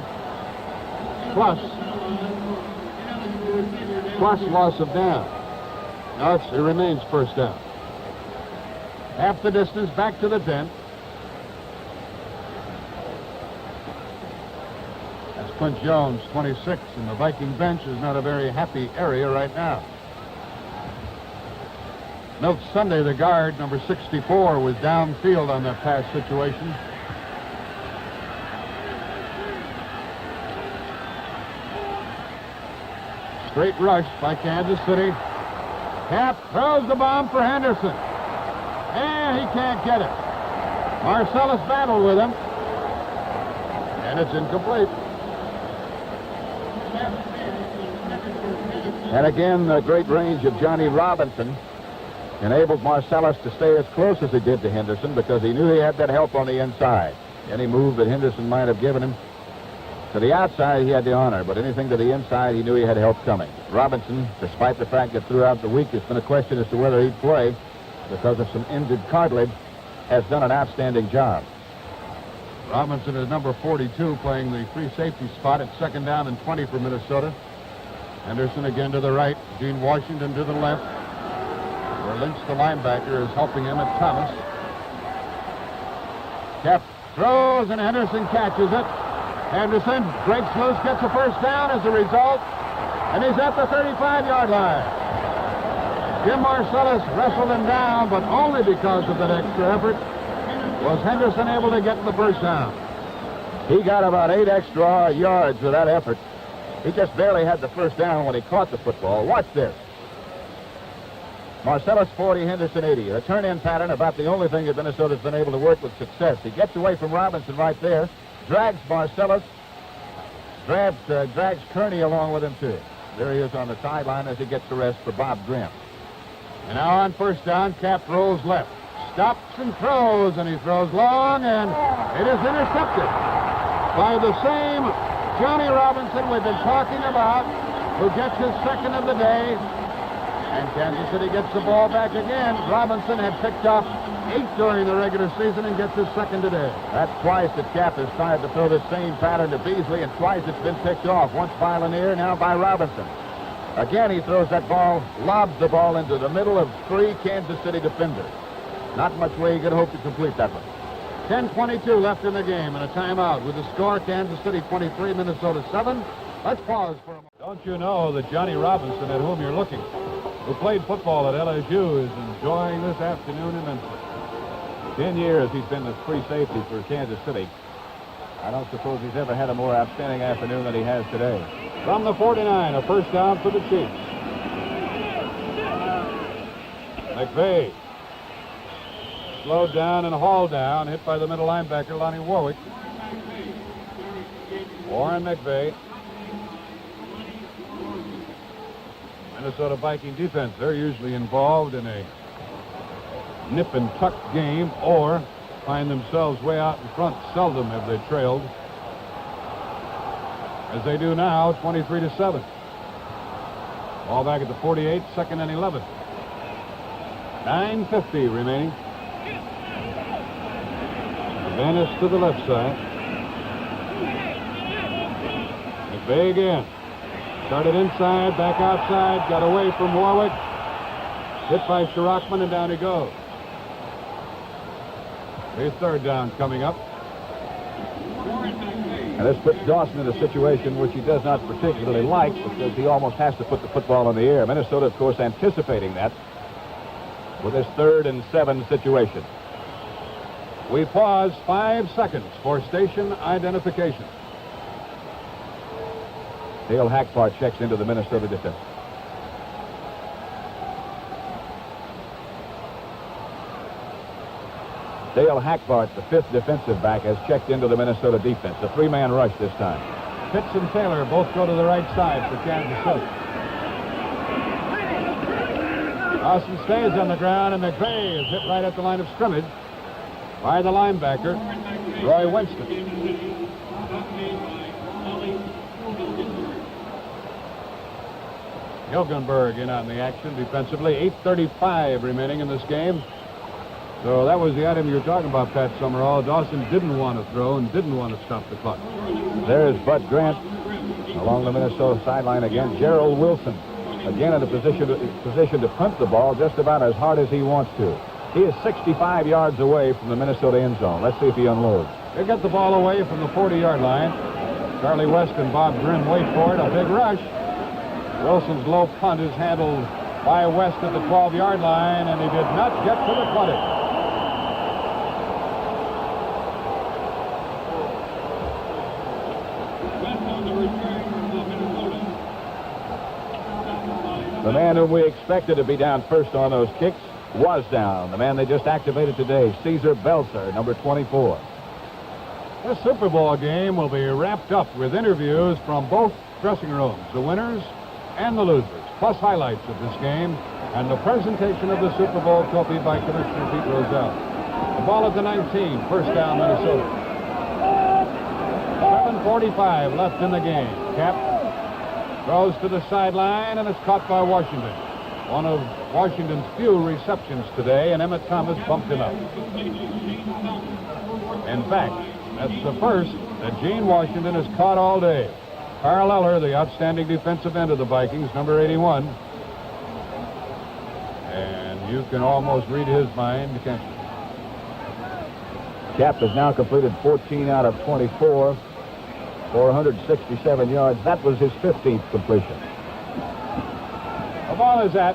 Plus loss of down. No, it remains first down. Half the distance, back to the 10. That's Clint Jones, 26, and the Viking bench is not a very happy area right now. Note Sunday, the guard, number 64, was downfield on that pass situation. Straight rush by Kansas City. Cap throws the bomb for Henderson. And he can't get it. Marcellus battled with him. And it's incomplete. And again, the great range of Johnny Robinson enabled Marcellus to stay as close as he did to Henderson because he knew he had that help on the inside. Any move that Henderson might have given him to the outside, he had the honor, but anything to the inside, he knew he had help coming. Robinson, despite the fact that throughout the week it's been a question as to whether he'd play because of some injured cartilage, has done an outstanding job. Robinson is number 42, playing the free safety spot at 2nd down and 20 for Minnesota. Henderson again to the right, Gene Washington to the left, where Lynch, the linebacker, is helping him at Thomas. Cap throws, and Henderson catches it. Henderson breaks loose, gets a first down as a result, and he's at the 35-yard line. Jim Marcellus wrestled him down, but only because of that extra effort was Henderson able to get the first down. He got about 8 extra yards with that effort. He just barely had the first down when he caught the football. Watch this. Marcellus 40, Henderson 80. A turn-in pattern, about the only thing that Minnesota's been able to work with success. He gets away from Robinson right there, drags Marcellus, drags Kearney along with him too. There he is on the sideline as he gets the rest for Bob Grimm. And now on first down, Cap rolls left, stops and throws, and he throws long, and it is intercepted by the same Johnny Robinson we've been talking about, who gets his second of the day. And Kansas City gets the ball back again. Robinson had picked off 8 during the regular season and gets his second today. That's twice that Cap has tried to throw the same pattern to Beasley, and twice it's been picked off. Once by Lanier, now by Robinson. Again, he throws that ball, lobs the ball into the middle of 3 Kansas City defenders. Not much way you could hope to complete that one. 10:22 left in the game and a timeout with the score Kansas City 23, Minnesota 7. Let's pause for a moment. Don't you know that Johnny Robinson, at whom you're looking, who played football at LSU, is enjoying this afternoon immensely. 10 years he's been the free safety for Kansas City. I don't suppose he's ever had a more outstanding afternoon than he has today. From the 49, a first down for the Chiefs. McVay slowed down and hauled down, hit by the middle linebacker, Lonnie Warwick. Warren McVay. Minnesota Viking defense, they're usually involved in a nip and tuck game or find themselves way out in front. Seldom have they trailed, as they do now, 23-7. Ball back at the 48, 2nd and 11. 9:50 remaining. Vanis to the left side. McVay again. Started inside, back outside, got away from Warwick. Hit by Shirachman, and down he goes. His third down coming up. And this puts Dawson in a situation which he does not particularly like, because he almost has to put the football in the air. Minnesota, of course, anticipating that with this 3rd and 7 situation. We pause 5 seconds for station identification. Dale Hackfart checks into the Minnesota defense. Dale Hackbart, the 5th defensive back, has checked into the Minnesota defense. A 3-man rush this time. Pitts and Taylor both go to the right side for Kansas City. Dawson stays on the ground, and McVay is hit right at the line of scrimmage by the linebacker, Roy Winston. Hilgenberg in on the action defensively. 8:35 remaining in this game. So that was the item you were talking about, Pat Summerall. Dawson didn't want to throw and didn't want to stop the clock. There's Bud Grant along the Minnesota sideline again. Gerald Wilson again in a position to punt the ball just about as hard as he wants to. He is 65 yards away from the Minnesota end zone. Let's see if he unloads. They get the ball away from the 40-yard line. Charlie West and Bob Grimm wait for it. A big rush. Wilson's low punt is handled by West at the 12-yard line, and he did not get to the 20. The man whom we expected to be down first on those kicks was down. The man they just activated today, Caesar Belzer, number 24. This Super Bowl game will be wrapped up with interviews from both dressing rooms, the winners and the losers, plus highlights of this game and the presentation of the Super Bowl trophy by Commissioner Pete Rozelle. The ball at the 19, first down, Minnesota. 7:45 left in the game. Cap throws to the sideline, and it's caught by Washington. One of Washington's few receptions today, and Emmett Thomas bumped him up. In fact, that's the first that Gene Washington has caught all day. Carl Eller, the outstanding defensive end of the Vikings, number 81. And you can almost read his mind, can't you? Cap has now completed 14 out of 24. 467 yards. That was his 15th completion. The ball is at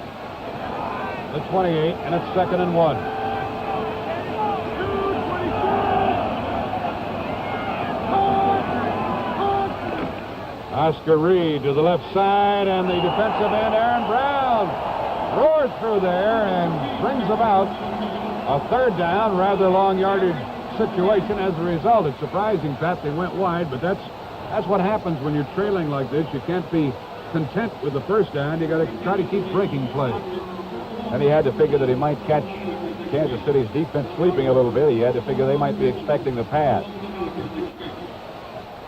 the 28, and it's 2nd and 1. Oscar Reed to the left side, and the defensive end, Aaron Brown, roars through there and brings about a 3rd down, rather long yardage situation. As a result, it's surprising, Pat, they went wide, but that's what happens when you're trailing like this. You can't be content with the 1st down. You got to try to keep breaking plays. And he had to figure that he might catch Kansas City's defense sleeping a little bit. He had to figure they might be expecting the pass.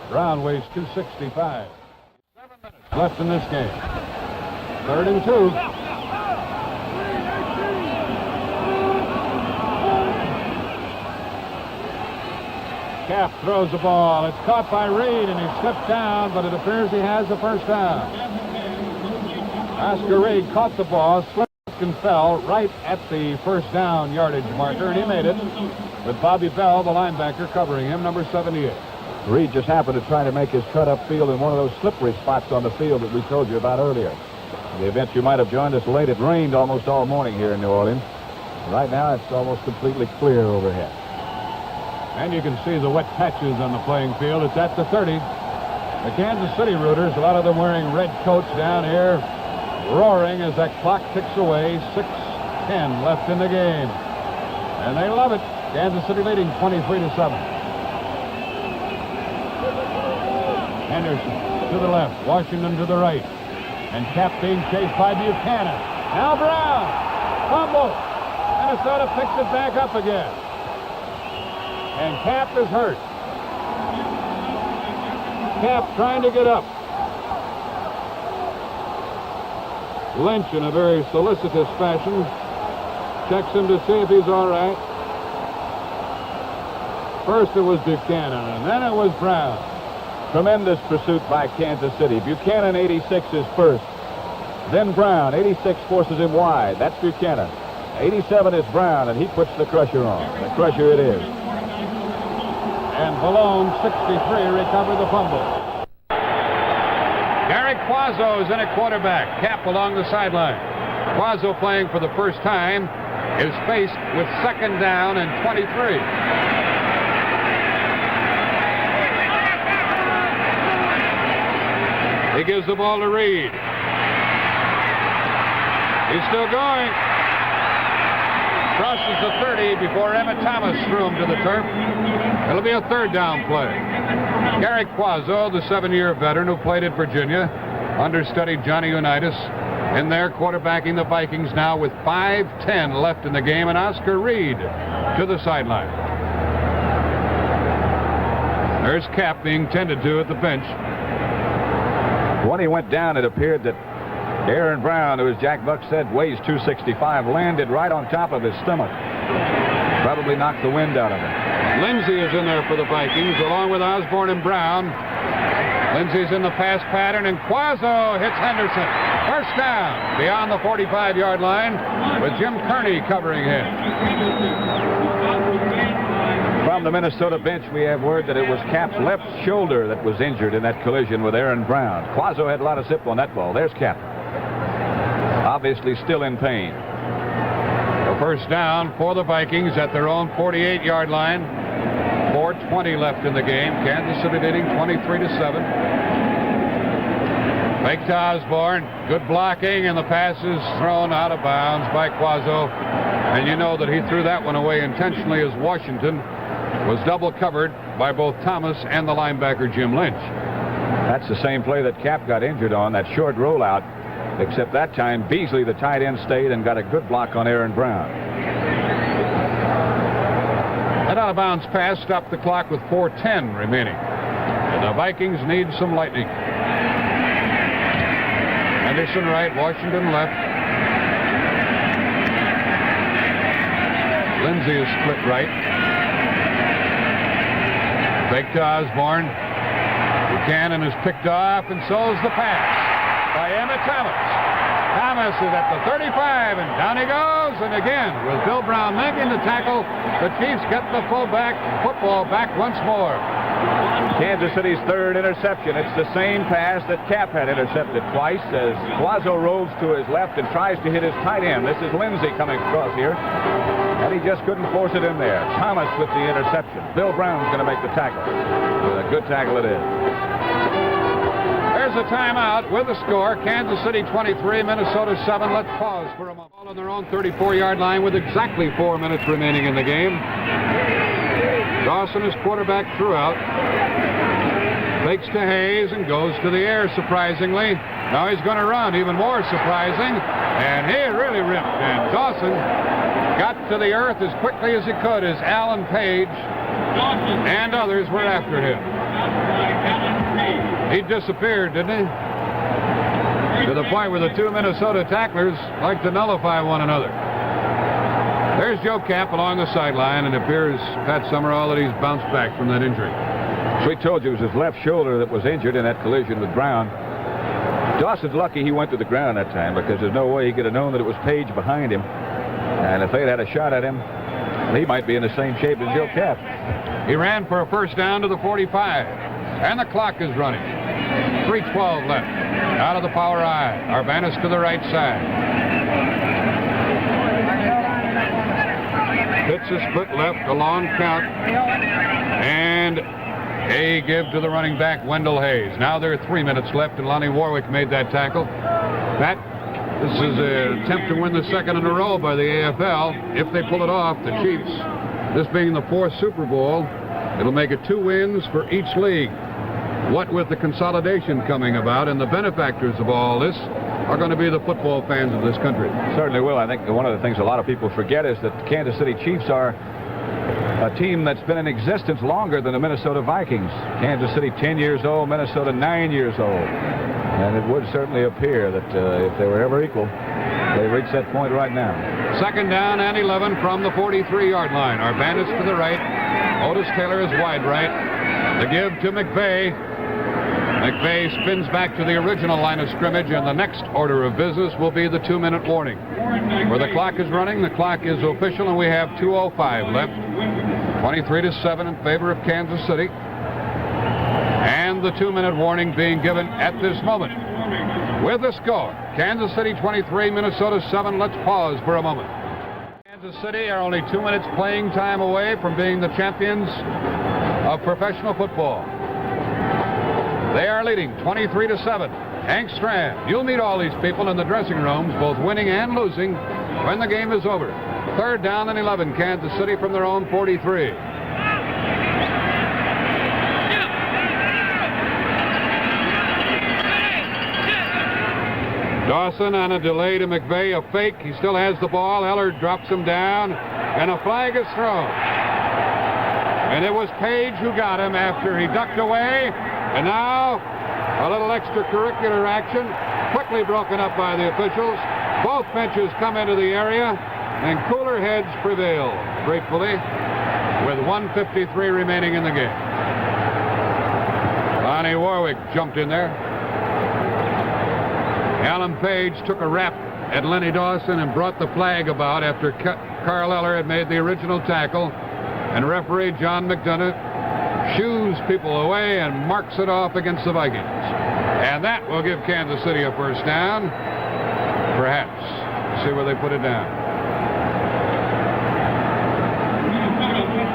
Brown weighs 265. 7 minutes left in this game. 3rd and 2. Cap throws the ball. It's caught by Reed, and he slipped down, but it appears he has the 1st down. Oscar Reed caught the ball, slipped and fell right at the 1st down yardage marker, and he made it with Bobby Bell, the linebacker, covering him, number 78. Reed just happened to try to make his cut upfield in one of those slippery spots on the field that we told you about earlier. In the event you might have joined us late, it rained almost all morning here in New Orleans. Right now, it's almost completely clear overhead. And you can see the wet patches on the playing field. It's at the 30. The Kansas City Rooters, a lot of them wearing red coats down here, roaring as that clock ticks away. 6:10 left in the game. And they love it. Kansas City leading 23-7. Henderson to the left, Washington to the right. And Cap being chased by Buchanan. Now Brown. Fumble. Minnesota picks it back up again. And Cap is hurt. Cap trying to get up. Lynch, in a very solicitous fashion, checks him to see if he's all right. First it was Buchanan, and then it was Brown. Tremendous pursuit by Kansas City. Buchanan, 86, is first. Then Brown, 86, forces him wide. That's Buchanan. 87 is Brown, and he puts the crusher on. The crusher it is. And Malone, 63, recovered the fumble. Gary Quazzo is in at quarterback. Cap along the sideline. Quazzo, playing for the first time, is faced with 2nd down and 23. He gives the ball to Reed. He's still going. Crosses the 30 before Emmett Thomas threw him to the turf. It'll be a third down play. Gary Quazzo, the 7-year veteran who played at Virginia, understudied Johnny Unitas in there, quarterbacking the Vikings now with 5:10 left in the game, and Oscar Reed to the sideline. There's Cap being tended to at the bench. When he went down, it appeared that Aaron Brown, who, as Jack Buck said, weighs 265, landed right on top of his stomach. Probably knocked the wind out of him. Lindsey is in there for the Vikings, along with Osborne and Brown. Lindsey's in the pass pattern, and Quazzo hits Henderson. First down beyond the 45-yard line with Jim Kearney covering him. From the Minnesota bench, we have word that it was Cap's left shoulder that was injured in that collision with Aaron Brown. Quazzo had a lot of zip on that ball. There's Cap. Obviously still in pain. The first down for the Vikings at their own 48-yard line. 4:20 left in the game. Kansas City leading 23-7. Fake to Osborne. Good blocking, and the pass is thrown out of bounds by Quazzo. And you know that he threw that one away intentionally, as Washington was double covered by both Thomas and the linebacker Jim Lynch. That's the same play that Cap got injured on, that short rollout, except that time Beasley, the tight end, stayed and got a good block on Aaron Brown. That out-of-bounds pass stopped the clock with 4:10 remaining. And the Vikings need some lightning. Henderson right, Washington left. Lindsey is split right. Fake to Osborne. Buchanan is picked off, and so is the pass by Emmett Thomas. Thomas is at the 35, and down he goes. And again, with Bill Brown making the tackle, the Chiefs get the football back once more. Kansas City's third interception. It's the same pass that Cap had intercepted twice, as Quazzo rolls to his left and tries to hit his tight end. This is Lindsey coming across here, and he just couldn't force it in there. Thomas with the interception. Bill Brown's going to make the tackle. A good tackle it is. There's a timeout with the score. Kansas City 23, Minnesota 7. Let's pause for a moment. Ball on their own 34-yard line with exactly 4 minutes remaining in the game. Dawson is quarterback throughout. Fakes to Hayes and goes to the air, surprisingly. Now he's going to run, even more surprising. And he really ripped. And Dawson got to the earth as quickly as he could as Alan Page and others were after him. He disappeared, didn't he? To the point where the two Minnesota tacklers like to nullify one another. There's Joe Cap along the sideline, and it appears, Pat Summerall, that he's bounced back from that injury. So we told you it was his left shoulder that was injured in that collision with Brown. Dawson's lucky he went to the ground that time, because there's no way he could have known that it was Page behind him. And if they'd had a shot at him, he might be in the same shape as Joe Cap. He ran for a first down to the 45, and the clock is running. 3:12 left. Out of the power I. Arbanis to the right side. Hits a split left, a long count, and a give to the running back, Wendell Hayes. Now there are 3 minutes left, and Lonnie Warwick made that tackle. This is an attempt to win the second in a row by the AFL. If they pull it off, the Chiefs, this being the 4th Super Bowl, it'll make it 2 wins for each league. What with the consolidation coming about, and the benefactors of all this are going to be the football fans of this country. Certainly will. I think one of the things a lot of people forget is that the Kansas City Chiefs are a team that's been in existence longer than the Minnesota Vikings. Kansas City 10 years old, Minnesota 9 years old. And it would certainly appear that if they were ever equal, they reached that point right now. Second down and 11 from the 43-yard line. Arbanis to the right. Otis Taylor is wide right. The give to McVay. McVay spins back to the original line of scrimmage, and the next order of business will be the 2-minute warning. Where the clock is running, the clock is official, and we have 2:05 left. 23-7 in favor of Kansas City. And the 2-minute warning being given at this moment. With the score, Kansas City 23, Minnesota 7. Let's pause for a moment. Kansas City are only 2 minutes playing time away from being the champions of professional football. They are leading 23-7. Hank Strand. You'll meet all these people in the dressing rooms, both winning and losing, when the game is over. Third down and 11, Kansas City from their own 43. Dawson on a delay to McVay, a fake. He still has the ball. Eller drops him down, and a flag is thrown. And it was Page who got him after he ducked away. And now a little extracurricular action, quickly broken up by the officials. Both benches come into the area, and cooler heads prevail, gratefully, with 1:53 remaining in the game. Lonnie Warwick jumped in there. Alan Page took a rap at Lenny Dawson and brought the flag about after Carl Eller had made the original tackle, and referee John McDonough shoos people away and marks it off against the Vikings. And that will give Kansas City a first down, perhaps. See where they put it down.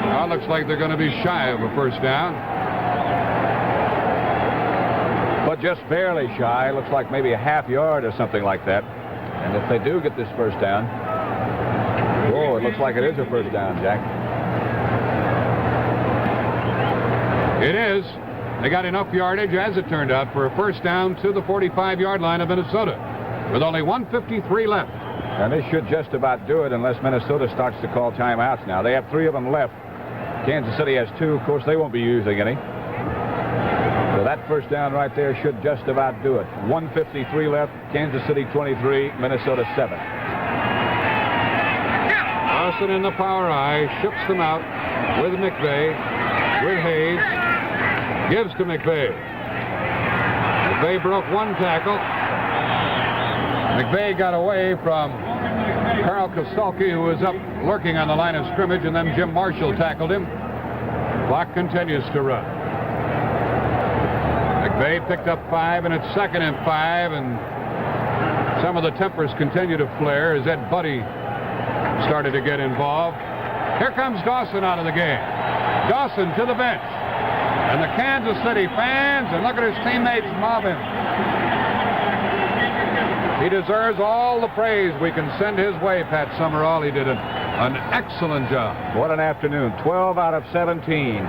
Well, it looks like they're going to be shy of a first down. But just barely shy. Looks like maybe a half yard or something like that. And if they do get this first down, oh, it looks like it is a first down, Jack. It is. They got enough yardage, as it turned out, for a first down to the 45-yard line of Minnesota, with only 1:53 left. And this should just about do it unless Minnesota starts to call timeouts now. They have 3 of them left. Kansas City has 2. Of course, they won't be using any. So that first down right there should just about do it. 1:53 left. Kansas City 23, Minnesota 7. Dawson in the power eye, ships them out with McVay, with Hayes, gives to McVay. McVay broke one tackle. McVay got away from Carl Kostalki, who was up lurking on the line of scrimmage, and then Jim Marshall tackled him. Clock continues to run. McVay picked up 5, and it's 2nd and 5, and some of the tempers continue to flare as Ed Buddy started to get involved. Here comes Dawson out of the game. Dawson to the bench. And the Kansas City fans, and look at his teammates mob him. He deserves all the praise we can send his way, Pat Summerall. He did an excellent job. What an afternoon. 12 out of 17.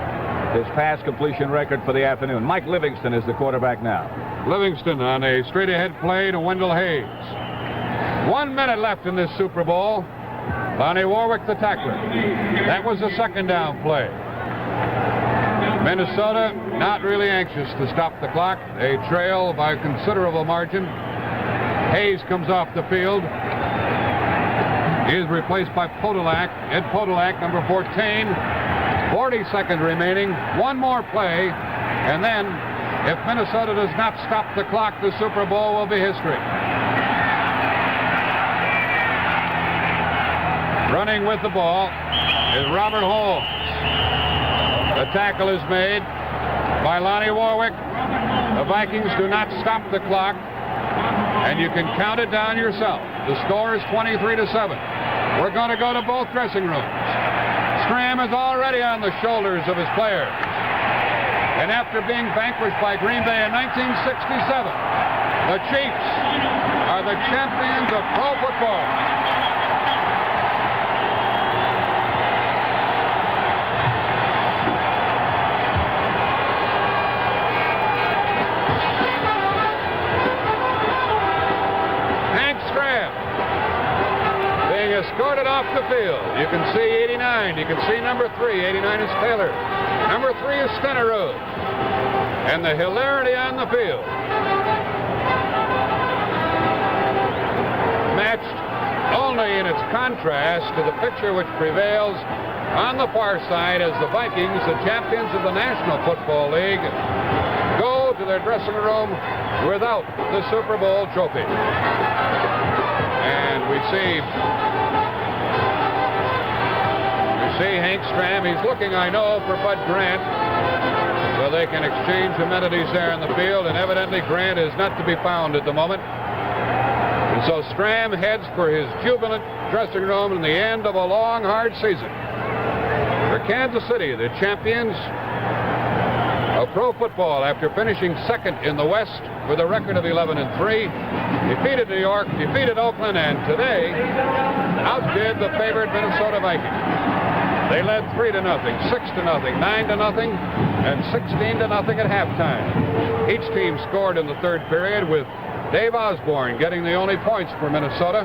His pass completion record for the afternoon. Mike Livingston is the quarterback now. Livingston on a straight-ahead play to Wendell Hayes. 1 minute left in this Super Bowl. Lonnie Warwick, the tackler. That was the second down play. Minnesota not really anxious to stop the clock. They trail by a considerable margin. Hayes comes off the field. He is replaced by Podolak. Ed Podolak, number 14. 40 seconds remaining. One more play, and then if Minnesota does not stop the clock, the Super Bowl will be history. Running with the ball is Robert Holmes. The tackle is made by Lonnie Warwick. The Vikings do not stop the clock, and you can count it down yourself. The score is 23-7. We're going to go to both dressing rooms. Scram is already on the shoulders of his players. And after being vanquished by Green Bay in 1967, the Chiefs are the champions of pro football. Escorted off the field. You can see 89. You can see number 3. 89 is Taylor. Number 3 is Stenerud. And the hilarity on the field matched only in its contrast to the picture which prevails on the far side as the Vikings, the champions of the National Football League, go to their dressing room without the Super Bowl trophy. And we see Hank Stram. He's looking, I know, for Bud Grant, so they can exchange amenities there in the field, and evidently Grant is not to be found at the moment. And so Stram heads for his jubilant dressing room in the end of a long, hard season. For Kansas City, the champions of Pro Football, after finishing second in the West with a record of 11-3, defeated New York, defeated Oakland, and today outdid the favored Minnesota Vikings. They led 3-0, 6-0, 9-0, and 16-0 at halftime. Each team scored in the third period, with Dave Osborne getting the only points for Minnesota.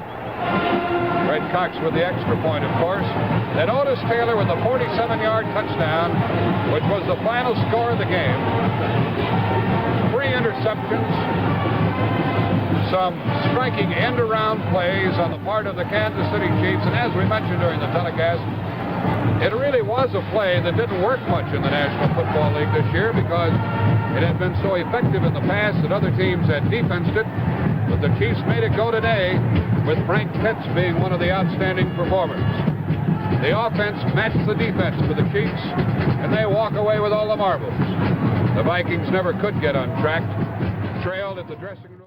Red Cox with the extra point, of course. Then Otis Taylor with a 47-yard touchdown, which was the final score of the game. 3 interceptions, some striking end-around plays on the part of the Kansas City Chiefs, and as we mentioned during the telecast, it really was a play that didn't work much in the National Football League this year because it had been so effective in the past that other teams had defensed it. But the Chiefs made it go today, with Frank Pitts being one of the outstanding performers. The offense matched the defense for the Chiefs, and they walk away with all the marbles. The Vikings never could get on track, trailed at the dressing room.